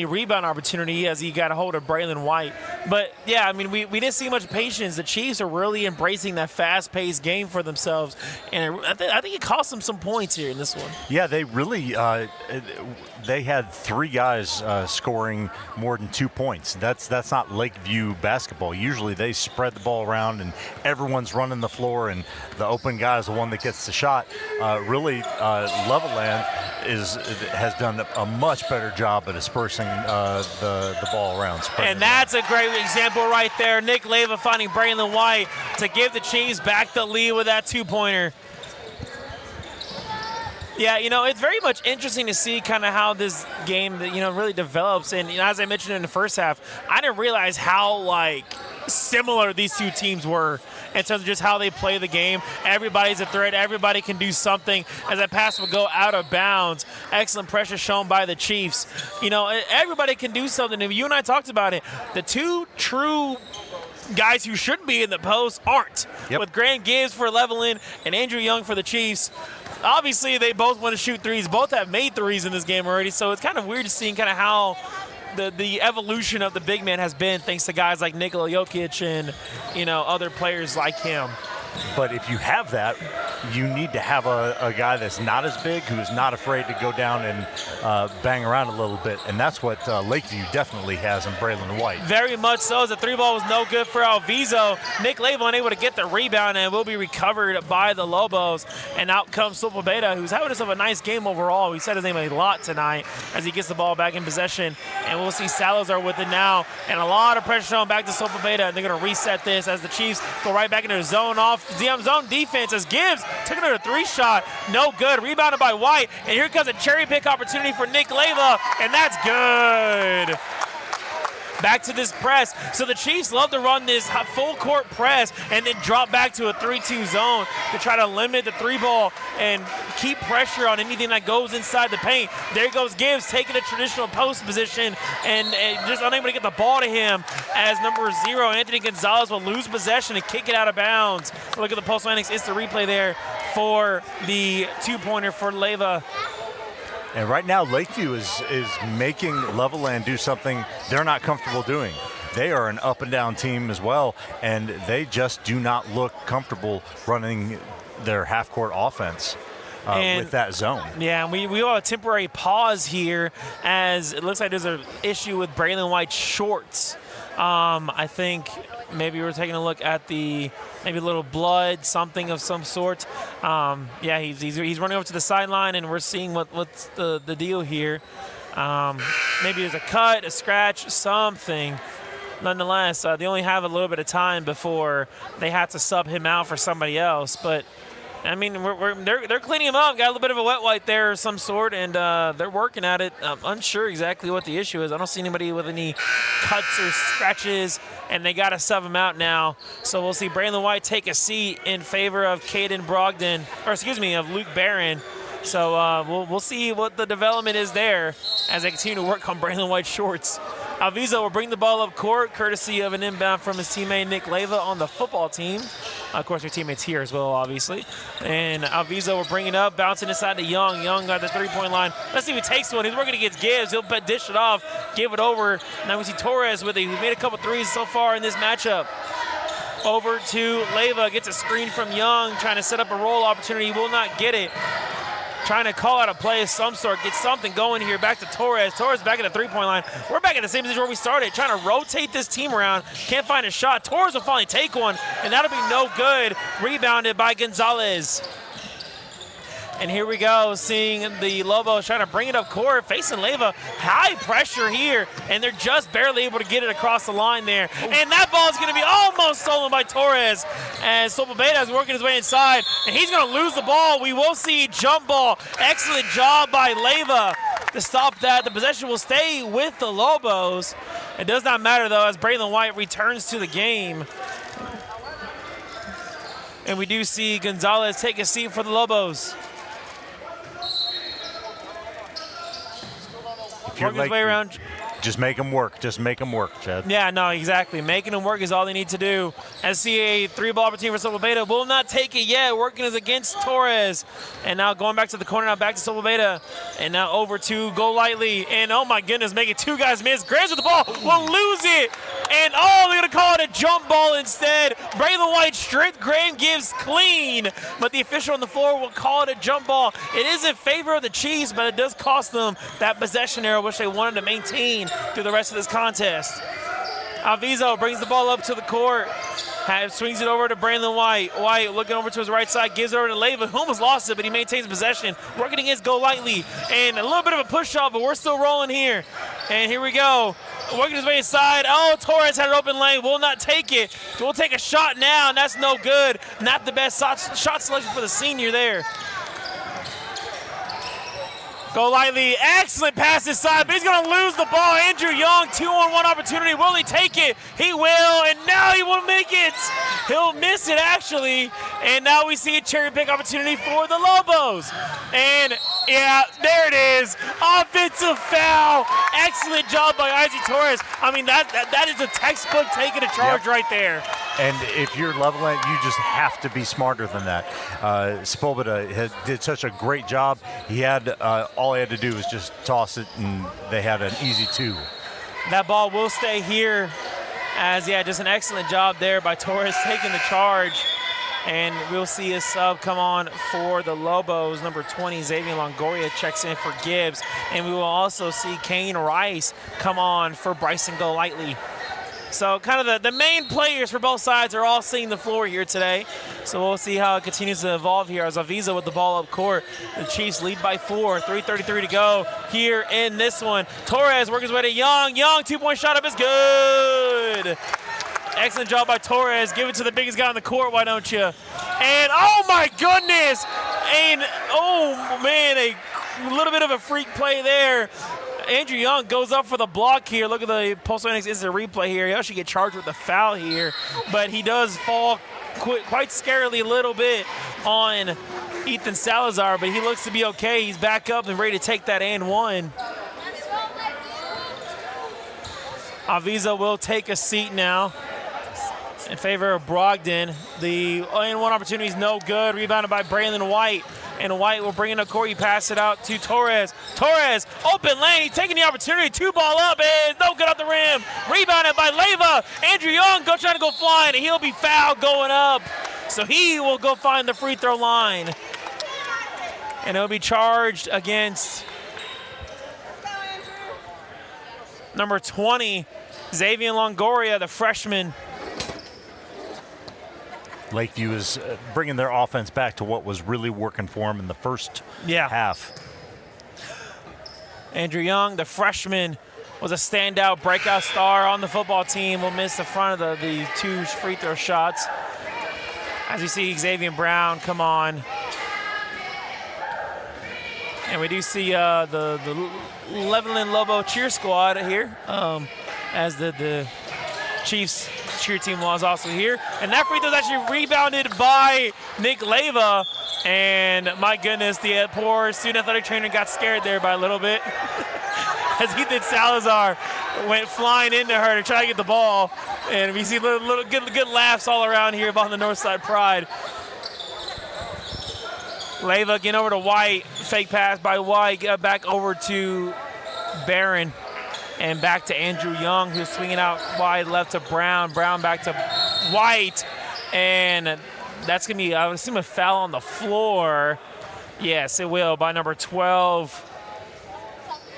rebound opportunity as he got a hold of Braylon White. But, yeah, I mean, we didn't see much patience. The Chiefs are really embracing that fast-paced game for themselves, and I think it cost them some points here in this one. Yeah, they really they had three guys scoring more than 2 points. That's not Lakeview basketball. Usually they spread the ball around and everyone's running the floor, and the open guy is the one that gets the shot. Levelland has done a much better job at dispersing the ball around. And that's a great example right there. Nick Leyva finding Braylon White to give the Chiefs back the lead with that two-pointer. Yeah, it's very much interesting to see kind of how this game, really develops. And as I mentioned in the first half, I didn't realize how, similar these two teams were in terms of just how they play the game. Everybody's a threat. Everybody can do something as that pass will go out of bounds. Excellent pressure shown by the Chiefs. Everybody can do something. And you and I talked about it. The two true guys who should be in the post aren't. Yep. With Grant Gibbs for Levelland and Andrew Young for the Chiefs. Obviously, they both want to shoot threes. Both have made threes in this game already, so it's kind of weird to see kind of how the evolution of the big man has been thanks to guys like Nikola Jokic and, other players like him. But if you have that, you need to have a guy that's not as big, who is not afraid to go down and bang around a little bit. And that's what Lakeview definitely has in Braylon White. Very much so. As the three ball was no good for Alviso. Nick Leyva unable to get the rebound and will be recovered by the Lobos. And out comes Silva Beta, who's having himself a nice game overall. We said his name a lot tonight as he gets the ball back in possession. And we'll see Salazar with it now. And a lot of pressure on back to Silva Beta. And they're going to reset this as the Chiefs go right back into their zone zone defense as Gibbs took another three shot. No good. Rebounded by White. And here comes a cherry pick opportunity for Nick Leyva. And that's good. Back to this press. So the Chiefs love to run this full court press and then drop back to a 3-2 zone to try to limit the three ball and keep pressure on anything that goes inside the paint. There goes Gibbs taking a traditional post position and just unable to get the ball to him as number 0, Anthony Gonzalez, will lose possession and kick it out of bounds. Look at the post landings. It's the replay there for the two-pointer for Leyva. And right now, Lakeview is making Levelland do something they're not comfortable doing. They are an up-and-down team as well, and they just do not look comfortable running their half-court offense with that zone. Yeah, and we have a temporary pause here as it looks like there's an issue with Braylon White's shorts. I think maybe we're taking a look at maybe a little blood, something of some sort. Yeah, he's running over to the sideline, and we're seeing what's the deal here. Maybe there's a cut, a scratch, something. Nonetheless, they only have a little bit of time before they have to sub him out for somebody else. But I mean, they're cleaning him up. Got a little bit of a wet wipe there of some sort, and they're working at it. I'm unsure exactly what the issue is. I don't see anybody with any cuts or scratches, and they got to sub him out now. So we'll see Braylon White take a seat in favor of Caden Brogdon, of Luke Barron. So we'll see what the development is there as they continue to work on Braylon White's shorts. Alviso will bring the ball up court, courtesy of an inbound from his teammate Nick Leyva on the football team. Of course, your teammates here as well, obviously. And Alviso will bring it up, bouncing inside to Young. Young got the three-point line. Let's see if he takes one. He's working against Gibbs. He'll dish it off, give it over. Now we see Torres with it. He's made a couple threes so far in this matchup. Over to Leyva, gets a screen from Young, trying to set up a roll opportunity. He will not get it. trying to call out a play of some sort, get something going here. Back to Torres. Torres back at the 3-point line. We're back at the same position where we started, trying to rotate this team around. Can't find a shot. Torres will finally take one, and that'll be no good. Rebounded by Gonzalez. And here we go, seeing the Lobos trying to bring it up court, facing Leyva. High pressure here, and they're just barely able to get it across the line there. And that ball is going to be almost stolen by Torres as Sepulveda is working his way inside, and he's going to lose the ball. We will see jump ball. Excellent job by Leyva to stop that. The possession will stay with the Lobos. It does not matter, though, as Braylon White returns to the game. And we do see Gonzalez take a seat for the Lobos. Working his way around. Just make them work. Just make them work, Chad. Yeah, no, exactly. Making them work is all they need to do. As see a 3-ball opportunity for Sepulveda. Will not take it yet. Working is against Torres. And now going back to the corner, now back to Sepulveda. And now over to Golightly. And oh my goodness, making 2 guys miss. Grabs with the ball, will lose it. And oh, they're going to call it a jump ball instead. Braylon White stripped. Graham gives clean. But the official on the floor will call it a jump ball. It is in favor of the Chiefs, but it does cost them that possession arrow, which they wanted to maintain through the rest of this contest. Alviso brings the ball up to the court. Swings it over to Braylon White. White looking over to his right side, gives it over to Leyva, who almost lost it, but he maintains possession. Working against Golightly. And a little bit of a push off, but we're still rolling here. And here we go. Working his way inside. Oh, Torres had an open lane. Will not take it. We'll take a shot now, and that's no good. Not the best shot selection for the senior there. Golightly, excellent pass inside, but he's going to lose the ball. Andrew Young, 2-on-1 opportunity. Will he take it? He will, and now he will make it. He'll miss it, actually. And now we see a cherry pick opportunity for the Lobos. And yeah, there it is. Offensive foul. Excellent job by Isaac Torres. I mean, that is a textbook taking a charge right there. And if you're Levelland, you just have to be smarter than that. Sepulveda did such a great job. He had all he had to do was just toss it, and they had an easy 2. That ball will stay here as, yeah, just an excellent job there by Torres taking the charge. And we'll see a sub come on for the Lobos. Number 20, Xavier Longoria checks in for Gibbs. And we will also see Kane Rice come on for Bryson Golightly. So kind of the main players for both sides are all seeing the floor here today. So we'll see how it continues to evolve here as Alviso with the ball up court. The Chiefs lead by 4, 3:33 to go here in this one. Torres working his way to Young. Young, 2-point shot up is good. Excellent job by Torres. Give it to the biggest guy on the court, why don't you? And oh my goodness! And oh man, a little bit of a freak play there. Andrew Young goes up for the block here. Look at the Pulse Phoenix instant replay here. He actually get charged with the foul here, but he does fall quite scarily a little bit on Ethan Salazar, but he looks to be okay. He's back up and ready to take that and one. Alviso will take a seat now in favor of Brogdon. The and-one opportunity is no good. Rebounded by Braylon White. And White will bring it up court. He pass it out to Torres. Torres, open lane. He's taking the opportunity. 2-ball up. And no good at the rim. Rebounded by Leyva. Andrew Young trying to go flying, and he'll be fouled going up. So he will go find the free throw line. And he'll be charged against number 20, Xavier Longoria, the freshman. Lakeview is bringing their offense back to what was really working for them in the first half. Andrew Young, the freshman, was a standout breakout star on the football team. Will miss the front of the 2 free throw shots. As you see Xavier Brown come on. And we do see the Levelland Lobo cheer squad here as the Chiefs cheer team was also here. And that free throw is actually rebounded by Nick Leyva. And my goodness, the poor student athletic trainer got scared there by a little bit as Ethan Salazar went flying into her to try to get the ball. And we see little good laughs all around here on the Northside Pride. Leyva getting over to White. Fake pass by White. Back over to Barron. And back to Andrew Young, who's swinging out wide left to Brown. Brown back to White. And that's going to be, I would assume, a foul on the floor. Yes, it will, by number 12.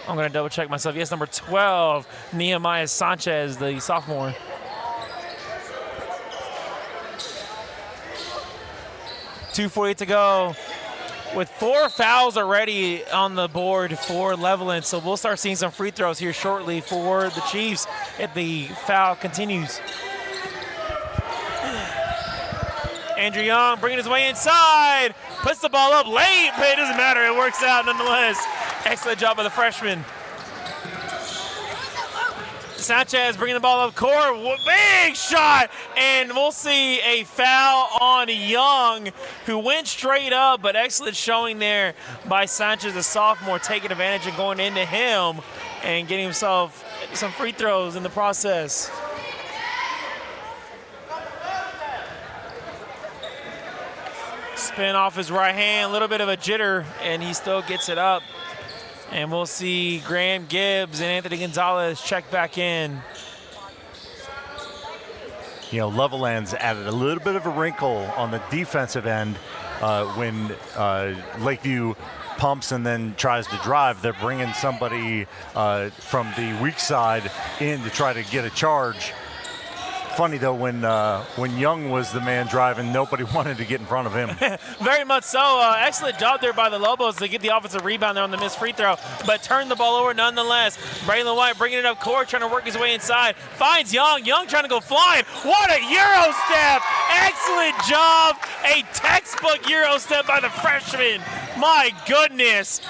I'm going to double check myself. Yes, number 12, Nehemiah Sanchez, the sophomore. .248 to go with 4 fouls already on the board for Levelland. So we'll start seeing some free throws here shortly for the Chiefs if the foul continues. Andrew Young bringing his way inside, puts the ball up late, but it doesn't matter. It works out nonetheless. Excellent job by the freshman. Sanchez bringing the ball up court, big shot, and we'll see a foul on Young, who went straight up, but excellent showing there by Sanchez, the sophomore, taking advantage and going into him and getting himself some free throws in the process. Spin off his right hand, a little bit of a jitter, and he still gets it up. And we'll see Graham Gibbs and Anthony Gonzalez check back in. You know, Levelland's added a little bit of a wrinkle on the defensive end when Lakeview pumps and then tries to drive. They're bringing somebody from the weak side in to try to get a charge. Funny though, when Young was the man driving, nobody wanted to get in front of him. Very much so. Excellent job there by the Lobos to get the offensive rebound there on the missed free throw, but turned the ball over nonetheless. Braylon White bringing it up court, trying to work his way inside. Finds Young. Young trying to go flying. What a Euro step! Excellent job. A textbook Euro step by the freshman. My goodness.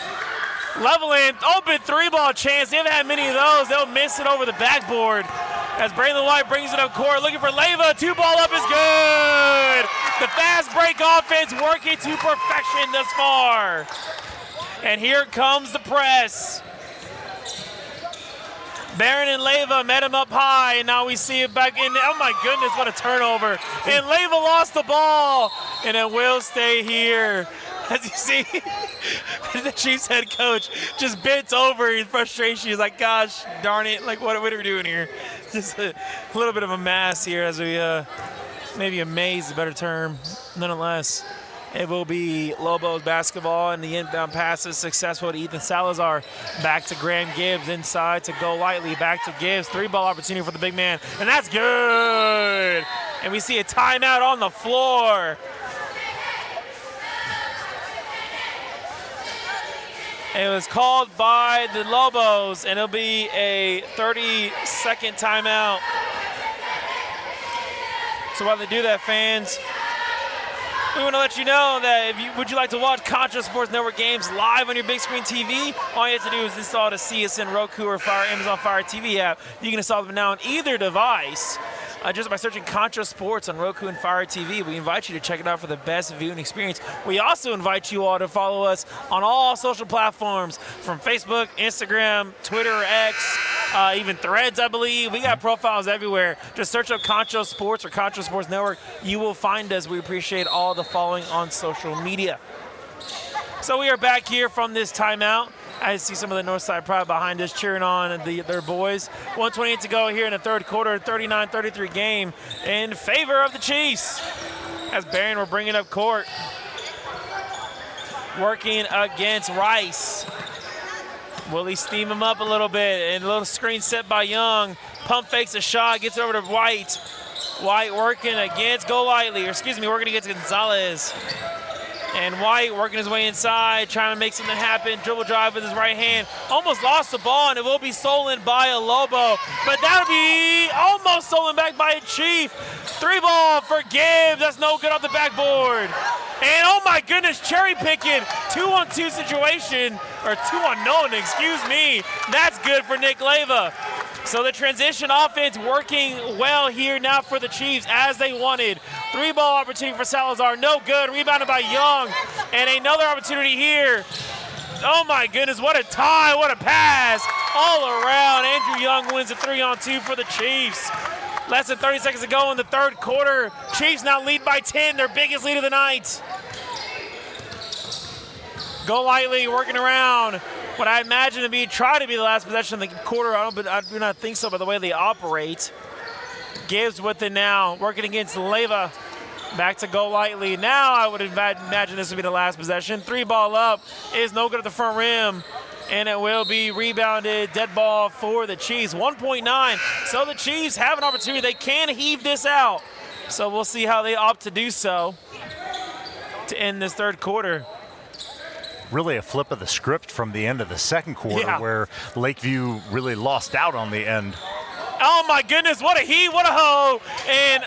Levelland, open 3-ball chance. They haven't had many of those. They'll miss it over the backboard. As Braylon White brings it up court, looking for Leyva. 2-ball up is good. The fast break offense working to perfection thus far. And here comes the press. Barron and Leyva met him up high, and now we see it back in. Oh my goodness, what a turnover. And Leyva lost the ball, and it will stay here. As you see, the Chiefs head coach just bent over in frustration. He's like, gosh darn it, like what are we doing here? Just a little bit of a mass here as we, maybe a maze is a better term. Nonetheless, it will be Lobos basketball, and the inbound pass is successful to Ethan Salazar. Back to Graham Gibbs inside to Go Lightly. Back to Gibbs, 3-ball opportunity for the big man, and that's good. And we see a timeout on the floor. It was called by the Lobos, and it'll be a 30-second timeout. So while they do that, fans, we want to let you know that would you like to watch Concho Sports Network games live on your big screen TV? All you have to do is install the CSN Roku or Amazon Fire TV app. You can install them now on either device. Just by searching Concho Sports on Roku and Fire TV. We invite you to check it out for the best viewing experience. We also invite you all to follow us on all social platforms, from Facebook, Instagram, Twitter, X, even Threads, I believe. We got profiles everywhere. Just search up Concho Sports or Concho Sports Network. You will find us. We appreciate all the following on social media. So we are back here from this timeout. I see some of the Northside Pride behind us cheering on their boys. 1:28 to go here in the third quarter, 39-33 game in favor of the Chiefs. As Barron will bring it up court. Working against Rice. Will he steam him up a little bit? And a little screen set by Young. Pump fakes a shot, gets over to White. White working against working against Gonzalez. And White working his way inside, trying to make something happen. Dribble drive with his right hand. Almost lost the ball, and it will be stolen by a Lobo. But that'll be almost stolen back by a Chief. 3-ball for Gibbs. That's no good off the backboard. And oh my goodness, cherry picking. 2-on-2 situation, or 2-on-none, excuse me. That's good for Nick Leyva. So the transition offense working well here now for the Chiefs as they wanted. 3-ball opportunity for Salazar, no good. Rebounded by Young, and another opportunity here. Oh my goodness, what a tie, what a pass. All around, Andrew Young wins a 3-on-2 for the Chiefs. Less than 30 seconds to go in the third quarter. Chiefs now lead by 10, their biggest lead of the night. Go Lightly working around. What I imagine to try to be the last possession of the quarter. I do not think so by the way they operate. Gibbs with it now, working against Leyva. Back to Golightly. Now I would imagine this would be the last possession. 3-ball up is no good at the front rim. And it will be rebounded. Dead ball for the Chiefs. 1.9. So the Chiefs have an opportunity. They can heave this out. So we'll see how they opt to do so to end this third quarter. Really a flip of the script from the end of the second quarter where Lakeview really lost out on the end. Oh my goodness, what a heave, what a hoe. And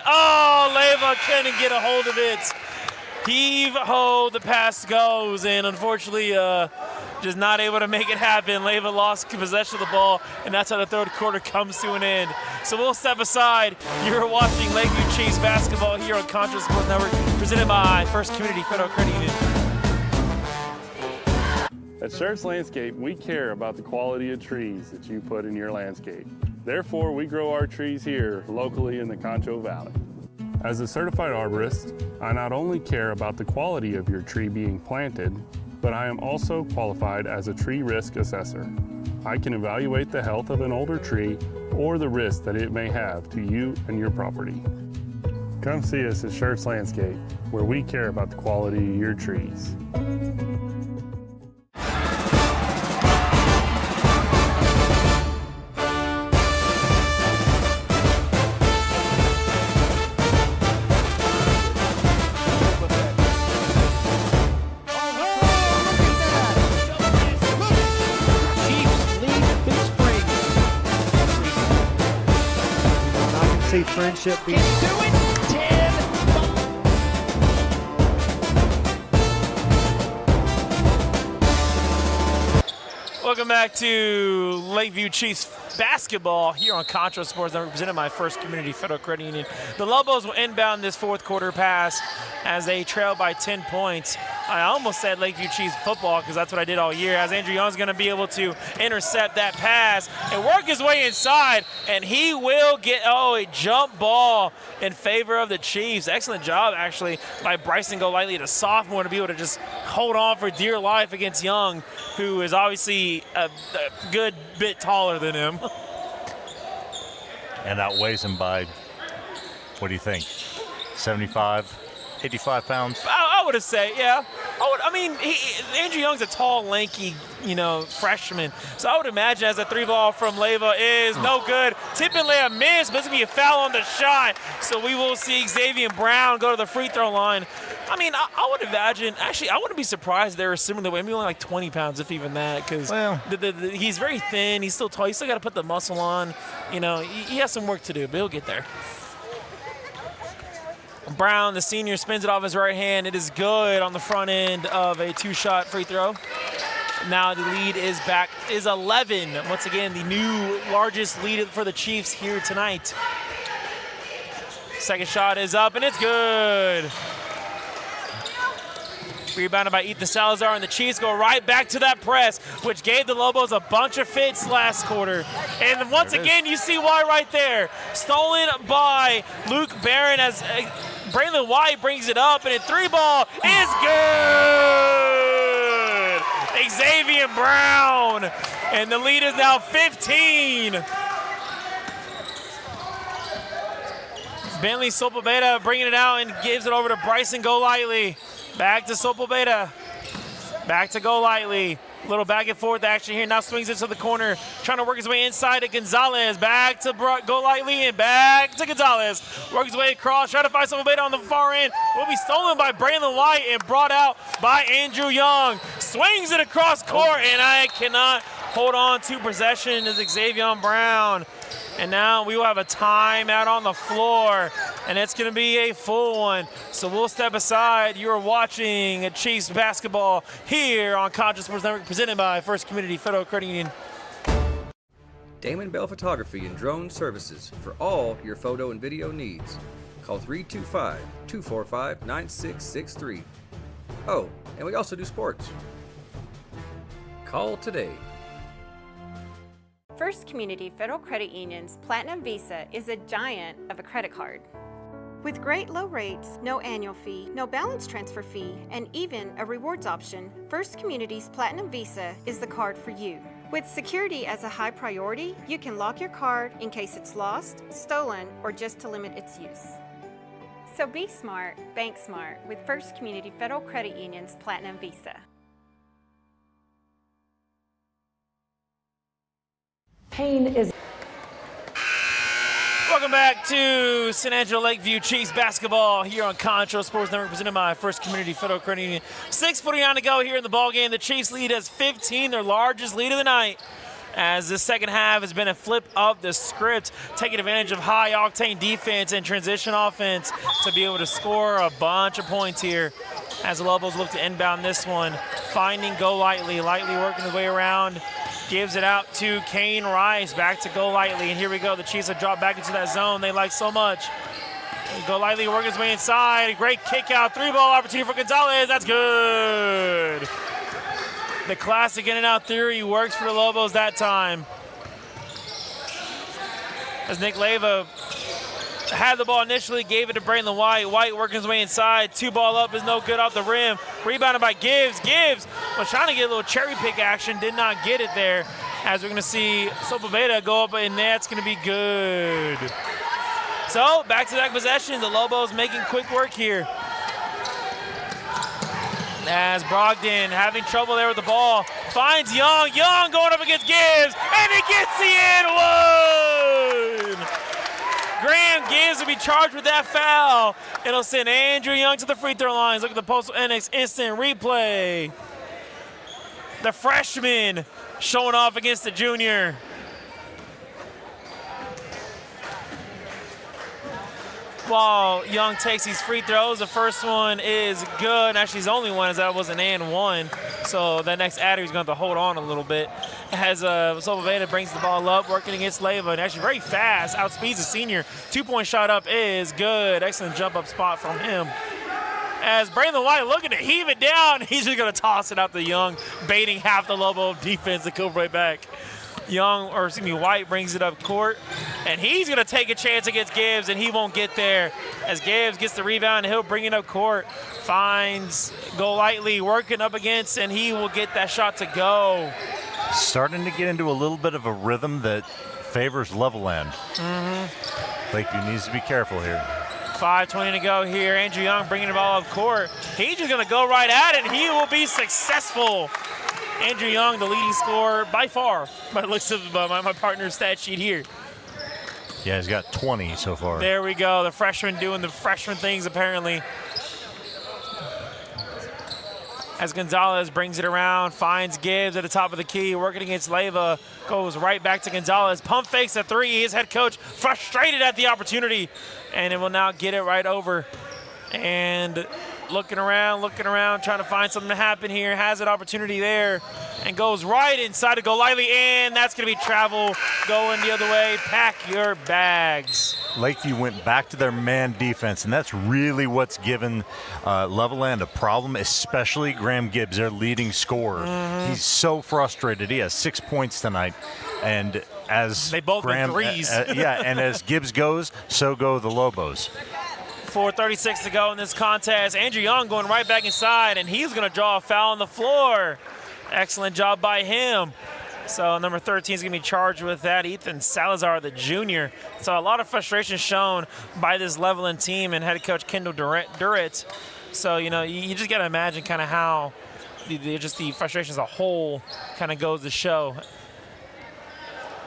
Leva couldn't get a hold of it. Heave, ho, the pass goes. And unfortunately, just not able to make it happen. Leva lost possession of the ball, and that's how the third quarter comes to an end. So we'll step aside. You're watching Lakeview Chiefs basketball here on Concho Sports Network, presented by First Community Federal Credit Union. At Schertz Landscape, we care about the quality of trees that you put in your landscape. Therefore, we grow our trees here locally in the Concho Valley. As a certified arborist, I not only care about the quality of your tree being planted, but I am also qualified as a tree risk assessor. I can evaluate the health of an older tree or the risk that it may have to you and your property. Come see us at Schertz Landscape, where we care about the quality of your trees. Frenship being Welcome back to Lakeview Chiefs basketball here on Concho Sports Network, presented by First Community Federal Credit Union. The Lobos will inbound this fourth quarter pass as they trail by 10 points. I almost said Lakeview Chiefs football because that's what I did all year, as Andrew Young's going to be able to intercept that pass and work his way inside, and he will get, a jump ball in favor of the Chiefs. Excellent job, actually, by Bryson Golightly, the sophomore, to be able to just hold on for dear life against Young, who is obviously a good bit taller than him. And outweighs him by, what do you think, 75, 85 pounds? I would have said, yeah. Andrew Young's a tall, lanky, freshman. So I would imagine as a 3-ball from Leva is no good. Typically a miss, but it's going to be a foul on the shot. So we will see Xavier Brown go to the free throw line. I would imagine, actually, I wouldn't be surprised they're similar, maybe only like 20 pounds, if even that, because he's very thin, he's still tall, he's still got to put the muscle on. He has some work to do, but he'll get there. Brown, the senior, spins it off his right hand. It is good on the front end of a 2-shot free throw. Now the lead is 11. Once again, the new largest lead for the Chiefs here tonight. Second shot is up, and it's good. Rebounded by Ethan Salazar, and the Chiefs go right back to that press, which gave the Lobos a bunch of fits last quarter. And once again, you see why right there. Stolen by Luke Barron as Braylon White brings it up, and a 3-ball is good! Xavier Brown, and the lead is now 15. Bentley Sopobeta bringing it out and gives it over to Bryson Golightly. Back to Sopobeta. Back to Golightly. Little back and forth action here. Now swings it to the corner. Trying to work his way inside to Gonzalez. Back to Golightly and back to Gonzalez. Works his way across. Trying to find Sopobeta on the far end. Will be stolen by Braylon White and brought out by Andrew Young. Swings it across court, and I cannot hold on to possession as Xavier Brown. And now we will have a timeout on the floor, and it's going to be a full one. So we'll step aside. You're watching Chiefs basketball here on Concho Sports Network, presented by First Community Federal Credit Union. Damon Bell Photography and Drone Services for all your photo and video needs. Call 325-245-9663. Oh, and we also do sports. Call today. First Community Federal Credit Union's Platinum Visa is a giant of a credit card. With great low rates, no annual fee, no balance transfer fee, and even a rewards option, First Community's Platinum Visa is the card for you. With security as a high priority, you can lock your card in case it's lost, stolen, or just to limit its use. So be smart, bank smart with First Community Federal Credit Union's Platinum Visa. Pain is Welcome back to San Angelo Lake View Chiefs basketball here on Concho Sports Network, presented by First Community Federal Credit Union. 6:49 to go here in the ball game. The Chiefs lead as 15, their largest lead of the night, as the second half has been a flip of the script, taking advantage of high-octane defense and transition offense to be able to score a bunch of points here as the Lobos look to inbound this one, finding Go Lightly working his way around, gives it out to Kane Rice, back to Go Lightly, and here we go. The Chiefs have dropped back into that zone they like so much. Go Lightly working his way inside. Great kick out, three-ball opportunity for Gonzalez. That's good. The classic in and out theory works for the Lobos that time. As Nick Leyva had the ball initially, gave it to Braylon White. White working his way inside. Two ball up is no good off the rim. Rebounded by Gibbs. Gibbs was trying to get a little cherry pick action. Did not get it there. As we're going to see Sopabeta go up, and that's going to be good. So back-to-back possessions. The Lobos making quick work here. As Brogdon having trouble there with the ball. Finds Young. Young going up against Gibbs. And he gets the and one. Graham Gibbs will be charged with that foul. It'll send Andrew Young to the free throw lines. Look at the Postal NX instant replay. The freshman showing off against the junior. While Young takes these free throws, the first one is good. Actually, his only one, as that was an and one. So that next adder, he's going to have to hold on a little bit. As Sopaveda brings the ball up, working against Leyva, and actually very fast, outspeeds the senior. Two-point shot up is good. Excellent jump-up spot from him. As Braylon White looking to heave it down, he's just going to toss it out to Young, baiting half the Lobo defense to go right back. White brings it up court, and he's going to take a chance against Gibbs, and he won't get there. As Gibbs gets the rebound, and he'll bring it up court. Finds Go Lightly working up against, and he will get that shot to go. Starting to get into a little bit of a rhythm that favors Levelland. Lakeview needs to be careful here. 5:20 to go here. Andrew Young bringing the ball up court. He's just going to go right at it, and he will be successful. Andrew Young, the leading scorer by far, by the looks of my partner's stat sheet here. Yeah, he's got 20 so far. There we go. The freshman doing the freshman things, apparently. As Gonzalez brings it around, finds Gibbs at the top of the key, working against Leyva, goes right back to Gonzalez. Pump fakes a three. His head coach frustrated at the opportunity, and it will now get it right over. And looking around, trying to find something to happen here. Has an opportunity there and goes right inside to Go Lightly, and that's going to be travel going the other way. Pack your bags. Lakeview went back to their man defense, and that's really what's given Levelland a problem, especially Graham Gibbs, their leading scorer. He's so frustrated. He has 6 points tonight, and as they both Graham, threes. and as Gibbs goes, so go the Lobos. 4:36 to go in this contest. Andrew Young going right back inside, and he's going to draw a foul on the floor. Excellent job by him. So number 13 is going to be charged with that. Ethan Salazar, the junior. So a lot of frustration shown by this Levelland team and head coach Kendall Durrett. So, you just got to imagine kind of how the frustration as a whole kind of goes to show.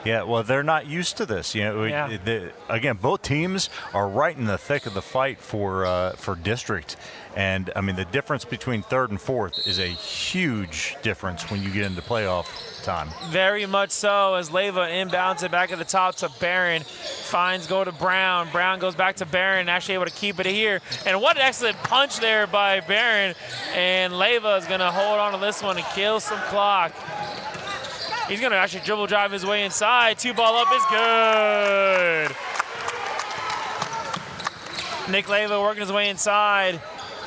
Yeah, well, they're not used to this. Again, both teams are right in the thick of the fight for district. And, I mean, the difference between third and fourth is a huge difference when you get into playoff time. Very much so, as Leyva inbounds it back at the top to Barron. Finds go to Brown. Brown goes back to Barron, actually able to keep it here. And what an excellent punch there by Barron. And Leyva is going to hold on to this one and kill some clock. He's going to actually dribble drive his way inside. Two ball up is good. Nick Leyva working his way inside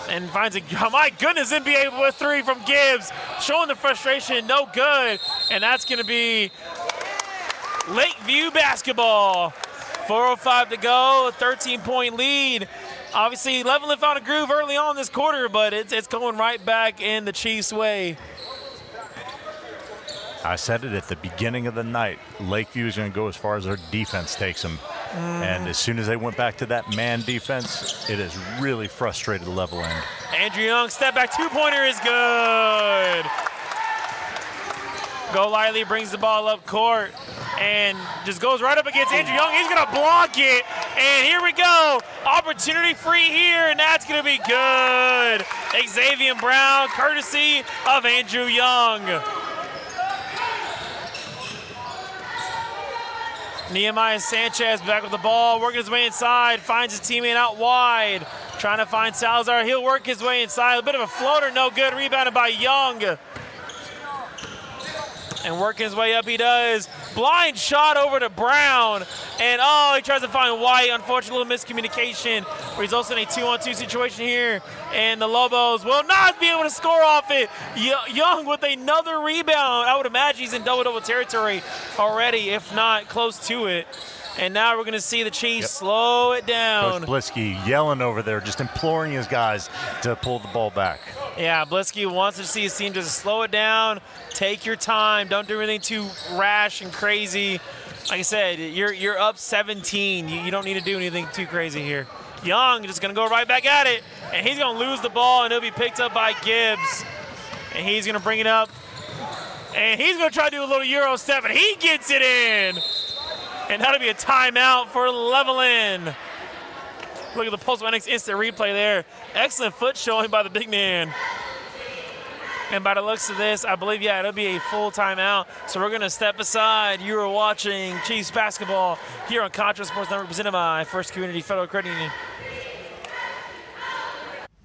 and finds a, oh my goodness, NBA with three from Gibbs. Showing the frustration, no good. And that's going to be Lakeview basketball. 4:05 to go, a 13-point lead. Obviously, Levelland found a groove early on this quarter, but it's going right back in the Chiefs' way. I said it at the beginning of the night. Lakeview is going to go as far as their defense takes them. And as soon as they went back to that man defense, it has really frustrated Levelland. Andrew Young, step back two-pointer is good. Golightly brings the ball up court and just goes right up against Andrew Young. He's going to block it, and here we go. Opportunity free here, and that's going to be good. Xavier Brown, courtesy of Andrew Young. Nehemiah Sanchez back with the ball, working his way inside, finds his teammate out wide, trying to find Salazar. He'll work his way inside. A bit of a floater, no good. Rebounded by Young. And working his way up, he does. Blind shot over to Brown. And, oh, he tries to find White. Unfortunate little miscommunication. Where he's also in a 2-on-2 situation here. And the Lobos will not be able to score off it. Young with another rebound. I would imagine he's in double-double territory already, if not close to it. And now we're going to see the Chiefs slow it down. Coach Blisky yelling over there, just imploring his guys to pull the ball back. Yeah, Blisky wants to see his team just slow it down, take your time, don't do anything too rash and crazy. Like I said, you're up 17. You don't need to do anything too crazy here. Young just going to go right back at it, and he's going to lose the ball, and it'll be picked up by Gibbs. And he's going to bring it up, and he's going to try to do a little Euro step, and he gets it in. And that'll be a timeout for Levelland. Look at the post-Lennox instant replay there. Excellent foot showing by the big man. And by the looks of this, I believe, yeah, it'll be a full timeout. So we're going to step aside. You are watching Chiefs basketball here on Concho Sports Network, presented by First Community Federal Credit Union.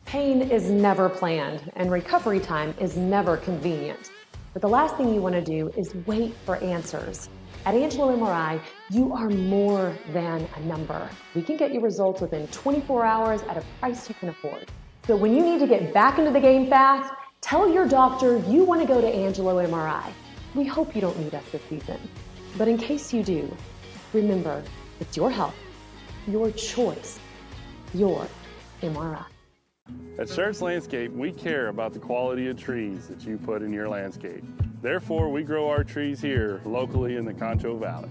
Pain is never planned, and recovery time is never convenient. But the last thing you want to do is wait for answers. At Angelo MRI, you are more than a number. We can get you results within 24 hours at a price you can afford. So when you need to get back into the game fast, tell your doctor you want to go to Angelo MRI. We hope you don't need us this season. But in case you do, remember, it's your health, your choice, your MRI. At Schertz Landscape, we care about the quality of trees that you put in your landscape. Therefore, we grow our trees here locally in the Concho Valley.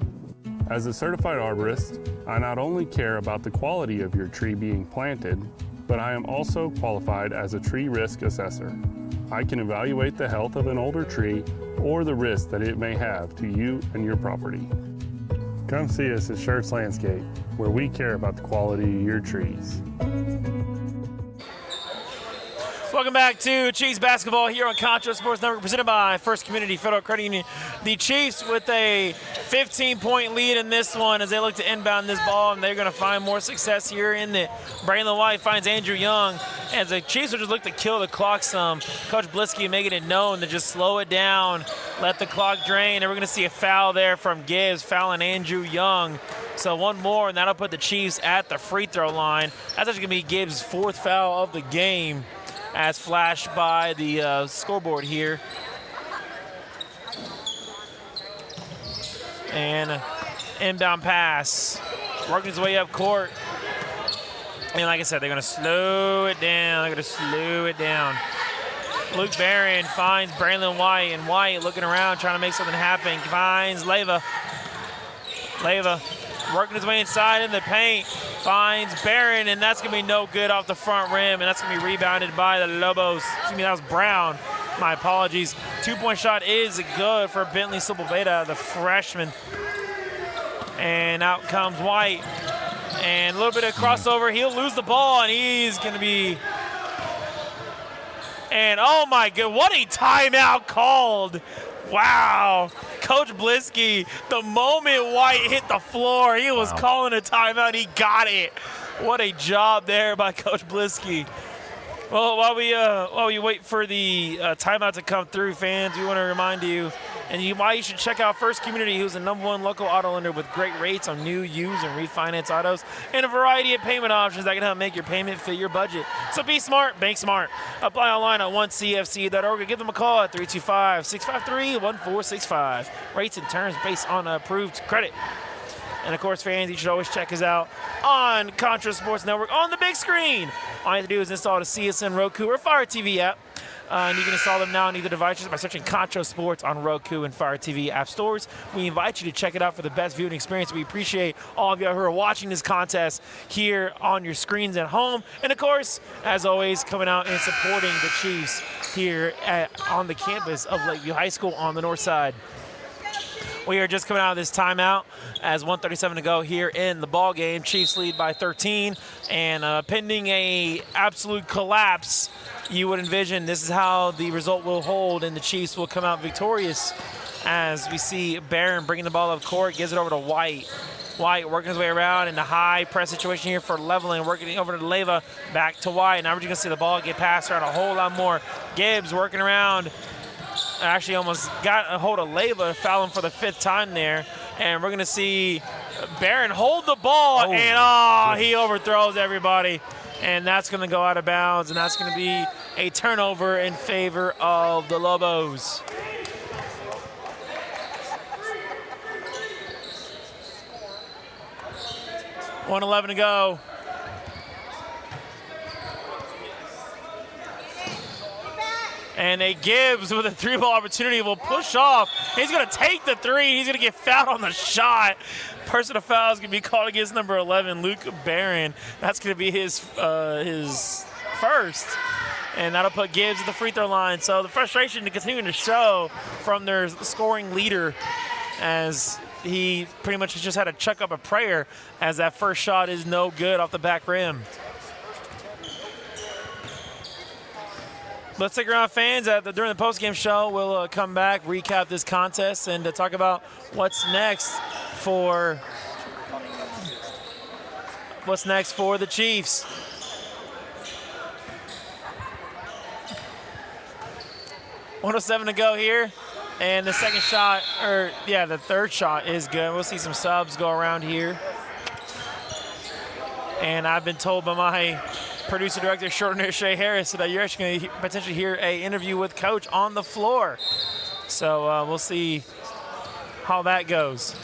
As a certified arborist, I not only care about the quality of your tree being planted, but I am also qualified as a tree risk assessor. I can evaluate the health of an older tree or the risk that it may have to you and your property. Come see us at Schertz Landscape, where we care about the quality of your trees. Welcome back to Chiefs basketball here on Concho Sports Network, presented by First Community Federal Credit Union. The Chiefs with a 15-point lead in this one as they look to inbound this ball, and they're going to find more success here in it. Braylon White finds Andrew Young, as the Chiefs will just look to kill the clock some. Coach Blisky making it known to just slow it down, let the clock drain, and we're going to see a foul there from Gibbs, fouling Andrew Young. So one more, and that'll put the Chiefs at the free throw line. That's actually going to be Gibbs' fourth foul of the game, as flashed by the scoreboard here. And inbound pass, working his way up court. And like I said, they're going to slow it down. They're going to slow it down. Luke Barron finds Braylon White, and White looking around, trying to make something happen. Finds Leva. Leva working his way inside in the paint. Finds Barron, and that's going to be no good off the front rim, and that's going to be rebounded by the Lobos. Excuse me, that was Brown. My apologies. Two-point shot is good for Bentley Sepulveda, the freshman. And out comes White. And a little bit of crossover. He'll lose the ball, and he's going to be... And, oh, my God, what a timeout called. Wow. Coach Blisky, the moment White hit the floor, he was calling a timeout. He got it. What a job there by Coach Blisky. Well, while we wait for the timeout to come through, fans, we want to remind you why you should check out First Community, who's the #1 local auto lender with great rates on new, used, and refinance autos, and a variety of payment options that can help make your payment fit your budget. So be smart, bank smart. Apply online at onecfc.org or give them a call at 325-653-1465. Rates and terms based on approved credit. And, of course, fans, you should always check us out on Concho Sports Network on the big screen. All you have to do is install the CSN Roku or Fire TV app. And you can install them now on either devices by searching Concho Sports on Roku and Fire TV app stores. We invite you to check it out for the best viewing experience. We appreciate all of you who are watching this contest here on your screens at home. And, of course, as always, coming out and supporting the Chiefs here on the campus of Lakeview High School on the north side. We are just coming out of this timeout as 1:37 to go here in the ball game. Chiefs lead by 13, and pending a absolute collapse, you would envision this is how the result will hold, and the Chiefs will come out victorious. As we see Barron bringing the ball up court, gives it over to White. White working his way around in the high press situation here for Levelland, working over to Leva, back to White. Now we're just gonna see the ball get passed around a whole lot more. Gibbs working around. Actually almost got a hold of Leva, fouling for the 5th time there. And we're going to see Barron hold the ball, and he overthrows everybody. And that's going to go out of bounds, and that's going to be a turnover in favor of the Lobos. $1:11 to go. And a Gibbs with a 3-ball opportunity will push off. He's going to take the 3. He's going to get fouled on the shot. Personal foul is going to be called against number 11, Luke Barron. That's going to be his first. And that'll put Gibbs at the free throw line. So the frustration to continue to show from their scoring leader, as he pretty much just had to chuck up a prayer as that first shot is no good off the back rim. Let's stick around, fans. During the postgame show, we'll come back, recap this contest, and talk about what's next for the Chiefs. $1:07 to go here, and the second shot, the third shot is good. We'll see some subs go around here. And I've been told by my producer director extraordinaire Shay Harris that you're actually going to potentially hear an interview with Coach on the floor. So we'll see how that goes.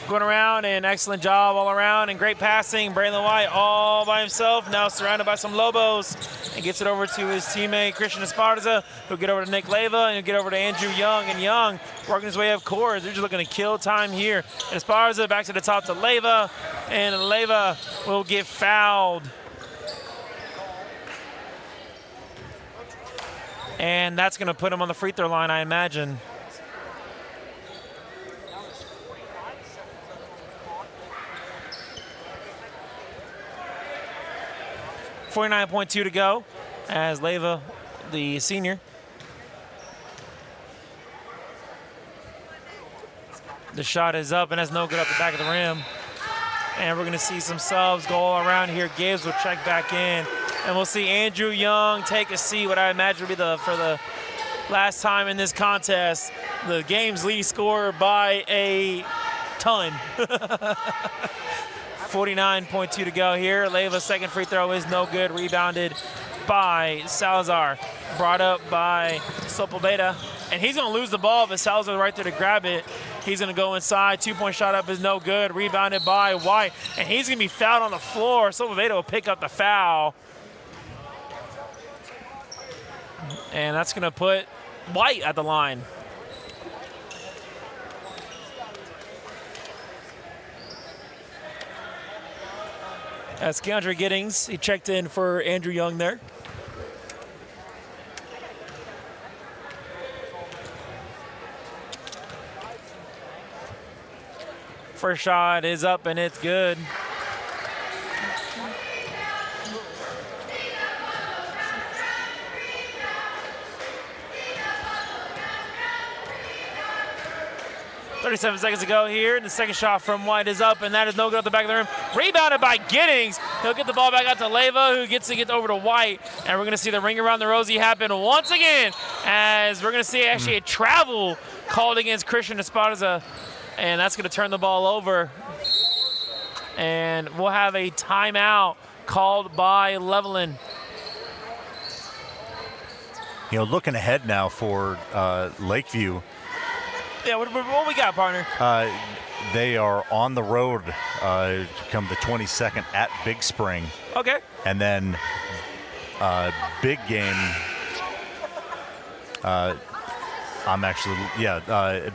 Going around, and excellent job all around, and great passing. Braylon White all by himself, now surrounded by some Lobos, and gets it over to his teammate Christian Esparza, who'll get over to Nick Leva, and he'll get over to Andrew Young. And Young working his way up court. They're just looking to kill time here. And Esparza back to the top to Leva, and Leva will get fouled. And that's going to put him on the free throw line, I imagine. .2 to go as Leva, the senior. The shot is up, and that's no good at the back of the rim. And we're going to see some subs go all around here. Gibbs will check back in. And we'll see Andrew Young take a seat, what I imagine will be for the last time in this contest. The game's leading scorer by a ton. 49.2 to go here. Leva's second free throw is no good. Rebounded by Salazar. Brought up by Sepulveda. And he's going to lose the ball, but Salazar right there to grab it. He's going to go inside. 2-point shot up is no good. Rebounded by White. And he's going to be fouled on the floor. Sepulveda will pick up the foul. And that's going to put White at the line. That's Keandre Giddings. He checked in for Andrew Young there. First shot is up, and it's good. .37 seconds to go here, and the second shot from White is up, and that is no good at the back of the rim. Rebounded by Giddings. He'll get the ball back out to Leva, who gets to get over to White, and we're going to see the ring around the rosy happen once again, as we're going to see actually a travel called against Christian Esparza, and that's going to turn the ball over. And we'll have a timeout called by Levelland. You know, looking ahead now for Lakeview. Yeah, what we got, partner? They are on the road come the 22nd at Big Spring. Okay. And then big game.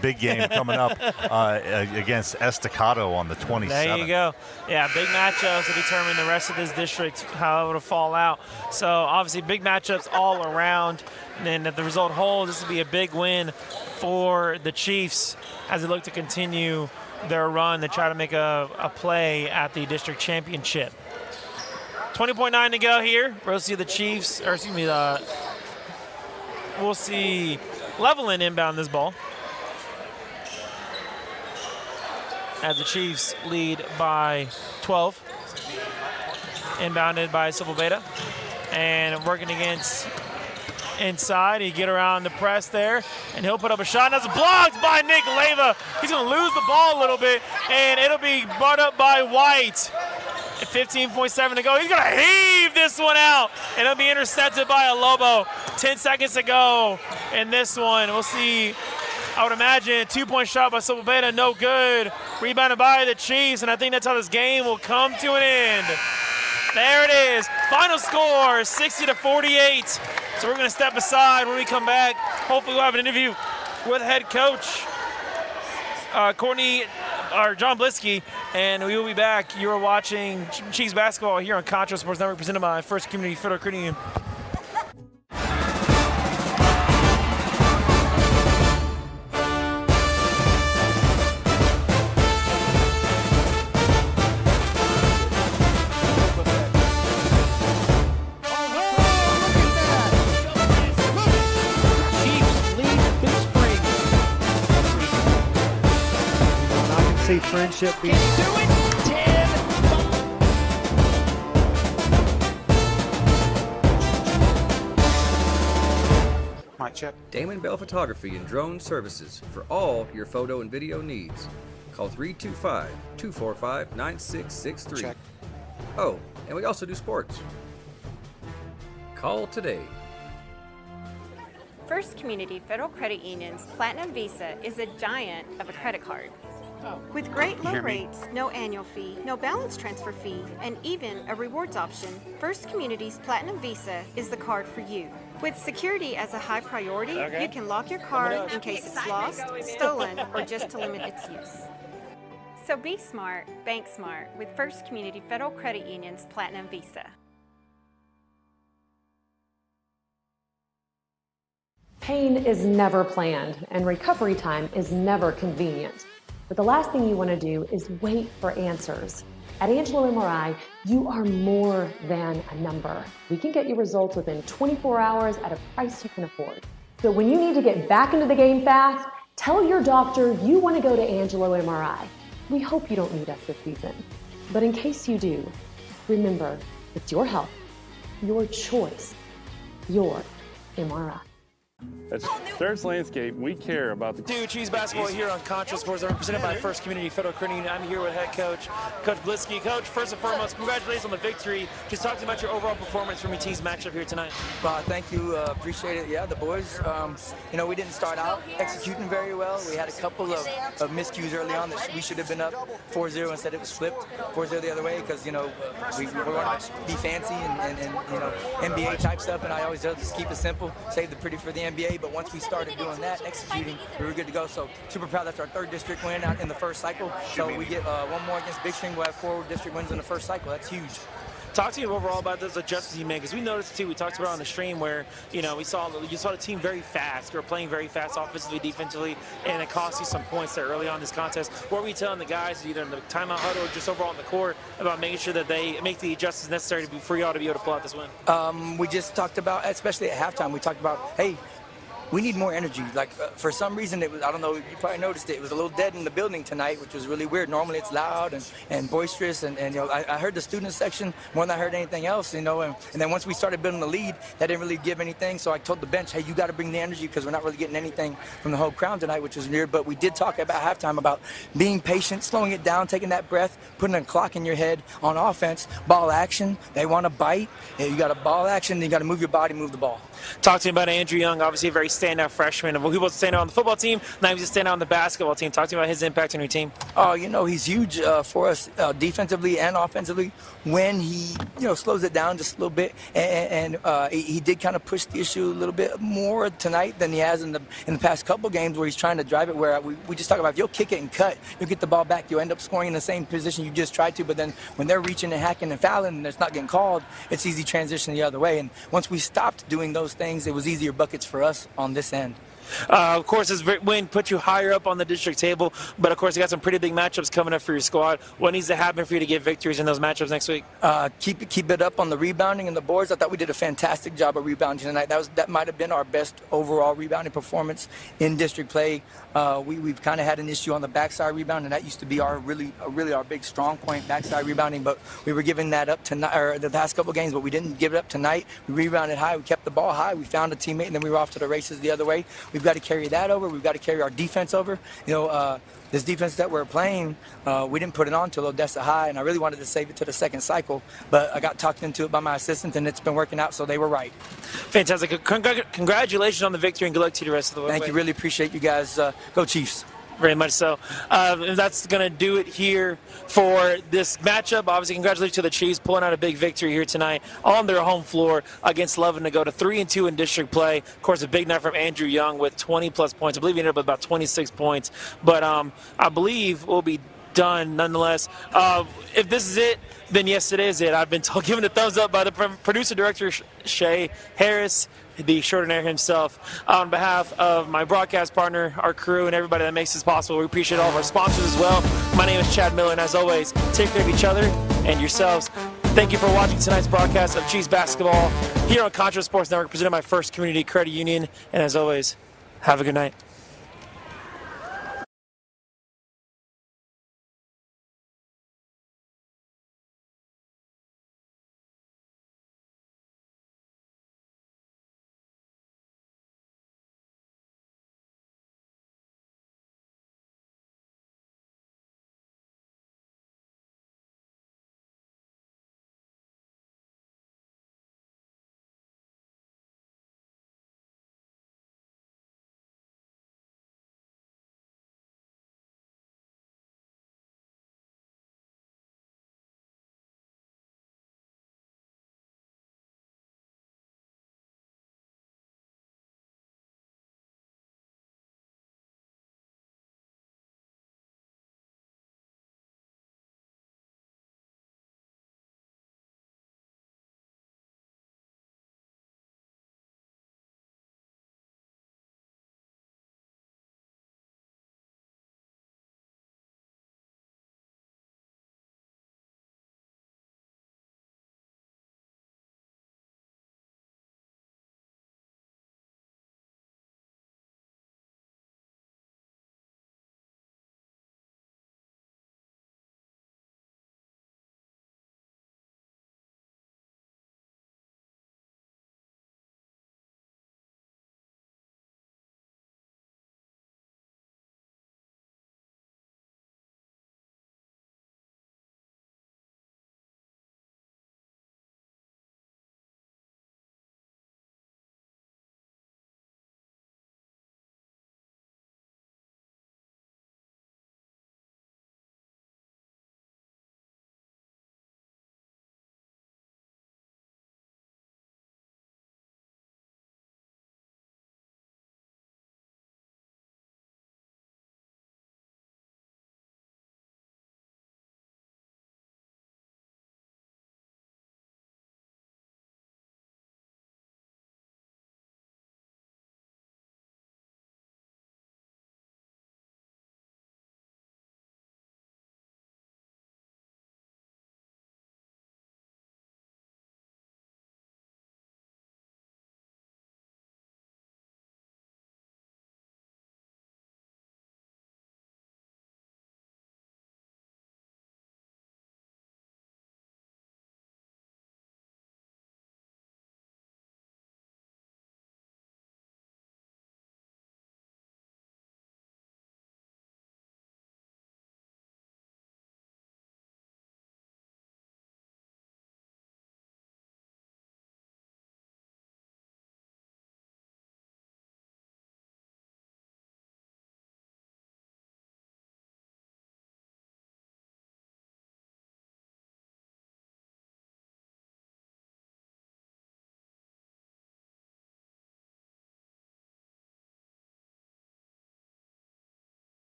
Big game coming up against Estacado on the 27th. There you go. Yeah, big matchups to determine the rest of this district, how it will fall out. So obviously big matchups all around. And if the result holds, this will be a big win for the Chiefs as they look to continue their run to try to make a play at the district championship. 20.9 to go here. We'll see the Chiefs, or excuse me, we'll see Levelland inbound this ball as the Chiefs lead by 12. Inbounded by Civil Beta. And working against inside. He get around the press there, and he'll put up a shot. And that's blocked by Nick Leva. He's going to lose the ball a little bit, and it'll be brought up by White. 15.7 to go. He's going to heave this one out, and it'll be intercepted by a Lobo. 10 seconds to go in this one. We'll see, I would imagine, 2-point shot by Civil Beta, no good. Rebounded by the Chiefs, and I think that's how this game will come to an end. There it is. Final score, 60-48. So we're going to step aside. When we come back, hopefully we'll have an interview with head coach John Blisky, and we will be back. You are watching Chiefs basketball here on Concho Sports Network, presented by First Community Federal Credit Union. Frenship being Mic check. Damon Bell Photography and Drone Services for all your photo and video needs. Call 325-245-9663. Check. Oh, and we also do sports. Call today. First Community Federal Credit Union's Platinum Visa is a giant of a credit card. With great low rates, no annual fee, no balance transfer fee, and even a rewards option, First Community's Platinum Visa is the card for you. With security as a high priority, you can lock your card in case it's lost, stolen, or just to limit its use. So be smart, bank smart with First Community Federal Credit Union's Platinum Visa. Pain is never planned, and recovery time is never convenient. But the last thing you want to do is wait for answers. At Angelo MRI, you are more than a number. We can get you results within 24 hours at a price you can afford. So when you need to get back into the game fast, tell your doctor you want to go to Angelo MRI. We hope you don't need us this season. But in case you do, remember, it's your health, your choice, your MRI. At Sturts Landscape, we care about the Chiefs basketball here on Concho Sports Network, presented by First Community Federal Credit Union. I'm here with head coach Blisky. Coach, first and foremost, congratulations on the victory. Just talk to me about your overall performance from your team's matchup here tonight. Thank you. Appreciate it. Yeah, the boys, we didn't start out executing very well. We had a couple of miscues early on that we should have been up 4-0. Instead it was flipped 4-0 the other way because, we want to be fancy and NBA type stuff, and I always just keep it simple, save the pretty for the NBA. But once we started doing that, executing, we were good to go. So super proud. That's our third district win out in the first cycle. So we get one more against Big String. We'll have 4 district wins in the first cycle. That's huge. Talk to me overall about those adjustments you made, because we noticed too. We talked about on the stream where you saw the team very fast. You were playing very fast offensively, defensively, and it cost you some points there early on in this contest. What were you telling the guys, either in the timeout huddle or just overall in the court, about making sure that they make the adjustments necessary for y'all to be able to pull out this win? We just talked about, especially at halftime, we talked about, hey, we need more energy. For some reason, it was, I don't know, you probably noticed it was a little dead in the building tonight, which was really weird. Normally it's loud and boisterous, and I heard the student section more than I heard anything else, and then once we started building the lead, that didn't really give anything, so I told the bench, hey, you got to bring the energy because we're not really getting anything from the whole crowd tonight, which was weird. But we did talk about halftime about being patient, slowing it down, taking that breath, putting a clock in your head on offense, ball action. They want to bite. You got a ball action, then you got to move your body, move the ball. Talk to me about Andrew Young, obviously a very standout freshman. He was a standout on the football team. Now he's a standout on the basketball team. Talk to me about his impact on your team. Oh, he's huge for us defensively and offensively when he, slows it down just a little bit. And he did kind of push the issue a little bit more tonight than he has in the past couple games where he's trying to drive it, where we just talk about if you'll kick it and cut, you'll get the ball back. You'll end up scoring in the same position you just tried to. But then when they're reaching and hacking and fouling and it's not getting called, it's easy transition the other way. And once we stopped doing those things, it was easier buckets for us on this end. Of course, this win put you higher up on the district table, but of course you got some pretty big matchups coming up for your squad. What needs to happen for you to get victories in those matchups next week? Keep it up on the rebounding and the boards. I thought we did a fantastic job of rebounding tonight. That might have been our best overall rebounding performance in district play. We've kind of had an issue on the backside rebound, and that used to be our really our big strong point, backside rebounding. But we were giving that up tonight, or the past couple games, but we didn't give it up tonight. We rebounded high. We kept the ball high. We found a teammate, and then we were off to the races the other way. We've got to carry that over. We've got to carry our defense over. This defense that we're playing, we didn't put it on till Odessa High, and I really wanted to save it to the second cycle, but I got talked into it by my assistant, and it's been working out, so they were right. Fantastic. Congratulations on the victory, and good luck to you the rest of the way. Thank you. Really appreciate you guys. Go Chiefs. Very much so. That's going to do it here for this matchup. Obviously, congratulations to the Chiefs pulling out a big victory here tonight on their home floor against Levelland to go to 3-2 in district play. Of course, a big night from Andrew Young with 20-plus points. I believe he ended up with about 26 points. But I believe we'll be done nonetheless. If this is it, then yes, it is it. I've been given a thumbs up by the producer-director, Shay Harris, the shortener himself. On behalf of my broadcast partner, our crew, and everybody that makes this possible, we appreciate all of our sponsors as well. My name is Chad Miller, and as always, take care of each other and yourselves. Thank you for watching tonight's broadcast of Chiefs basketball here on Concho Sports Network, presented by First Community Credit Union. And as always, have a good night.